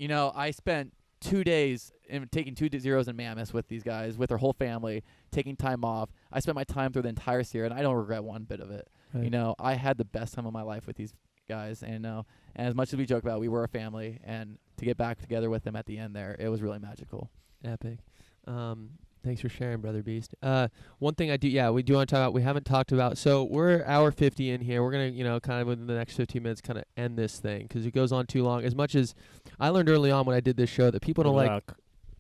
I spent 2 days taking 2 zeros in Mammoth with these guys, with their whole family, taking time off. I spent my time through the entire Sierra, and I don't regret one bit of it. Right. I had the best time of my life with these guys, and as much as we joke about, we were a family, and to get back together with them at the end there, it was really magical. Epic. Thanks for sharing, Brother Beast. One thing we do want to talk about, we haven't talked about, so we're hour 50 in here. We're going to, kind of within the next 15 minutes kind of end this thing because it goes on too long. As much as I learned early on when I did this show that people don't like.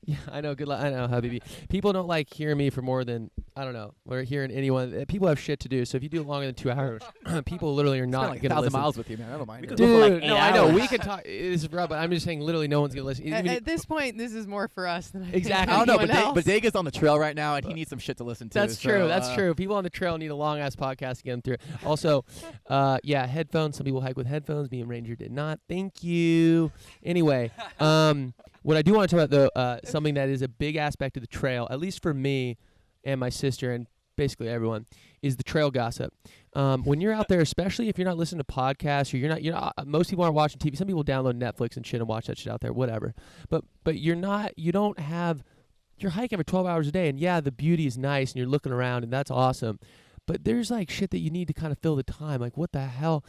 Yeah, I know. Good luck. I know, Habibi. People don't like hearing me for more than, I don't know, or hearing anyone. People have shit to do. So if you do it longer than 2 hours, people literally are not going to listen. 1,000 miles with you, man. I don't mind. Dude, no, I know. We can talk. This is rough, but I'm just saying literally no one's going to listen. At this point, this is more for us than Exactly. I don't know, else. but Dega's on the trail right now, and he needs some shit to listen to. That's true. That's true. People on the trail need a long-ass podcast to get them through. Also, headphones. Some people hike with headphones. Me and Ranger did not. Thank you. Anyway, what I do want to talk about, though, something that is a big aspect of the trail, at least for me and my sister and basically everyone, is the trail gossip. When you're out there, especially if you're not listening to podcasts or you're not, most people aren't watching TV. Some people download Netflix and shit and watch that shit out there, whatever. But you're hiking for 12 hours a day, and the beauty is nice and you're looking around and that's awesome. But there's like shit that you need to kind of fill the time. Like, what the hell?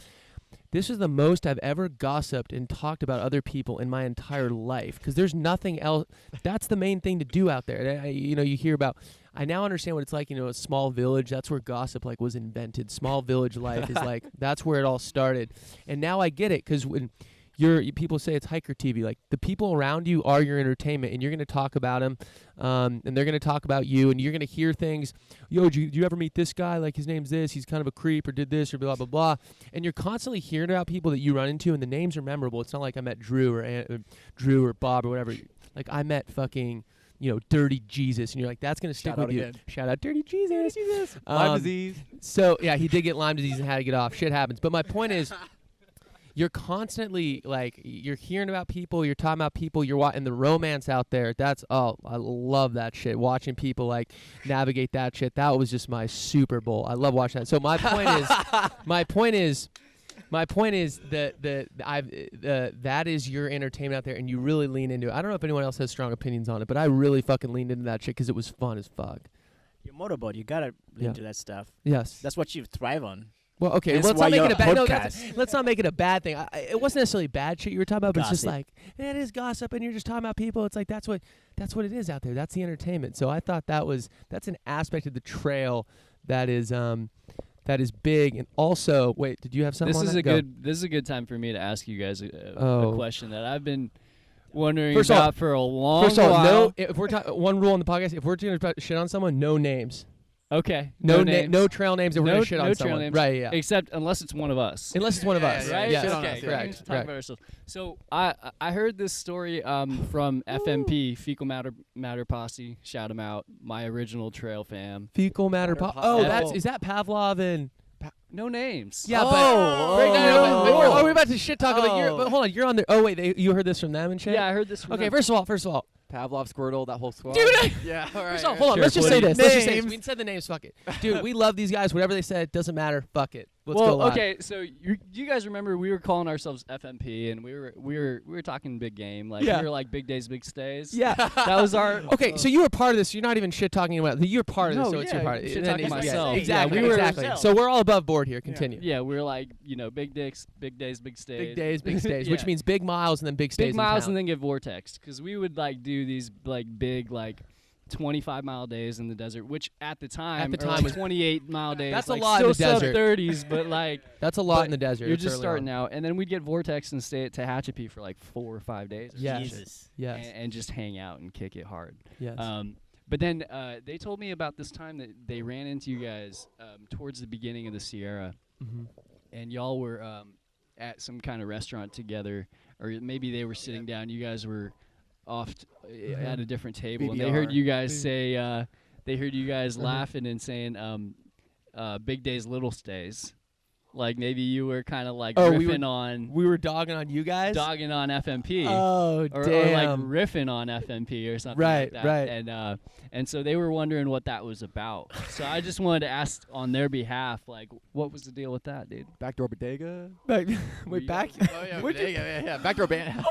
This is the most I've ever gossiped and talked about other people in my entire life because there's nothing else. That's the main thing to do out there. You hear about. I now understand what it's like. A small village. That's where gossip was invented. Small village life is like that's where it all started. And now I get it because when people say it's hiker TV, like the people around you are your entertainment, and you're going to talk about them, and they're going to talk about you, and you're going to hear things. Yo, did you ever meet this guy? Like his name's this. He's kind of a creep, or did this, or blah blah blah. And you're constantly hearing about people that you run into, and the names are memorable. It's not like I met Drew or Bob or whatever. Like I met fucking. Dirty Jesus, and you're like, that's gonna stick with you. Shout out, Dirty Jesus. Lyme disease. So he did get Lyme disease and had to get off. Shit happens. But my point is. You're constantly you're hearing about people, you're talking about people, you're watching the romance out there. I love that shit. Watching people navigate that shit. That was just my Super Bowl. I love watching that. So my point is that is your entertainment out there, and you really lean into it. I don't know if anyone else has strong opinions on it, but I really fucking leaned into that shit because it was fun as fuck. Your motorboat, you gotta lean into that stuff. Yes, that's what you thrive on. Well, okay, let's not make it a bad. No, let's not make it a bad thing. It wasn't necessarily bad shit you were talking about, but it's just it is gossip, and you're just talking about people. It's like that's what it is out there. That's the entertainment. So I thought that's an aspect of the trail that is big. And also, wait, did you have something? This is a good time for me to ask you guys a question that I've been wondering about for a long while. If we're talking one rule on the podcast, if we're going to shit on someone, no names. Okay. No trail names that we're going to shit on someone. Names, right, yeah. Except unless it's one of us. Unless it's one of us. Right? Yes. Okay. Correct. Talk about ourselves. So I heard this story from FMP, Fecal Matter Posse. Shout them out. My original trail fam. Fecal Matter Posse. Oh, is that Pavlov and... No names. Yeah, but we're about to shit talk about but hold on, you're on there. Oh wait, you heard this from them and shit? Yeah, I heard this from them. First of all. Pavlov, Squirtle, that whole squad. Dude, yeah, all right. Hold on, let's just say this. We said the names, fuck it. Dude, we love these guys. Whatever they said, doesn't matter. Fuck it. Let's go live. Okay, so you guys remember we were calling ourselves FMP, and we were talking big game. We were like big days, big stays. Yeah. That was our... Okay, so you were part of this. You're not even shit talking about it. You're part of this, so it's your part. Shit talking myself. Exactly, exactly. So we're all above board here. Continue. Yeah, we're like, big dicks, big days, big stays. Big days, big stays, which means big miles and then big stays. Big miles and then get vortexed, because we would do these big 25-mile days in the desert, which at the time was 28-mile days. That's a lot in the desert. Still sub-30s, but that's a lot in the desert. You're just starting out, and then we'd get vortex and stay at Tehachapi for 4 or 5 days. Yes. And just hang out and kick it hard. Yes. But then they told me about this time that they ran into you guys towards the beginning of the Sierra, and y'all were at some kind of restaurant together, or maybe they were sitting down. You guys were off at a different table, BBR. and they heard you guys say, laughing and saying, "Big days, little stays." Like maybe you were kind of like Oh, riffing we were dogging on you guys. dogging on FMP. Oh, or like damn. riffing on FMP or something Right, like that. right. And so they were wondering what that was about. So I just wanted to ask on their behalf, like, what was the deal with that, dude? Backdoor bodega. Wait, Were you back. Oh yeah, Where'd you- bodega. Yeah. Backdoor band.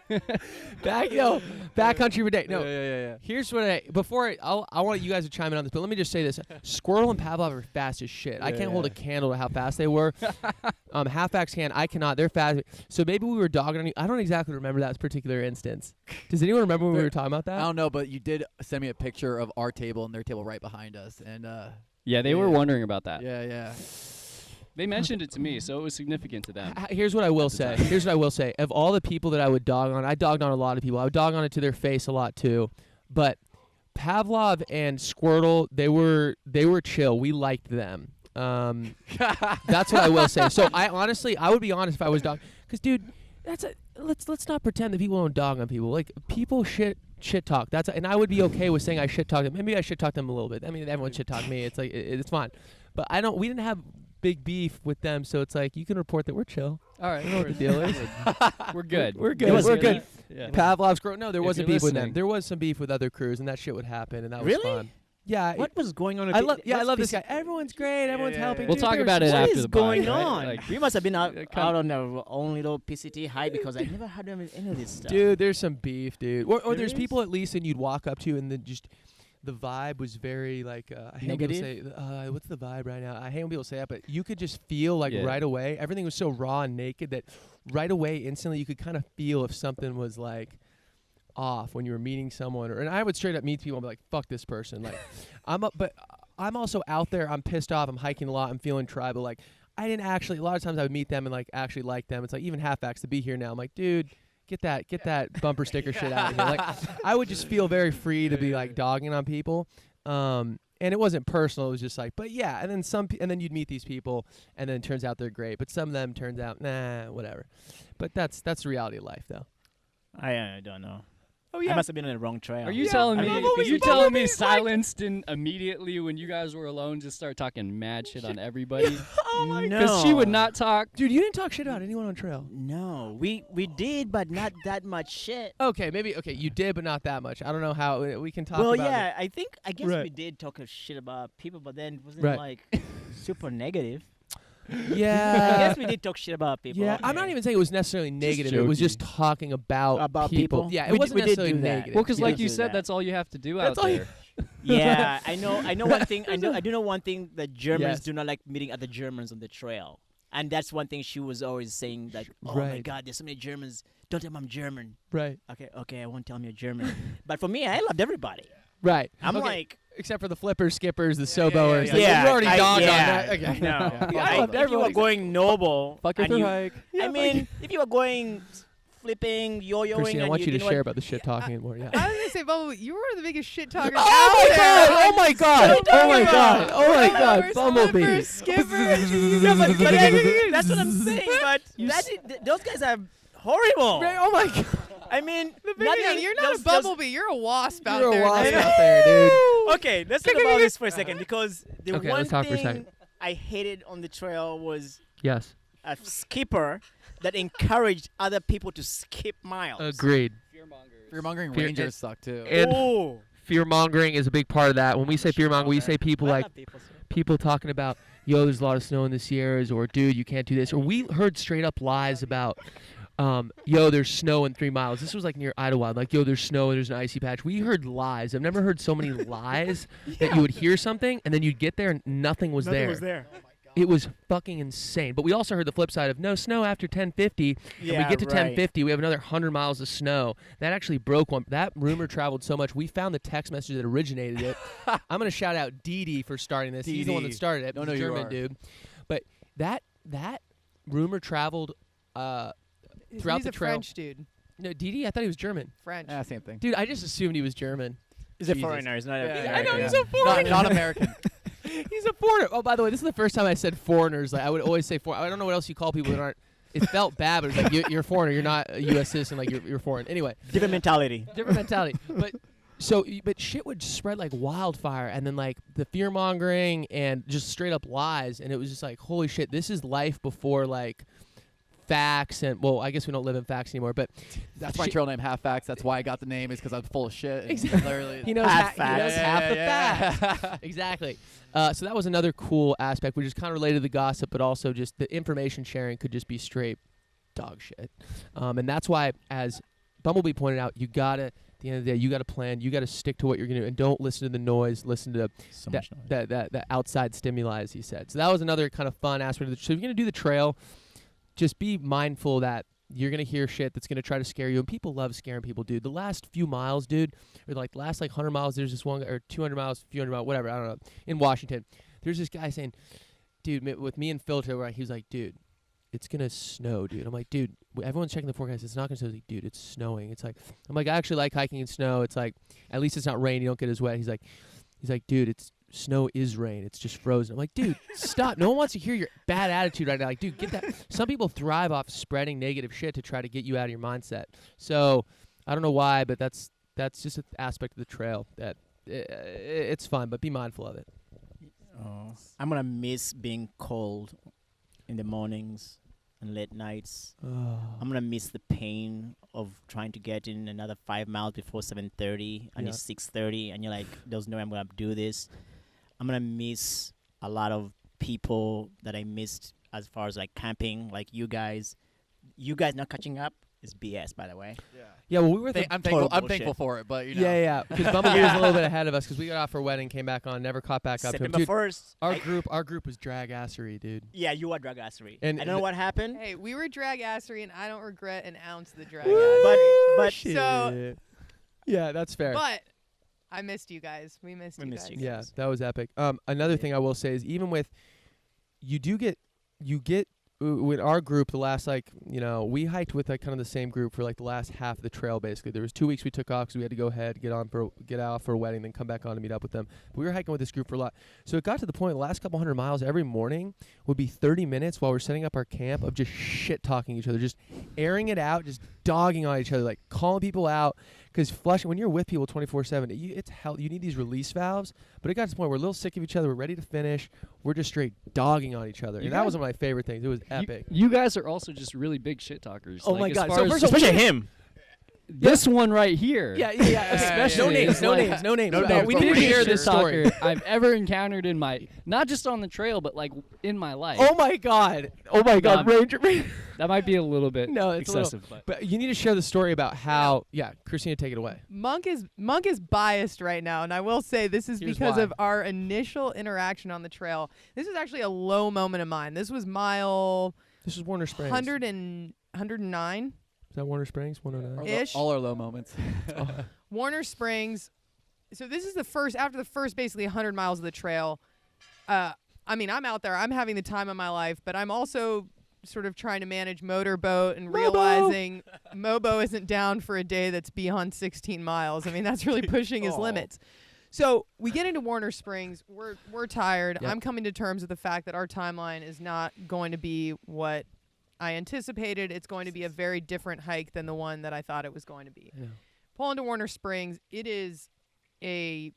Backcountry Bodega. No, Yeah. here's what I want you guys to chime in on this, but let me just say this: Squirrel and Pavlov are fast as shit. I can't hold a candle to how fast they were. Halfbacks can, I cannot. They're fast. So maybe we were dogging on you. I don't exactly remember that particular instance. Does anyone remember when we were talking about that? I don't know, but you did send me a picture of our table and their table right behind us, and Yeah, they were wondering about that. yeah. They mentioned it to me, so it was significant to them. Here's what I will say. Of all the people that I would dog on, I dogged on a lot of people. I would dog on it to their face a lot too. But Pavlov and Squirtle, they were chill. We liked them. That's what I will say. So I would be honest if I was dog, because dude, let's not pretend that people don't dog on people. Like people shit talk. And I would be okay with saying I shit talk them. Maybe I shit talk them a little bit. I mean, everyone shit talk me. It's like it's fine. But we didn't have big beef with them, so it's like you can report that we're chill. All right, I don't know what the deal is. we're good. We're good. There was We're beef? good. Yeah. Pavlov's crew. No, there If wasn't you're beef with them. listening. There was some beef with other crews, and that shit would happen, and that was Really? fun. Yeah. What was going on? I love this guy. Everyone's great. Everyone's helping. We'll Dude, talk there's about it What after is the pod, going right? on? Like, We must have been out come- on our own little PCT high because I never had them in any of this stuff. Dude, there's some beef, dude. Or There there's is? people at least, and you'd walk up to, and then just the vibe was very like I hate when people say what's the vibe right now. I hate when people say that, but you could just feel like Yeah. right away. Everything was so raw and naked that right away, instantly, you could kind of feel if something was like off when you were meeting someone. And I would straight up meet people and be like, "Fuck this person." Like, but I'm also out there. I'm pissed off. I'm hiking a lot. I'm feeling tribal. Like, I didn't actually. A lot of times I would meet them and like actually like them. It's like even halfbacks to be here now. I'm like, dude. Get that bumper sticker shit out of here. Like, I would just feel very free to be like dogging on people, and it wasn't personal. It was just like, but yeah. And then and then you'd meet these people, and then it turns out they're great. But some of them turns out, nah, whatever. But that's the reality of life, though. I don't know. Oh I must have been on the wrong trail. Are you telling me? Bumblebee, Are you Bumblebee, telling me like- Silence didn't immediately when you guys were alone just start talking mad shit on everybody? No. Because she would not talk. Dude, you didn't talk shit about anyone on trail. No, we did, but not that much shit. Okay, you did, but not that much. I don't know how we can talk Well, about yeah, I guess Right. we did talk of shit about people, but then it wasn't Right. like super negative. it. I Yeah. guess we did talk shit about people. Yeah, I'm not okay. even saying it was necessarily negative. It was just talking about people. Yeah, it We wasn't did necessarily do that. negative. Well, because Yeah. like you Do said, that. that's all you have to do That's out all you- there. Yeah, I know one thing. I do know one thing that Germans Yes. do not like meeting other Germans on the trail, and that's one thing she was always saying. Like, oh my Right. God, there's so many Germans. Don't tell them I'm German. Right. Okay, I won't tell them you're German. But for me, I loved everybody. Right. I'm Okay. like, Except for the flippers, skippers, the Soboers. yeah. Like, yeah, you already dogged on yeah, that. Okay. No, I loved if you everyone were going noble, Fuck her and through you- hike. I mean, if you were going flipping, yo-yoing, Christine, I and want you to didn't share want- about the shit talking anymore. Yeah. I was gonna say, Bumblebee, you were one of the biggest shit talkers Oh out my there. god! Oh my god! Oh my god! Oh my god! Flippers, Bumblebee! flippers, skippers. No, but that's what I'm saying. But those guys are horrible. Right, oh my god! I mean, You're not a bumblebee. You're a wasp out You're there. a wasp dude. out there, dude. Okay, let's talk about this for a second because the Okay, one let's talk for a thing second. I hated on the trail was Yes. a skipper that encouraged other people to skip miles. Agreed. Fear-mongering Fear- rangers suck too. And Oh. fear mongering is a big part of that. When we say fear mongering, we say people I like love people, so- people talking about, yo, there's a lot of snow in the Sierras, or dude, you can't do this, or we heard straight up lies about, yo, there's snow in 3 miles. This was like near Idlewild, like, yo, there's snow and there's an icy patch. We heard lies. I've never heard so many lies that you would hear something and then you'd get there and nothing was Nothing there. was there. It was fucking insane. But we also heard the flip side of no snow after 10:50. And we Yeah, get to right. 10:50, we have another 100 miles of snow. That actually broke one. That rumor traveled so much. We found the text message that originated it. I'm going to shout out Didi for starting this. He's the one that Didi. started it. No, He's no, a you German are. dude. But that rumor traveled throughout He's the a trail. French dude. No, Didi, I thought he was German. French. Yeah, same thing. Dude, I just assumed he was German. He's a Jesus. foreigner. He's not Yeah, a yeah, I know, yeah. he's a foreigner. Not American. He's a foreigner. Oh, by the way, this is the first time I said foreigners. Like I would always say I don't know what else you call people that aren't. It felt bad, but it's like you're a foreigner. You're not a U.S. citizen. Like you're foreign. Anyway, different mentality. different mentality. But But shit would spread like wildfire, and then like the fear mongering and just straight up lies, and it was just like, holy shit, this is life before like facts. And well, I guess we don't live in facts anymore, but That's my trail name, Half Facts. That's why I got the name, is because I'm full of shit. and Exactly. Literally, he knows Half he knows facts. half the Yeah. facts. Exactly. So that was another cool aspect, which is kind of related to the gossip, but also just the information sharing could just be straight dog shit. And that's why, as Bumblebee pointed out, you gotta, at the end of the day, you gotta plan, you gotta stick to what you're gonna do, and don't listen to the noise, listen to So that, much noise. that outside stimuli, as he said. So that was another kind of fun aspect of the. So if you're gonna do the trail, just be mindful that you're gonna hear shit that's gonna try to scare you, and people love scaring people, dude. The last few miles, dude, or like last like 100 miles, there's this one, or 200 miles, few hundred miles, whatever, I don't know, in Washington, there's this guy saying, dude, with me and Filter, where he was like, dude, it's gonna snow, dude. I'm like, dude, everyone's checking the forecast. It's not gonna snow. He's like, dude, it's snowing. It's like, I'm like, I actually like hiking in snow. It's like, at least it's not rain. You don't get as wet. He's like, dude, it's snow is rain. It's just frozen. I'm like, dude, stop. No one wants to hear your bad attitude right now. Like, dude, get that. Some people thrive off spreading negative shit to try to get you out of your mindset. So I don't know why, but that's just an aspect of the trail that it's fun, but be mindful of it. I'm gonna miss being cold in the mornings and late nights. I'm gonna miss the pain of trying to get in another 5 miles before 7:30, and Yeah. it's 6:30, and you're like, "There's no way I'm gonna do this." I'm gonna miss a lot of people that I missed as far as like camping, like you guys. You guys not catching up is BS, by the way. Yeah, well, we were. I'm total thankful. I'm bullshit. thankful for it, but you know. Yeah. Because Bumblebee was a little bit ahead of us because we got off our wedding, came back on, never caught back up to him. September Dude, 1st. our group was dragassery, dude. Yeah, you are drag assery. And I don't know what happened. Hey, we were drag assery, and I don't regret an ounce of the drag But assery. Shit. So- yeah, that's fair. But I missed you guys. We missed We you missed guys. you. Yeah, that was epic. Another thing I will say is even with you get with our group the last we hiked with like kind of the same group for like the last half of the trail basically. There was 2 weeks we took off because we had to go ahead, get out for a wedding, then come back on to meet up with them. But we were hiking with this group for a lot. So it got to the point the last couple 100 miles every morning would be 30 minutes while we're setting up our camp of just shit talking each other, just airing it out, just dogging on each other, like calling people out. Because flushing, when you're with people 24/7, it's hell. You need these release valves. But it got to the point where we're a little sick of each other. We're ready to finish. We're just straight dogging on each other. You And that guys- was one of my favorite things. It was epic. You guys are also just really big shit talkers. Oh like, my as god! far So as first of all, especially him. this one right here. Yeah. Especially No names. is No like- names. No names. No But names, we but need to really share shit this story. talker I've ever encountered in my, not just on the trail, but like in my life. Oh my god. Oh my god. Ranger. That might be a little bit No, it's a little- excessive. But But you need to share the story about how. Yeah, Christina, take it away. Monk is biased right now, and I will say this is Here's because why. of our initial interaction on the trail. This is actually a low moment of mine. This was mile This is Warner Springs. 109. Is that Warner Springs? 109. Ish. All our low moments. Warner Springs. So this is after the first basically 100 miles of the trail. I mean, I'm out there. I'm having the time of my life, but I'm also sort of trying to manage Motorboat and realizing Mobo isn't down for a day that's beyond 16 miles. I mean, that's really pushing his limits. So we get into Warner Springs. We're tired. Yep. I'm coming to terms with the fact that our timeline is not going to be what I anticipated. It's going to be a very different hike than the one that I thought it was going to be. Yeah. Pull into Warner Springs. It is a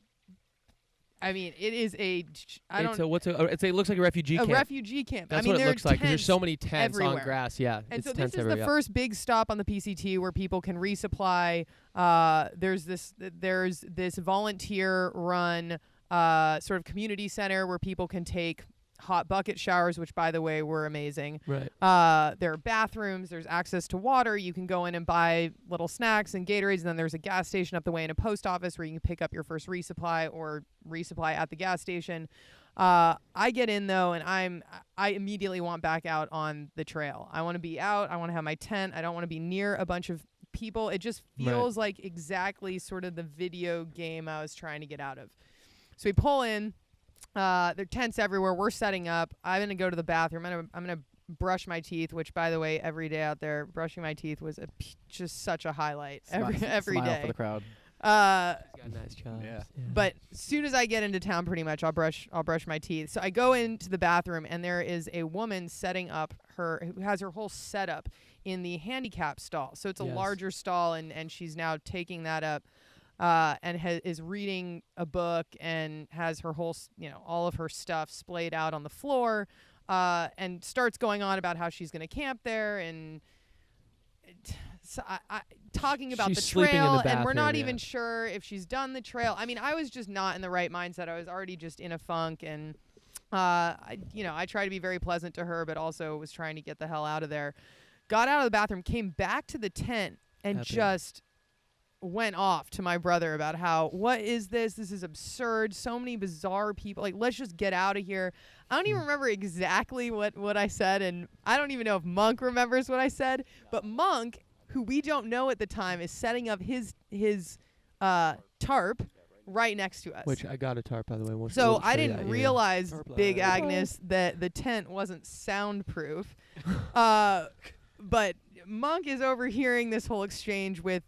It looks like a refugee camp. refugee camp. That's I mean, what it there looks are like. 'Cause there's tents so many tents everywhere. on grass. Yeah, And it's so this tents is everywhere. the yeah. first big stop on the PCT where people can resupply. There's this volunteer run sort of community center where people can take hot bucket showers, which by the way were amazing. Right. There are bathrooms. There's access to water. You can go in and buy little snacks and Gatorades. And then there's a gas station up the way and a post office where you can pick up your first resupply or resupply at the gas station. I get in though, and I immediately want back out on the trail. I want to be out. I want to have my tent. I don't want to be near a bunch of people. It just feels like exactly sort of the video game I was trying to get out of. So we pull in. There are tents everywhere. We're setting up. I'm gonna go to the bathroom. I'm gonna brush my teeth. Which, by the way, every day out there, brushing my teeth was just such a highlight. Every Smile day. for the crowd. He's got nice chops. Yeah. But as soon as I get into town, pretty much, I'll brush my teeth. So I go into the bathroom, and there is a woman setting up who has her whole setup in the handicap stall. So it's a Yes. larger stall, and she's now taking that up. and is reading a book and has her whole, all of her stuff splayed out on the floor, and starts going on about how she's going to camp there and so I talking about She's the sleeping in trail, the and we're not bathroom, even sure if she's done the trail. I mean, I was just not in the right mindset. I was already just in a funk, and I try to be very pleasant to her, but also was trying to get the hell out of there. Got out of the bathroom, came back to the tent, and just went off to my brother about how, what is this? This is absurd. So many bizarre people. Like, let's just get out of here. I don't even remember exactly what I said, and I don't even know if Monk remembers what I said. But Monk, who we don't know at the time, is setting up his tarp right next to us. Which I got a tarp, by the way. So I didn't realize, Big Agnes, that the tent wasn't soundproof. But Monk is overhearing this whole exchange with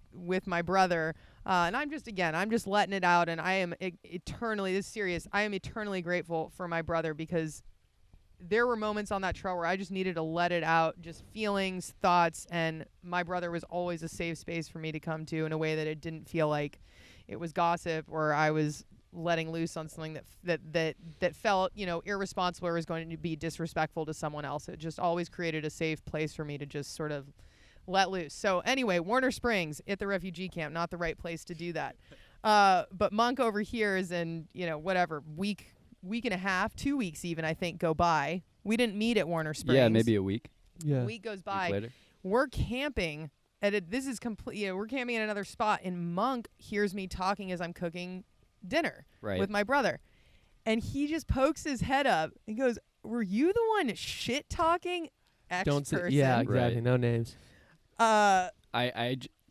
my brother, and I'm just letting it out, and I am eternally, this is serious, I am eternally grateful for my brother, because there were moments on that trail where I just needed to let it out, just feelings, thoughts, and my brother was always a safe space for me to come to in a way that it didn't feel like it was gossip or I was letting loose on something that felt, irresponsible or was going to be disrespectful to someone else. It just always created a safe place for me to just sort of let loose. So anyway, Warner Springs at the refugee camp, not the right place to do that. But Monk overhears, and week and a half, 2 weeks even, I think, go by. We didn't meet at Warner Springs. Yeah, maybe a week. Yeah. A week goes by. Week later. We're camping this is complete. We're camping in another spot, and Monk hears me talking as I'm cooking dinner with my brother, and he just pokes his head up and goes, "Were you the one shit talking?" Don't say. Yeah, exactly. Right. No names. I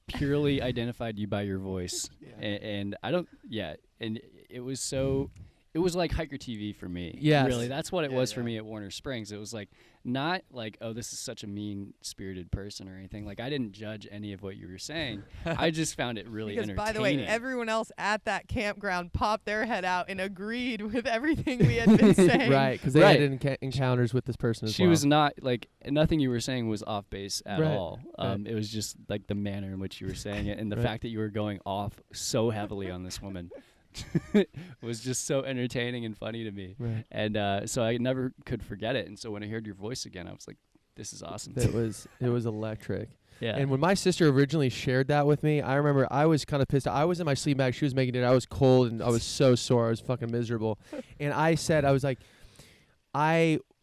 purely identified you by your voice, and I don't. Yeah, and it was so. It was like Hiker TV for me. Yes. Really, that's what it was for me at Warner Springs. It was like not like, oh, this is such a mean-spirited person or anything. Like, I didn't judge any of what you were saying. I just found it really because, entertaining. by the way, everyone else at that campground popped their head out and agreed with everything we had been saying. Right, because they had encounters with this person as well. She was not, like, nothing you were saying was off base at all. Right. It was just, like, the manner in which you were saying it and the fact that you were going off so heavily on this woman. was just so entertaining and funny to me. Right. And so I never could forget it. And so when I heard your voice again, I was like, this is awesome. It was electric. Yeah. And when my sister originally shared that with me, I remember I was kind of pissed. I was in my sleep bag. She was making dinner. I was cold and I was so sore. I was fucking miserable. And I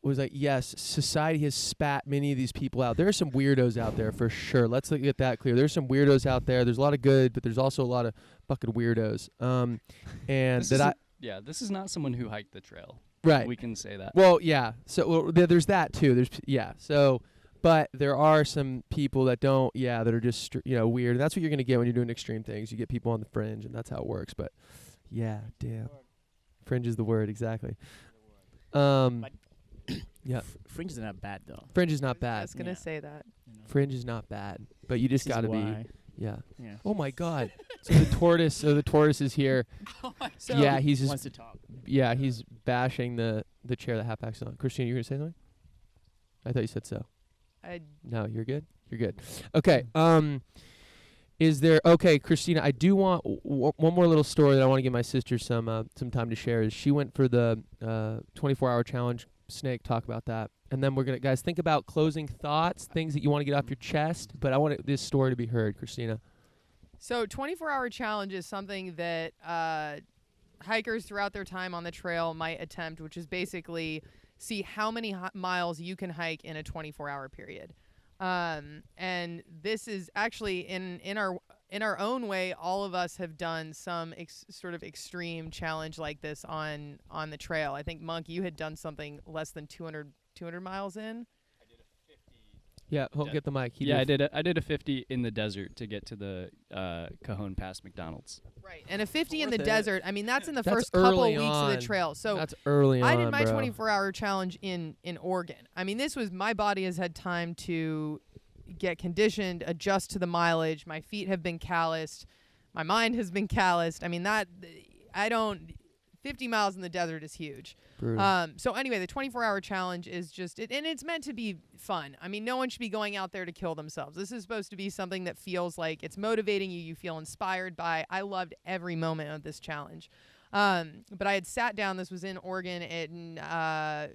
was like, yes, society has spat many of these people out. There are some weirdos out there for sure. Let's get that clear. There's some weirdos out there. There's a lot of good, but there's also a lot of fucking weirdos. And this is not someone who hiked the trail. Right. We can say that. Well, yeah. So there's that too. So, but there are some people that don't. Yeah, that are just weird. And that's what you're gonna get when you're doing extreme things. You get people on the fringe, and that's how it works. But yeah, damn. Fringe is the word, exactly. But yeah. Fringe is not bad though. Fringe is not bad. I was gonna say that. Fringe is not bad, but you just This is gotta be. why. Yeah. Yeah. Oh my God. So the tortoise is here. So Yeah, he's Wants just. to talk. Yeah, he's bashing the chair that Half Pack's on. Christine, you gonna say something? I thought you said so. No, you're good. You're good. Okay. Is there Christina? I do want one more little story that I want to give my sister some time to share. Is she went for the 24-hour challenge? Snake, talk about that, and then we're gonna guys think about closing thoughts, things that you want to get off your chest. But I want this story to be heard, Christina. So 24-hour challenge is something that hikers throughout their time on the trail might attempt, which is basically see how many miles you can hike in a 24-hour period. And this is actually in our own way, all of us have done some sort of extreme challenge like this on the trail. I think, Monk, you had done something less than 200 miles in. I did a 50. Yeah, get the mic. I did a 50 in the desert to get to the Cajon Pass McDonald's. Right, and a 50 in the Worth it. desert. I mean, that's in the That's first couple early weeks of on. the trail. So That's early on, I did my bro. 24-hour challenge in Oregon. I mean, this was my body has had time to get conditioned, adjust to the mileage. My feet have been calloused. My mind has been calloused. I mean, 50 miles in the desert is huge. So anyway, the 24-hour challenge is just, and it's meant to be fun. I mean, no one should be going out there to kill themselves. This is supposed to be something that feels like it's motivating you. You feel inspired by. I loved every moment of this challenge. But I had sat down, this was in Oregon, in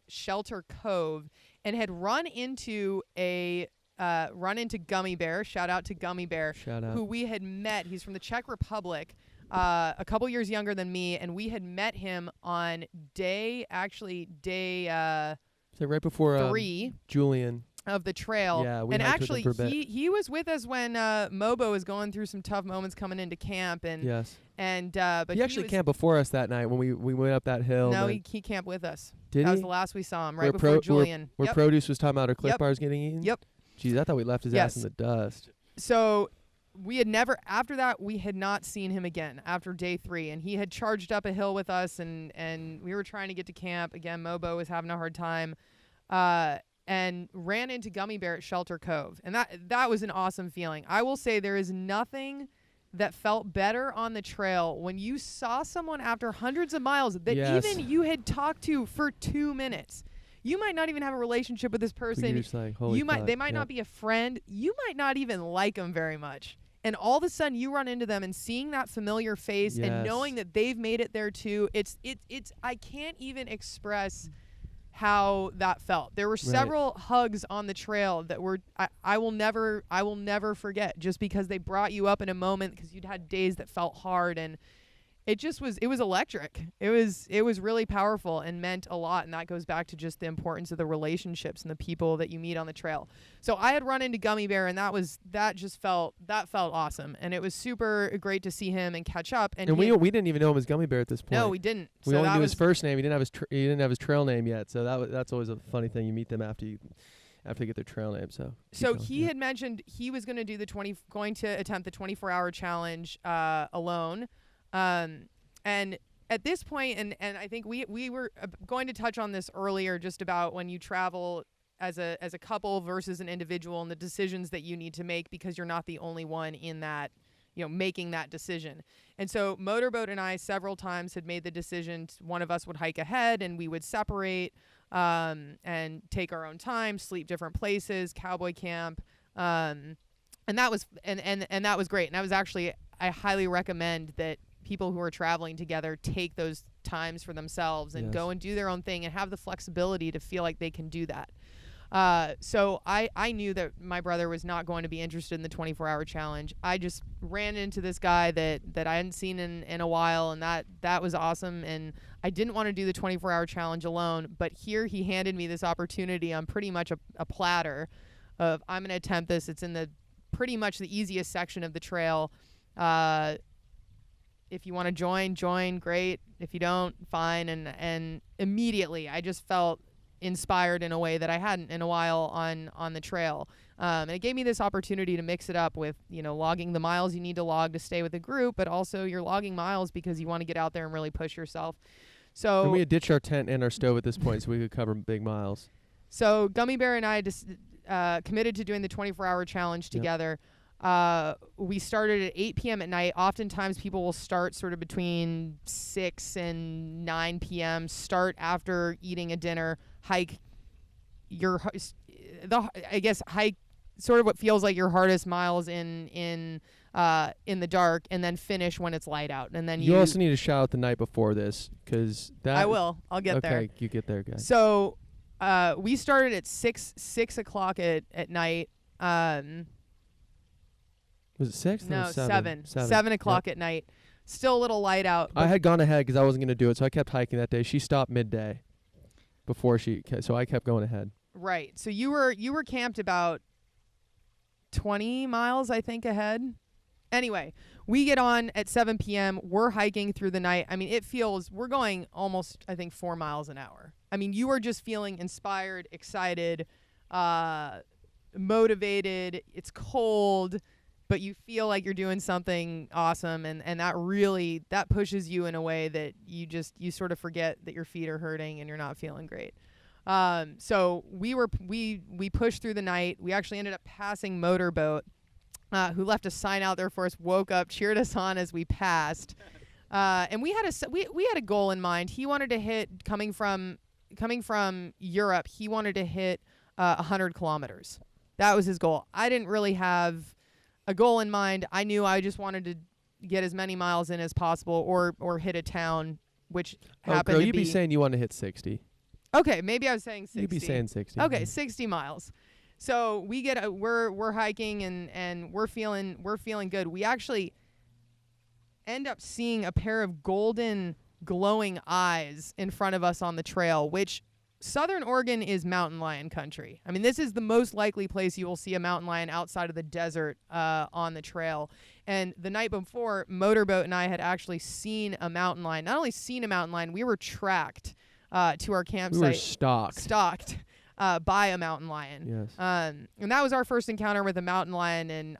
Shelter Cove, and had run into Gummy Bear. Shout out to Gummy Bear, who we had met. He's from the Czech Republic, a couple years younger than me, and we had met him on day so right before 3 Julian of the trail. Yeah, we and hiked actually with him for a bit. he was with us when Mobo was going through some tough moments coming into camp, and yes, but he actually camped before us that night when we went up that hill. No, he camped with us. Did that he? was the last we saw him, right before Julian. Where Yep. produce was talking about our cliff Yep. bars getting eaten. Yep. Jeez, I thought we left his ass in the dust. So we had never, after that, we had not seen him again after day 3. And he had charged up a hill with us, and we were trying to get to camp. Again, Mobo was having a hard time. And ran into Gummy Bear at Shelter Cove. And that was an awesome feeling. I will say there is nothing that felt better on the trail when you saw someone after hundreds of miles that even you had talked to for 2 minutes. You might not even have a relationship with this person. You're just like, holy fuck, they might not be a friend. You might not even like them very much. And all of a sudden you run into them and seeing that familiar face and knowing that they've made it there too. It's I can't even express how that felt. There were several hugs on the trail that were I will never forget, just because they brought you up in a moment because you'd had days that felt hard, and it was electric. It was really powerful and meant a lot, and that goes back to just the importance of the relationships and the people that you meet on the trail. So I had run into Gummy Bear, and that felt awesome, and it was super great to see him and catch up. And we didn't even know him as Gummy Bear at this point. No, we didn't. We only knew his first name. He didn't have his trail name yet. So that's always a funny thing. You meet them after they get their trail name. So he had mentioned he was going to attempt the 24-hour challenge alone. And at this point, and I think we were going to touch on this earlier, just about when you travel as a couple versus an individual and the decisions that you need to make, because you're not the only one in that, making that decision. And so Motorboat and I several times had made the decision one of us would hike ahead and we would separate, and take our own time, sleep different places, cowboy camp. And that was, and that was great. And that was actually, I highly recommend that people who are traveling together take those times for themselves and go and do their own thing and have the flexibility to feel like they can do that. So I knew that my brother was not going to be interested in the 24-hour challenge. I just ran into this guy that I hadn't seen in a while, and that was awesome. And I didn't want to do the 24-hour challenge alone, but here he handed me this opportunity on pretty much a platter of, I'm going to attempt this. It's in pretty much the easiest section of the trail. If you want to join, great. If you don't, fine. And immediately I just felt inspired in a way that I hadn't in a while on the trail. And it gave me this opportunity to mix it up with, logging the miles you need to log to stay with the group, but also you're logging miles because you want to get out there and really push yourself. So and we had ditched our tent and our stove at this point so we could cover big miles. So Gummy Bear and I just committed to doing the 24-hour challenge together. We started at 8 p.m. at night. Oftentimes people will start sort of between 6 and 9 p.m., start after eating a dinner, hike hike sort of what feels like your hardest miles in the dark, and then finish when it's light out. And then you also need to shout out the night before this, because that I will. I'll get there. Okay, you get there, guys. So we started at 6 o'clock at night. Was it 6? No, 7. 7 o'clock at night. Still a little light out. I had gone ahead because I wasn't going to do it, so I kept hiking that day. She stopped midday so I kept going ahead. Right. So you were camped about 20 miles, I think, ahead. Anyway, we get on at 7 p.m. We're hiking through the night. I mean, we're going almost, I think, 4 miles an hour. I mean, you are just feeling inspired, excited, motivated. It's cold, but you feel like you're doing something awesome, and that pushes you in a way that you sort of forget that your feet are hurting and you're not feeling great. So we pushed through the night. We actually ended up passing Motorboat, who left a sign out there for us, woke up, cheered us on as we passed. And we had a goal in mind. He wanted to hit coming from Europe. He wanted to hit 100 kilometers. That was his goal. I didn't really have a goal in mind. I knew I just wanted to get as many miles in as possible, or hit a town, which happened to you'd be. be saying you want to hit 60. Okay, maybe I was saying 60. You'd be saying 60. Okay, 60 miles. So we're hiking and we're feeling good. We actually end up seeing a pair of golden glowing eyes in front of us on the trail, which Southern Oregon is mountain lion country. I mean, this is the most likely place you will see a mountain lion outside of the desert on the trail. And the night before, Motorboat and I had actually seen a mountain lion. Not only seen a mountain lion, we were tracked to our campsite. We were stalked. By a mountain lion. Yes. And that was our first encounter with a mountain lion. And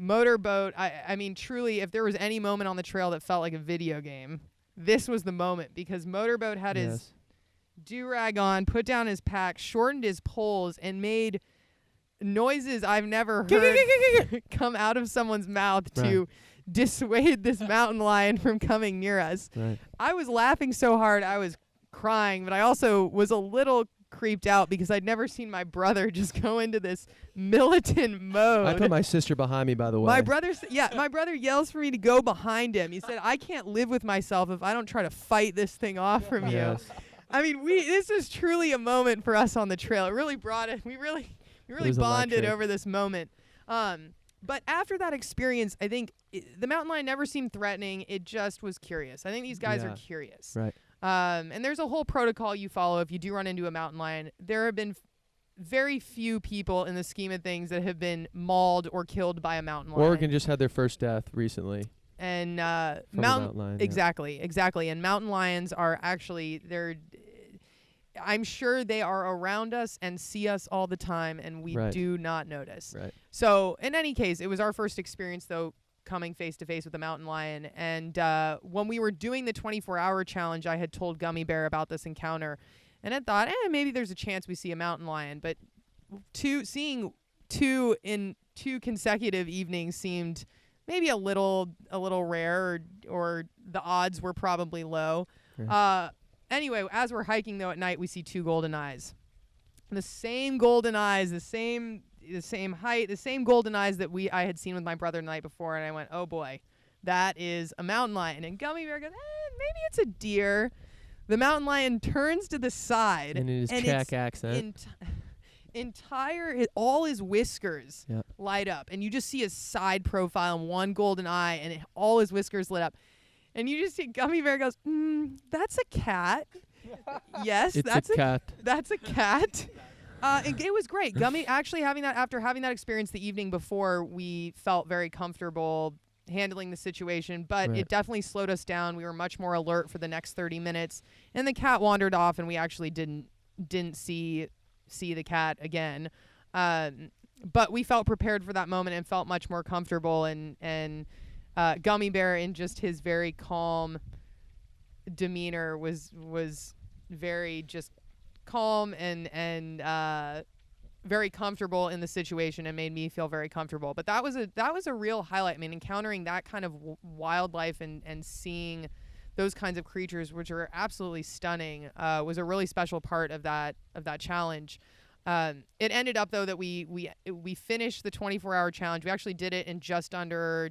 Motorboat, I mean, truly, if there was any moment on the trail that felt like a video game, this was the moment, because Motorboat had his do-rag on, put down his pack, shortened his poles, and made noises I've never heard come out of someone's mouth to dissuade this mountain lion from coming near us. Right. I was laughing so hard I was crying, but I also was a little creeped out because I'd never seen my brother just go into this militant mode. I put my sister behind me, by the way. My brother yells for me to go behind him. He said, "I can't live with myself if I don't try to fight this thing off from you." Yes. I mean, this is truly a moment for us on the trail. It really brought it. We really bonded electric. over this moment. But after that experience, I think the mountain lion never seemed threatening. It just was curious. I think these guys are curious. Right. And there's a whole protocol you follow if you do run into a mountain lion. There have been very few people in the scheme of things that have been mauled or killed by a mountain lion. Oregon just had their first death recently. And From a mountain lion, exactly. And mountain lions are actually, I'm sure they are around us and see us all the time, and we do not notice. Right. So in any case, it was our first experience, though, coming face to face with a mountain lion. And when we were doing the 24-hour challenge, I had told Gummy Bear about this encounter, and I thought, maybe there's a chance we see a mountain lion. But seeing two in 2 consecutive evenings seemed maybe a little rare, or the odds were probably low. Right. Anyway, as we're hiking, though, at night, we see 2 golden eyes. The same golden eyes, the same height, the same golden eyes that I had seen with my brother the night before. And I went, oh boy, that is a mountain lion. And Gummy Bear goes, maybe it's a deer. The mountain lion turns to the side. And in his Czech accent. All his whiskers light up. And you just see his side profile and one golden eye, and all his whiskers lit up. And you just see Gummy Bear goes, that's a cat. Yes, That's a cat. That's a cat. It was great. Gummy actually after having that experience the evening before, we felt very comfortable handling the situation, but it definitely slowed us down. We were much more alert for the next 30 minutes, and the cat wandered off, and we actually didn't see the cat again. But we felt prepared for that moment and felt much more comfortable, and Gummy Bear, in just his very calm demeanor, was very just calm and very comfortable in the situation, and made me feel very comfortable. But that was a real highlight. I mean, encountering that kind of wildlife and seeing those kinds of creatures, which are absolutely stunning, was a really special part of that challenge. It ended up, though, that we finished the 24-hour challenge. We actually did it in just under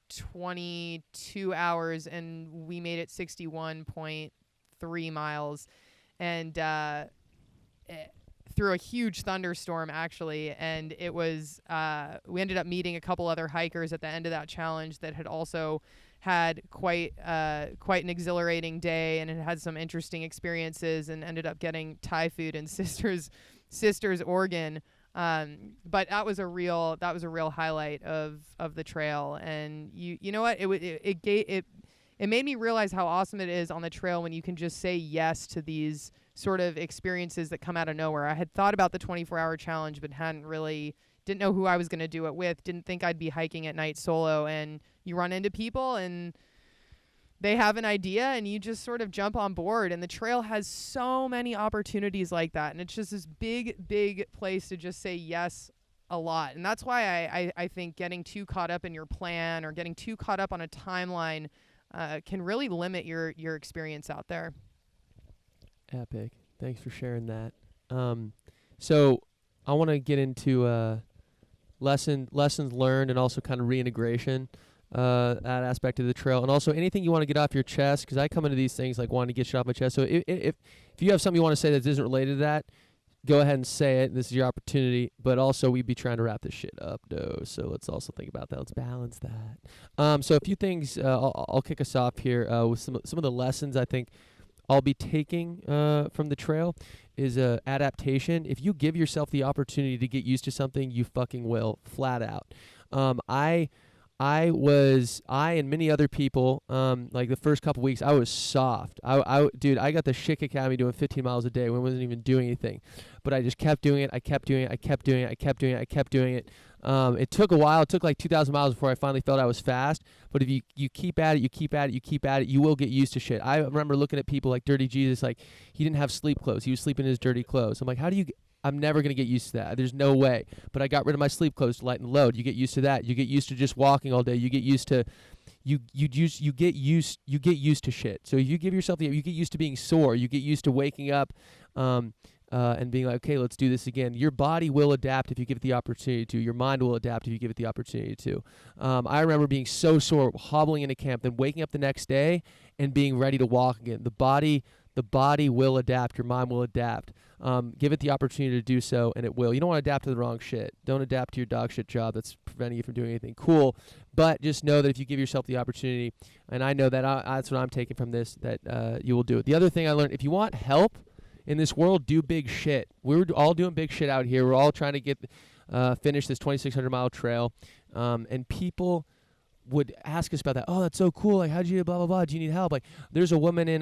22 hours, and we made it 61.3 miles, and through a huge thunderstorm, actually. And it was we ended up meeting a couple other hikers at the end of that challenge that had also had quite an exhilarating day, and had some interesting experiences, and ended up getting Thai food in Sisters, Oregon. But that was a real highlight of the trail. And you know what, it made me realize how awesome it is on the trail when you can just say yes to these sort of experiences that come out of nowhere. I had thought about the 24-hour challenge, but didn't know who I was going to do it with, didn't think I'd be hiking at night solo, and you run into people and they have an idea and you just sort of jump on board. And the trail has so many opportunities like that, and it's just this big place to just say yes a lot. And that's why I think getting too caught up in your plan or getting too caught up on a timeline can really limit your experience out there. Epic. Thanks for sharing that. So I want to get into lessons learned and also kind of reintegration, that aspect of the trail, and also anything you want to get off your chest, because I come into these things like wanting to get shit off my chest. So if you have something you want to say that isn't related to that, go ahead and say it. This is your opportunity. But also, we'd be trying to wrap this shit up, though. So let's also think about that. Let's balance that. So a few things. I'll kick us off here with some of the lessons I think I'll be taking from the trail is adaptation. If you give yourself the opportunity to get used to something, you fucking will, flat out. I and many other people, like the first couple weeks, I was soft. Dude, I got the shit kicked out of me doing 15 miles a day when I wasn't even doing anything. But I just kept doing it. I kept doing it. It took a while. It took like 2,000 miles before I finally felt I was fast. But if you keep at it, you will get used to shit. I remember looking at people like Dirty Jesus, like he didn't have sleep clothes. He was sleeping in his dirty clothes. I'm like, I'm never going to get used to that. There's no way. But I got rid of my sleep clothes to lighten the load. You get used to that. You get used to just walking all day. You get used to you get used to shit. So if you give yourself you get used to being sore. You get used to waking up and being like, okay, let's do this again. Your body will adapt if you give it the opportunity to. Your mind will adapt if you give it the opportunity to. I remember being so sore, hobbling into camp, then waking up the next day and being ready to walk again. The body will adapt. Your mind will adapt. Give it the opportunity to do so, and it will. You don't want to adapt to the wrong shit. Don't adapt to your dog shit job that's preventing you from doing anything cool. But just know that if you give yourself the opportunity, and I know that that's what I'm taking from this, that you will do it. The other thing I learned, if you want help in this world, do big shit. We're all doing big shit out here. We're all trying to finish this 2,600-mile trail, and people would ask us about that. Oh, that's so cool. Like, how'd you blah, blah, blah. Do you need help? Like, there's a woman in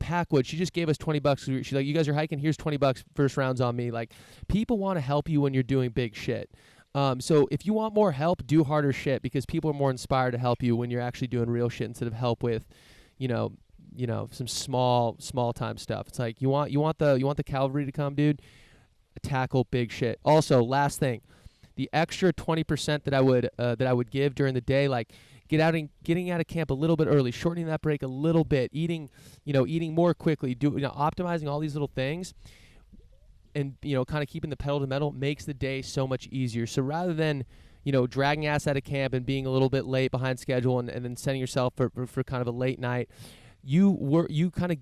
Packwood. She just gave us $20. She's like, you guys are hiking. Here's $20. First round's on me. Like, people want to help you when you're doing big shit. So if you want more help, do harder shit, because people are more inspired to help you when you're actually doing real shit instead of help with, some small time stuff. It's like you want the cavalry to come, dude. Tackle big shit. Also, last thing. The extra 20% that I would give during the day, like getting out of camp a little bit early, shortening that break a little bit, eating more quickly, optimizing all these little things, and kind of keeping the pedal to the metal makes the day so much easier. So rather than dragging ass out of camp and being a little bit late behind schedule and then setting yourself for kind of a late night, you kind of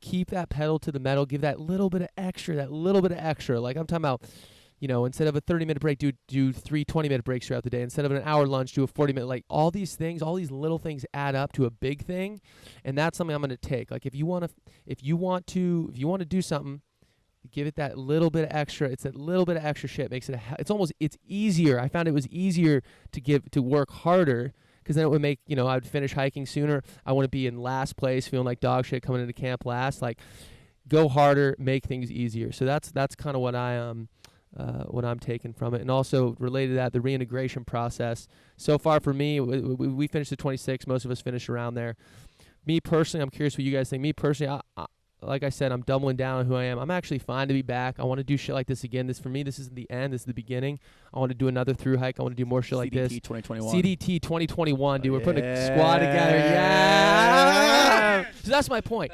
keep that pedal to the metal, give that little bit of extra. Like I'm talking about. Instead of a 30-minute break, do 3 20-minute breaks throughout the day. Instead of an hour lunch, do a 40-minute. Like, all these things, all these little things add up to a big thing, and that's something I'm going to take. Like, if you want to do something, give it that little bit of extra. It's that little bit of extra shit makes it. It's easier. I found it was easier to work harder, because then it would make I'd finish hiking sooner. I wouldn't be in last place, feeling like dog shit coming into camp last. Like, go harder, make things easier. So that's kind of what what I'm taking from it. And also related to that, the reintegration process. So far for me, we finished at 26. Most of us finished around there. Me personally, I'm curious what you guys think. Me personally, like I said, I'm doubling down on who I am. I'm actually fine to be back. I want to do shit like this again. For me, this isn't the end. This is the beginning. I want to do another through hike. I want to do more shit like this. CDT 2021. CDT 2021, dude. We're putting a squad together. Yeah. So that's my point.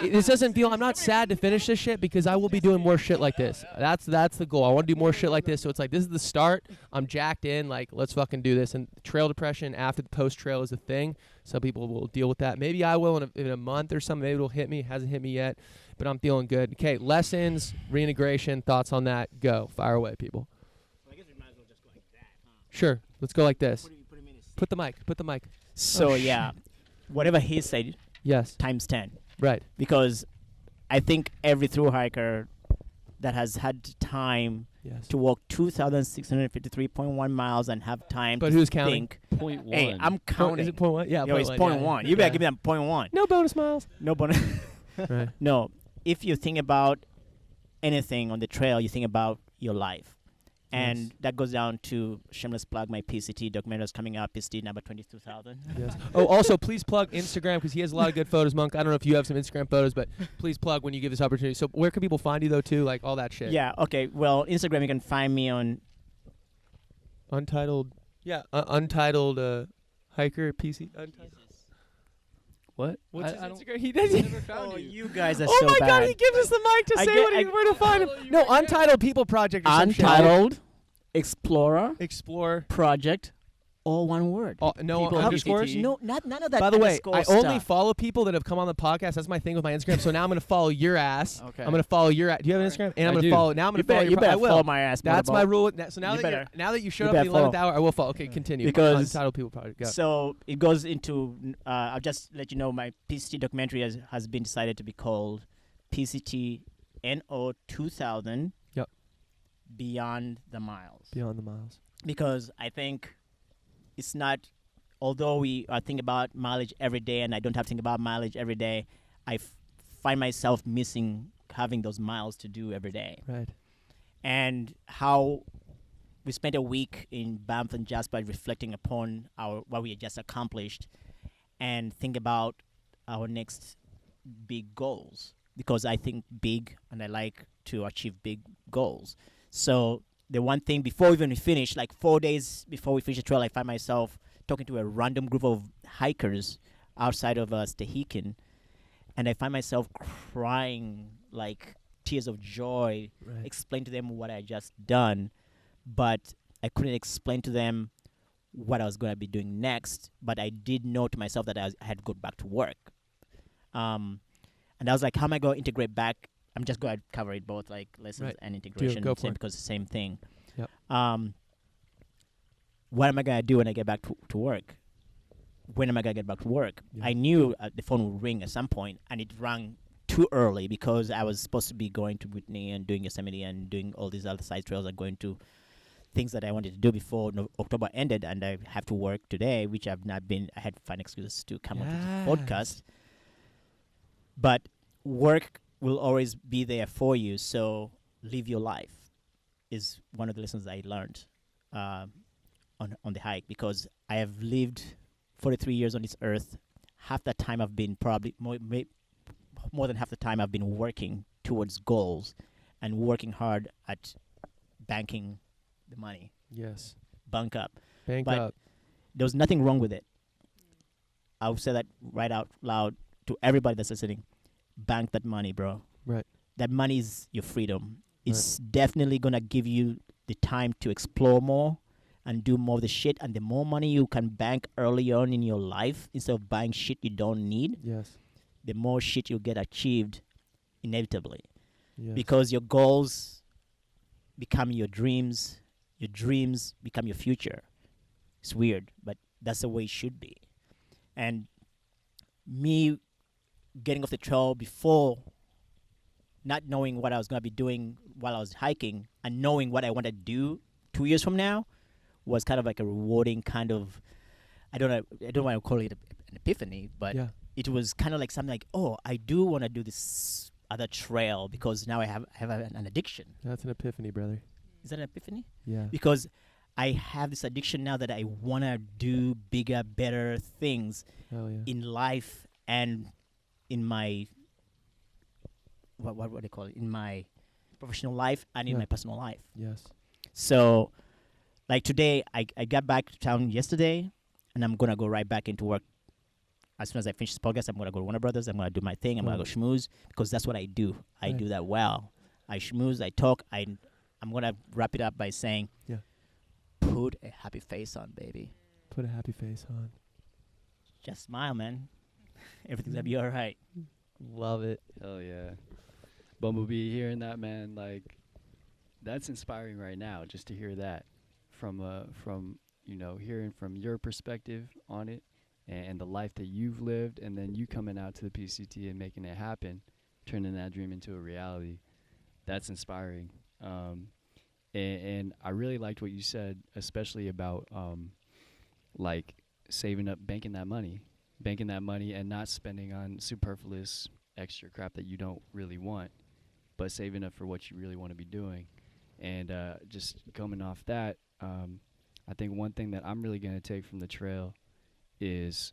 This doesn't feel. I'm not sad to finish this shit, because I will be doing more shit like this. That's the goal. I want to do more shit like this. So it's like, this is the start. I'm jacked in. Like, let's fucking do this. And trail depression after the post trail is a thing. Some people will deal with that. Maybe I will in a month or something. Maybe it'll hit me. It hasn't hit me yet, but I'm feeling good. Okay, lessons, reintegration, thoughts on that. Go. Fire away, people. Well, I guess we might as well just go like that, huh? Sure. Let's go like this. Put him in his seat. Put the mic. So, yeah, whatever he said, Yes. times 10. Right. Because I think every thru hiker that has had time Yes. to walk 2,653.1 miles and have time But to who's counting? think. Point one. Hey, I'm counting. Is it point one? Yeah. Yo, it's point one. You better give me that point one. No bonus miles. No bonus. Right. No. If you think about anything on the trail, you think about your life. And Yes. that goes down to, shameless plug, my PCT documentary is coming up. PCT number 22,000. Yes. Oh, also, please plug Instagram, because he has a lot of good photos, Monk. I don't know if you have some Instagram photos, but please plug when you give this opportunity. So where can people find you, though, too? Like, all that shit. Yeah, okay. Well, Instagram, you can find me on Untitled. Yeah. Untitled hiker, PC. Untitled. What? What's I his don't- Instagram? He I doesn't. never found Oh, you. you guys are Oh so my bad. God! He gives us the mic to I say get- where to find him. follow you No, right now. Untitled People Project or some shit. Untitled Explorer Explore. Project, all one word. Oh, no People underscores. PCT. No, none of that. By the way, underscore I only stuff. follow people that have come on the podcast. That's my thing with my Instagram. So now I'm gonna follow your ass. Okay. I'm gonna follow your ass. Do you have an Instagram? And I'm I gonna do. follow. Now I'm gonna You follow better, your. you better I will. follow my ass. That's my Motorboat. rule. So now You that better- now that you showed you up at the better 11th follow. hour, I will follow. Okay, continue. Because- Untitled People Project. Go. So it goes into. I'll just let you know my PCT documentary has been decided to be called PCT NO 2000. Yep. Beyond the Miles. Beyond the miles. Because I think it's not. Although we are thinking about mileage every day, and I don't have to think about mileage every day, I find myself missing having those miles to do every day. Right. And how we spent a week in Banff and Jasper reflecting upon what we had just accomplished and think about our next big goals, because I think big and I like to achieve big goals. So the one thing before even we finish, like 4 days before we finish the trail, I find myself talking to a random group of hikers outside of Stehekin, and I find myself crying like tears of joy, Right. explain to them what I just done, but I couldn't explain to them what I was going to be doing next. But I did know to myself that I had to go back to work. And I was like, how am I going to integrate back? I'm just going to cover it both, like lessons Right. and integration, Go for same, it. because it's the same thing. Yep. What am I going to do when I get back to work? When am I going to get back to work? Yeah. I knew the phone would ring at some point, and it rang too early because I was supposed to be going to Whitney and doing Yosemite and doing all these other side trails and going to things that I wanted to do before October ended, and I have to work today, which I've not been. I had to find excuses to come up to the podcast. But work will always be there for you, so live your life is one of the lessons I learned on the hike, because I have lived 43 years on this earth. Half that time I've been probably more than half the time I've been working towards goals and working hard at banking the money. Yes. Bunk up. Bank But up. There was nothing wrong with it. I'll say that right out loud to everybody that's listening. Bank that money, bro. Right. That money is your freedom. It's definitely going to give you the time to explore more and do more of the shit. And the more money you can bank early on in your life, instead of buying shit you don't need, Yes. the more shit you'll get achieved inevitably. Yes. Because your goals become your dreams become your future. It's weird, but that's the way it should be. And me getting off the trail before, not knowing what I was going to be doing while I was hiking, and knowing what I want to do 2 years from now, was kind of like a rewarding kind of, I don't want to call it an epiphany, but yeah. it was kind of like something like, oh, I do want to do this other trail because now I have an addiction. That's an epiphany, brother. Is that an epiphany? Yeah. Because I have this addiction now that I want to do bigger, better things Hell yeah. in life and in my, what do they call it? In my professional life and in Yeah. my personal life. Yes. So, like today, I got back to town yesterday, and I'm going to go right back into work. As soon as I finish this podcast, I'm going to go to Warner Brothers. I'm going to do my thing. I'm going to go schmooze, because that's what I do. I Right. do that well. I schmooze, I talk. I'm going to wrap it up by saying, Yeah. put a happy face on, baby. Put a happy face on. Just smile, man. Everything's going to be all right. Love it. Hell yeah. Bumble Bee, hearing that, man, like, that's inspiring right now, just to hear that from hearing from your perspective on it and the life that you've lived, and then you coming out to the PCT and making it happen, turning that dream into a reality. That's inspiring. And I really liked what you said, especially about like saving up, banking that money and not spending on superfluous extra crap that you don't really want, but saving up for what you really want to be doing. And just coming off that, I think one thing that I'm really going to take from the trail is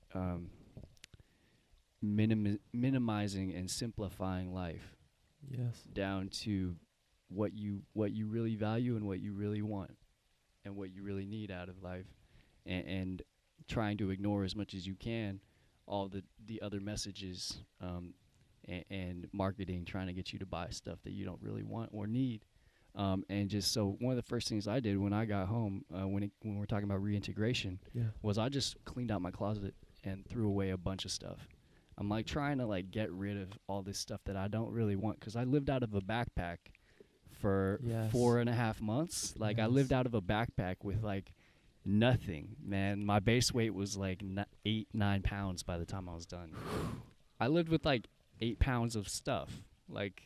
minimizing and simplifying life Yes. down to what you really value and what you really want and what you really need out of life, and trying to ignore as much as you can all the other messages and marketing trying to get you to buy stuff that you don't really want or need. And just so one of the first things I did when I got home, when we're talking about reintegration, was I just cleaned out my closet and threw away a bunch of stuff. I'm like trying to like get rid of all this stuff that I don't really want, because I lived out of a backpack for 4.5 months. Like I lived out of a backpack with like nothing, man. My base weight was like 8-9 pounds by the time I was done. I lived with like 8 pounds of stuff. Like,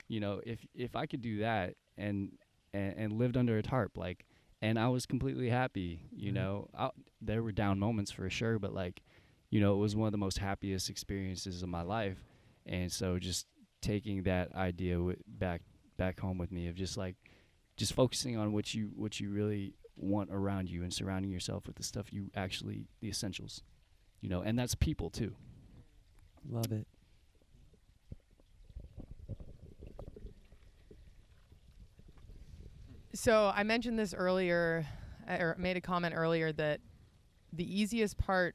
you know, if I could do that and lived under a tarp, like, and I was completely happy, you know. There were down moments for sure, but like, you know, it was one of the most happiest experiences of my life. And so just taking that idea back home with me of just just focusing on what you really want around you and surrounding yourself with the stuff you actually, the essentials, you know, and that's people too. Love it. So I mentioned this earlier, or made a comment earlier, that the easiest part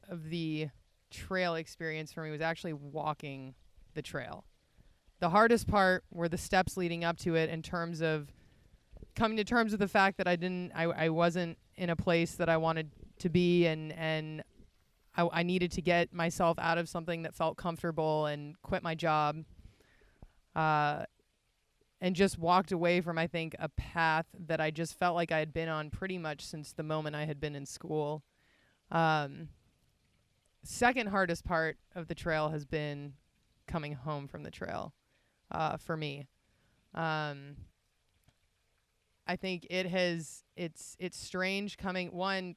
of the trail experience for me was actually walking the trail. The hardest part were the steps leading up to it, in terms of coming to terms with the fact that I wasn't in a place that I wanted to be, and I needed to get myself out of something that felt comfortable and quit my job. And just walked away from, I think, a path that I just felt like I had been on pretty much since the moment I had been in school. Second hardest part of the trail has been coming home from the trail, for me. I think it's strange coming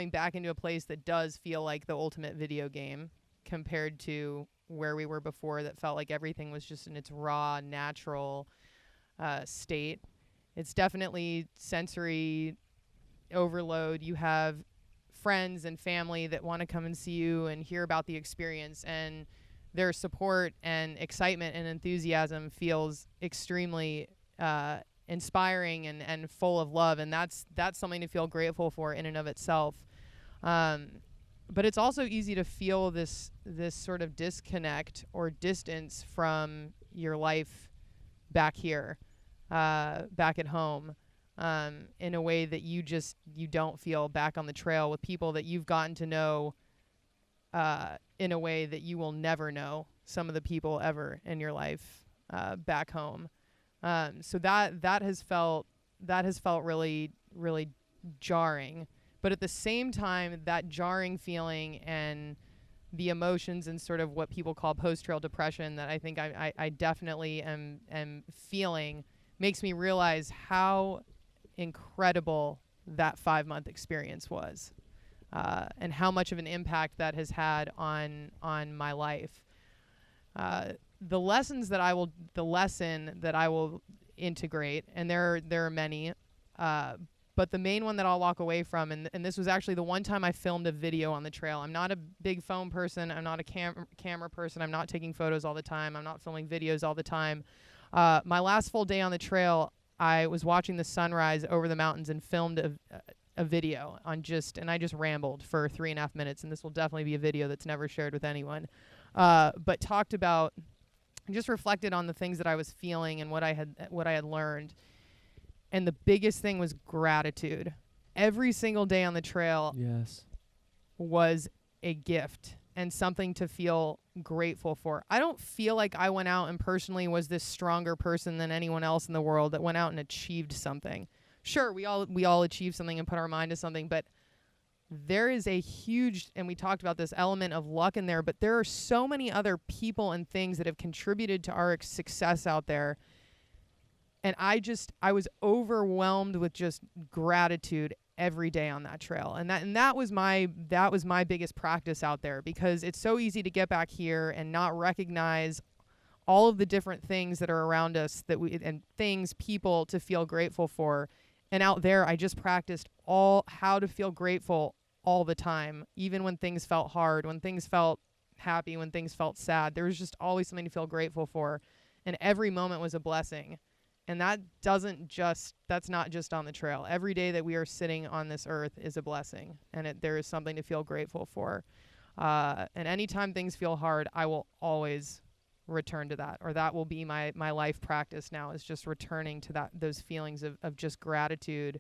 back into a place that does feel like the ultimate video game, compared to where we were before, that felt like everything was just in its raw, natural state. It's definitely sensory overload. You have friends and family that want to come and see you and hear about the experience, and their support and excitement and enthusiasm feels extremely inspiring and full of love, and that's something to feel grateful for in and of itself. But it's also easy to feel this sort of disconnect or distance from your life back here, back at home, in a way that you don't feel back on the trail with people that you've gotten to know in a way that you will never know some of the people ever in your life back home. So that has felt really, really jarring. But at the same time, that jarring feeling and the emotions and sort of what people call post-trail depression that I think I definitely am feeling, makes me realize how incredible that 5-month experience was, and how much of an impact that has had on my life. The lesson that I will integrate, and there are many, but the main one that I'll walk away from, and this was actually the one time I filmed a video on the trail. I'm not a big phone person. I'm not a camera person. I'm not taking photos all the time. I'm not filming videos all the time. My last full day on the trail, I was watching the sunrise over the mountains and filmed a video and I just rambled for 3.5 minutes, and this will definitely be a video that's never shared with anyone. But talked about, just reflected on the things that I was feeling and what I had learned. And the biggest thing was gratitude. Every single day on the trail was a gift and something to feel grateful for. I don't feel like I went out and personally was this stronger person than anyone else in the world that went out and achieved something. Sure, we all achieve something and put our mind to something, but there is a huge, and we talked about this, element of luck in there, but there are so many other people and things that have contributed to our success out there. And I was overwhelmed with just gratitude every day on that trail. And that was my biggest practice out there, because it's so easy to get back here and not recognize all of the different things that are around us people to feel grateful for. And out there, I just practiced how to feel grateful all the time, even when things felt hard, when things felt happy, when things felt sad. There was just always something to feel grateful for. And every moment was a blessing. And that's not just on the trail. Every day that we are sitting on this earth is a blessing, and there is something to feel grateful for. And anytime things feel hard, I will always return to that, or that will be my life practice now, is just returning to those feelings of just gratitude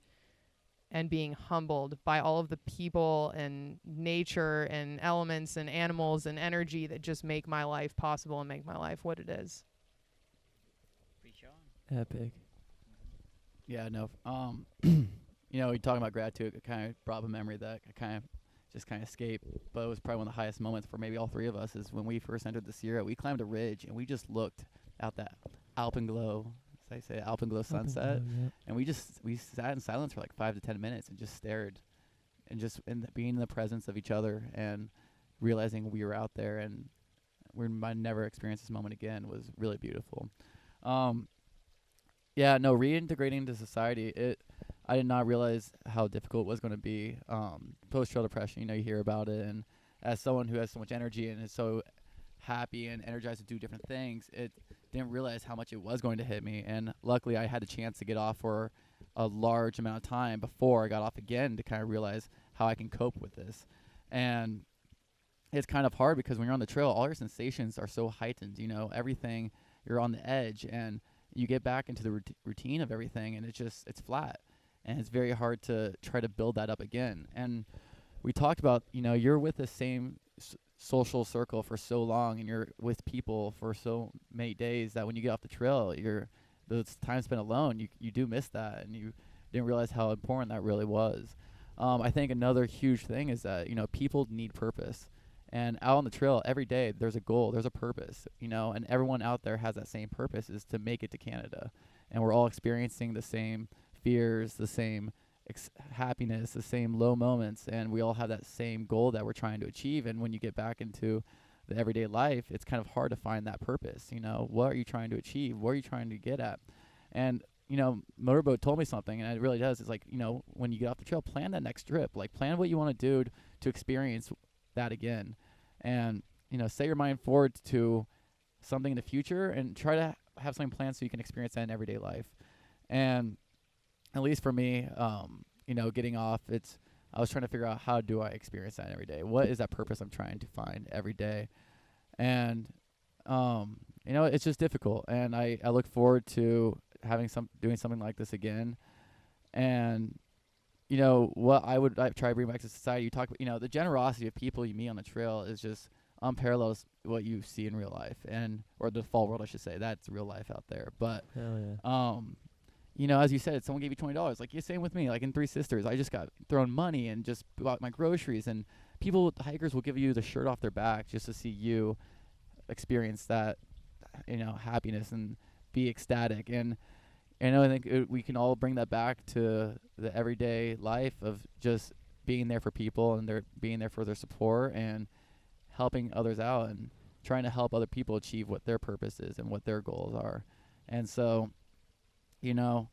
and being humbled by all of the people and nature and elements and animals and energy that just make my life possible and make my life what it is. Epic. Yeah, no. You know, we talking about gratitude. It kind of brought up a memory that I kind of escaped, but it was probably one of the highest moments for maybe all three of us. Is when we first entered the Sierra. We climbed a ridge and we just looked out that alpenglow, as I say, alpenglow sunset, and we sat in silence for like 5 to 10 minutes and just stared, and just being in the presence of each other and realizing we were out there and we might never experience this moment again was really beautiful. Yeah, no, reintegrating into society, I did not realize how difficult it was going to be. Post-trail depression, you know, you hear about it, and as someone who has so much energy and is so happy and energized to do different things, it didn't realize how much it was going to hit me. And luckily, I had a chance to get off for a large amount of time before I got off again to kind of realize how I can cope with this. And it's kind of hard because when you're on the trail, all your sensations are so heightened, you know, everything, you're on the edge, and you get back into the routine of everything, and it's flat, and it's very hard to try to build that up again. And we talked about, you know, you're with the same social circle for so long, and you're with people for so many days that when you get off the trail, the time spent alone, you do miss that, and you didn't realize how important that really was. I think another huge thing is that, you know, people need purpose. And out on the trail every day, there's a goal, there's a purpose, you know, and everyone out there has that same purpose, is to make it to Canada. And we're all experiencing the same fears, the same happiness, the same low moments, and we all have that same goal that we're trying to achieve. And when you get back into the everyday life, it's kind of hard to find that purpose. You know, what are you trying to achieve? What are you trying to get at? And, you know, Motorboat told me something, and it really does. It's like, you know, when you get off the trail, plan that next trip. Like, plan what you want to do to experience that again, and, you know, set your mind forward to something in the future and try to have something planned so you can experience that in everyday life. And at least for me, you know, getting off, I was trying to figure out, how do I experience that every day? What is that purpose I'm trying to find every day? And you know, it's just difficult, and I look forward to doing something like this again. And you know, what I try to bring back to society, you talk about, you know, the generosity of people you meet on the trail is just unparalleled what you see in real life, or the fall world, I should say. That's real life out there. But, Hell yeah. you know, as you said, someone gave you $20. Like, same with me. Like in Three Sisters, I just got thrown money and just bought my groceries, and hikers will give you the shirt off their back just to see you experience that, you know, happiness and be ecstatic. And I think we can all bring that back to the everyday life of just being there for people, and they're being there for their support and helping others out and trying to help other people achieve what their purpose is and what their goals are. And so, you know,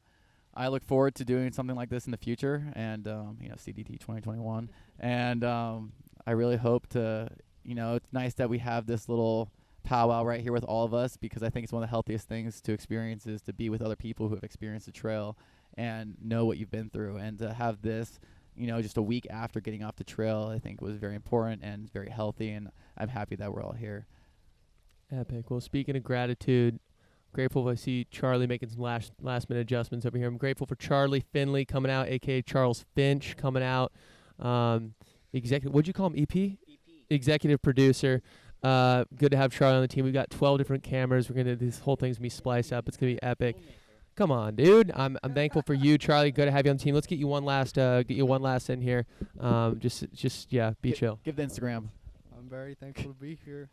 I look forward to doing something like this in the future, and, you know, CDT 2021. And I really hope to, you know, it's nice that we have this little powwow right here with all of us, because I think it's one of the healthiest things to experience is to be with other people who have experienced the trail and know what you've been through. And to have this, you know, just a week after getting off the trail, I think was very important and very healthy, and I'm happy that we're all here. Epic. Well, speaking of gratitude, grateful if I see Charlie making some last minute adjustments over here. I'm grateful for Charlie Finley coming out, aka Charles Finch, coming out. Executive, what'd you call him? EP? Executive producer. Good to have Charlie on the team. We've got 12 different cameras. This whole thing's gonna be spliced up. It's gonna be epic. Come on, dude. I'm thankful for you, Charlie. Good to have you on the team. Let's get you one last in here. Just be chill. Give the Instagram. I'm very thankful to be here.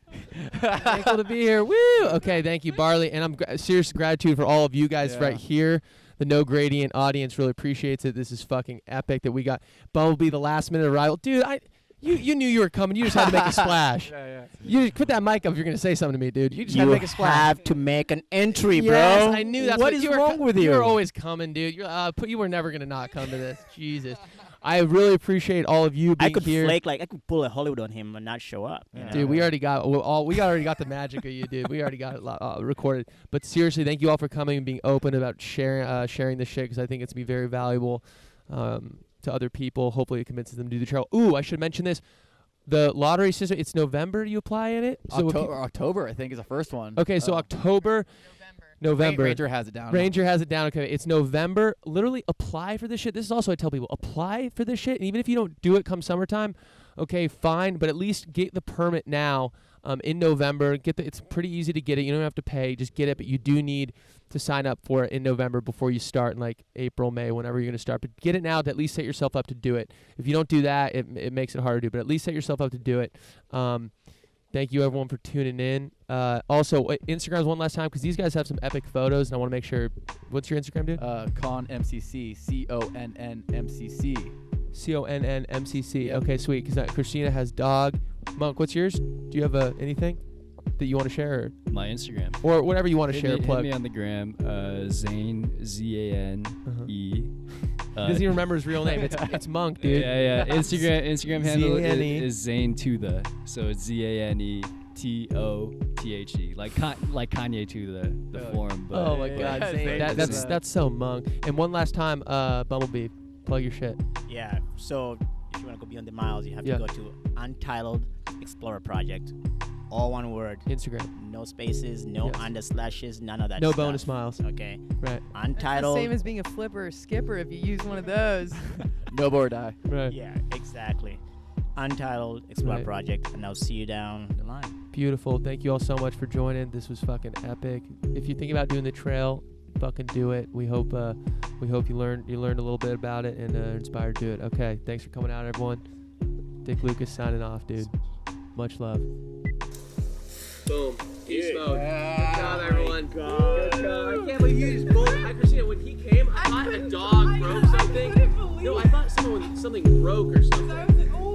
Thankful to be here. Woo! Okay, thank you, Barley. And I'm serious gratitude for all of you guys right here. The No Gradient audience really appreciates it. This is fucking epic that we got Bumble Bee, the last minute arrival. Dude, You knew you were coming. You just had to make a splash. You put that mic up if you're going to say something to me, dude. You just had to make a splash. You have to make an entry, bro. Yes, I knew that's what is wrong with you. You're always coming, dude. You were never going to not come to this. Jesus. I really appreciate all of you being here. I could pull a Hollywood on him and not show up. You know? Dude, we already got the magic of you, dude. We already got it recorded. But seriously, thank you all for coming and being open about sharing this shit, because I think it's going to be very valuable to other people. Hopefully it convinces them to do the trail. Ooh, I should mention this. The lottery system, it's November you apply in it? So October, I think, is the first one. Okay, so October, November. Ranger has it down. Ranger has it down. Okay, it's November. Literally apply for this shit. This is also I tell people, apply for this shit. And even if you don't do it come summertime, okay, fine. But at least get the permit now in November. It's pretty easy to get it. You don't have to pay. Just get it. But you do need to sign up for it in November before you start in like April, May, whenever you're going to start. But get it now to at least set yourself up to do it. If you don't do that, it makes it harder to do. But at least set yourself up to do it. Thank you, everyone, for tuning in. Also, Instagram's one last time because these guys have some epic photos, and I want to make sure. What's your Instagram, dude? ConnMCC. CONNMCC. CONNMCC. Okay, sweet. Because Christina has dog. Monk, what's yours? Do you have anything that you want to share? My Instagram. Or whatever you want to share. Hit plug. me on the gram. Zane, Zane. He doesn't even remember his real name. It's Monk, dude. Yeah. Instagram handle Z-A-N-E. is Zane to the. So it's ZANETOTHE. Like Kanye to the form. But Oh my God, Zane. That's so Monk. And one last time, Bumble Bee, plug your shit. Yeah. So if you want to go beyond the miles, you have to go to Untitled Explorer Project. All one word. Instagram. No spaces, no underslashes, none of that No stuff. bonus miles. Okay. Right. Untitled. That's the same as being a flipper or skipper if you use one of those. No board die. Right. Yeah, exactly. Untitled Explorer Project, and I'll see you down the line. Beautiful. Thank you all so much for joining. This was fucking epic. If you think about doing the trail, fucking do it. We hope you learned a little bit about it and inspired to do it. Okay. Thanks for coming out, everyone. Dick Lucas signing off, dude. Much love. Boom. Peace mode. Good job, everyone. Good job. I can't believe you just both. Christina, when he came, I thought a dog broke something. No, I thought something broke or something.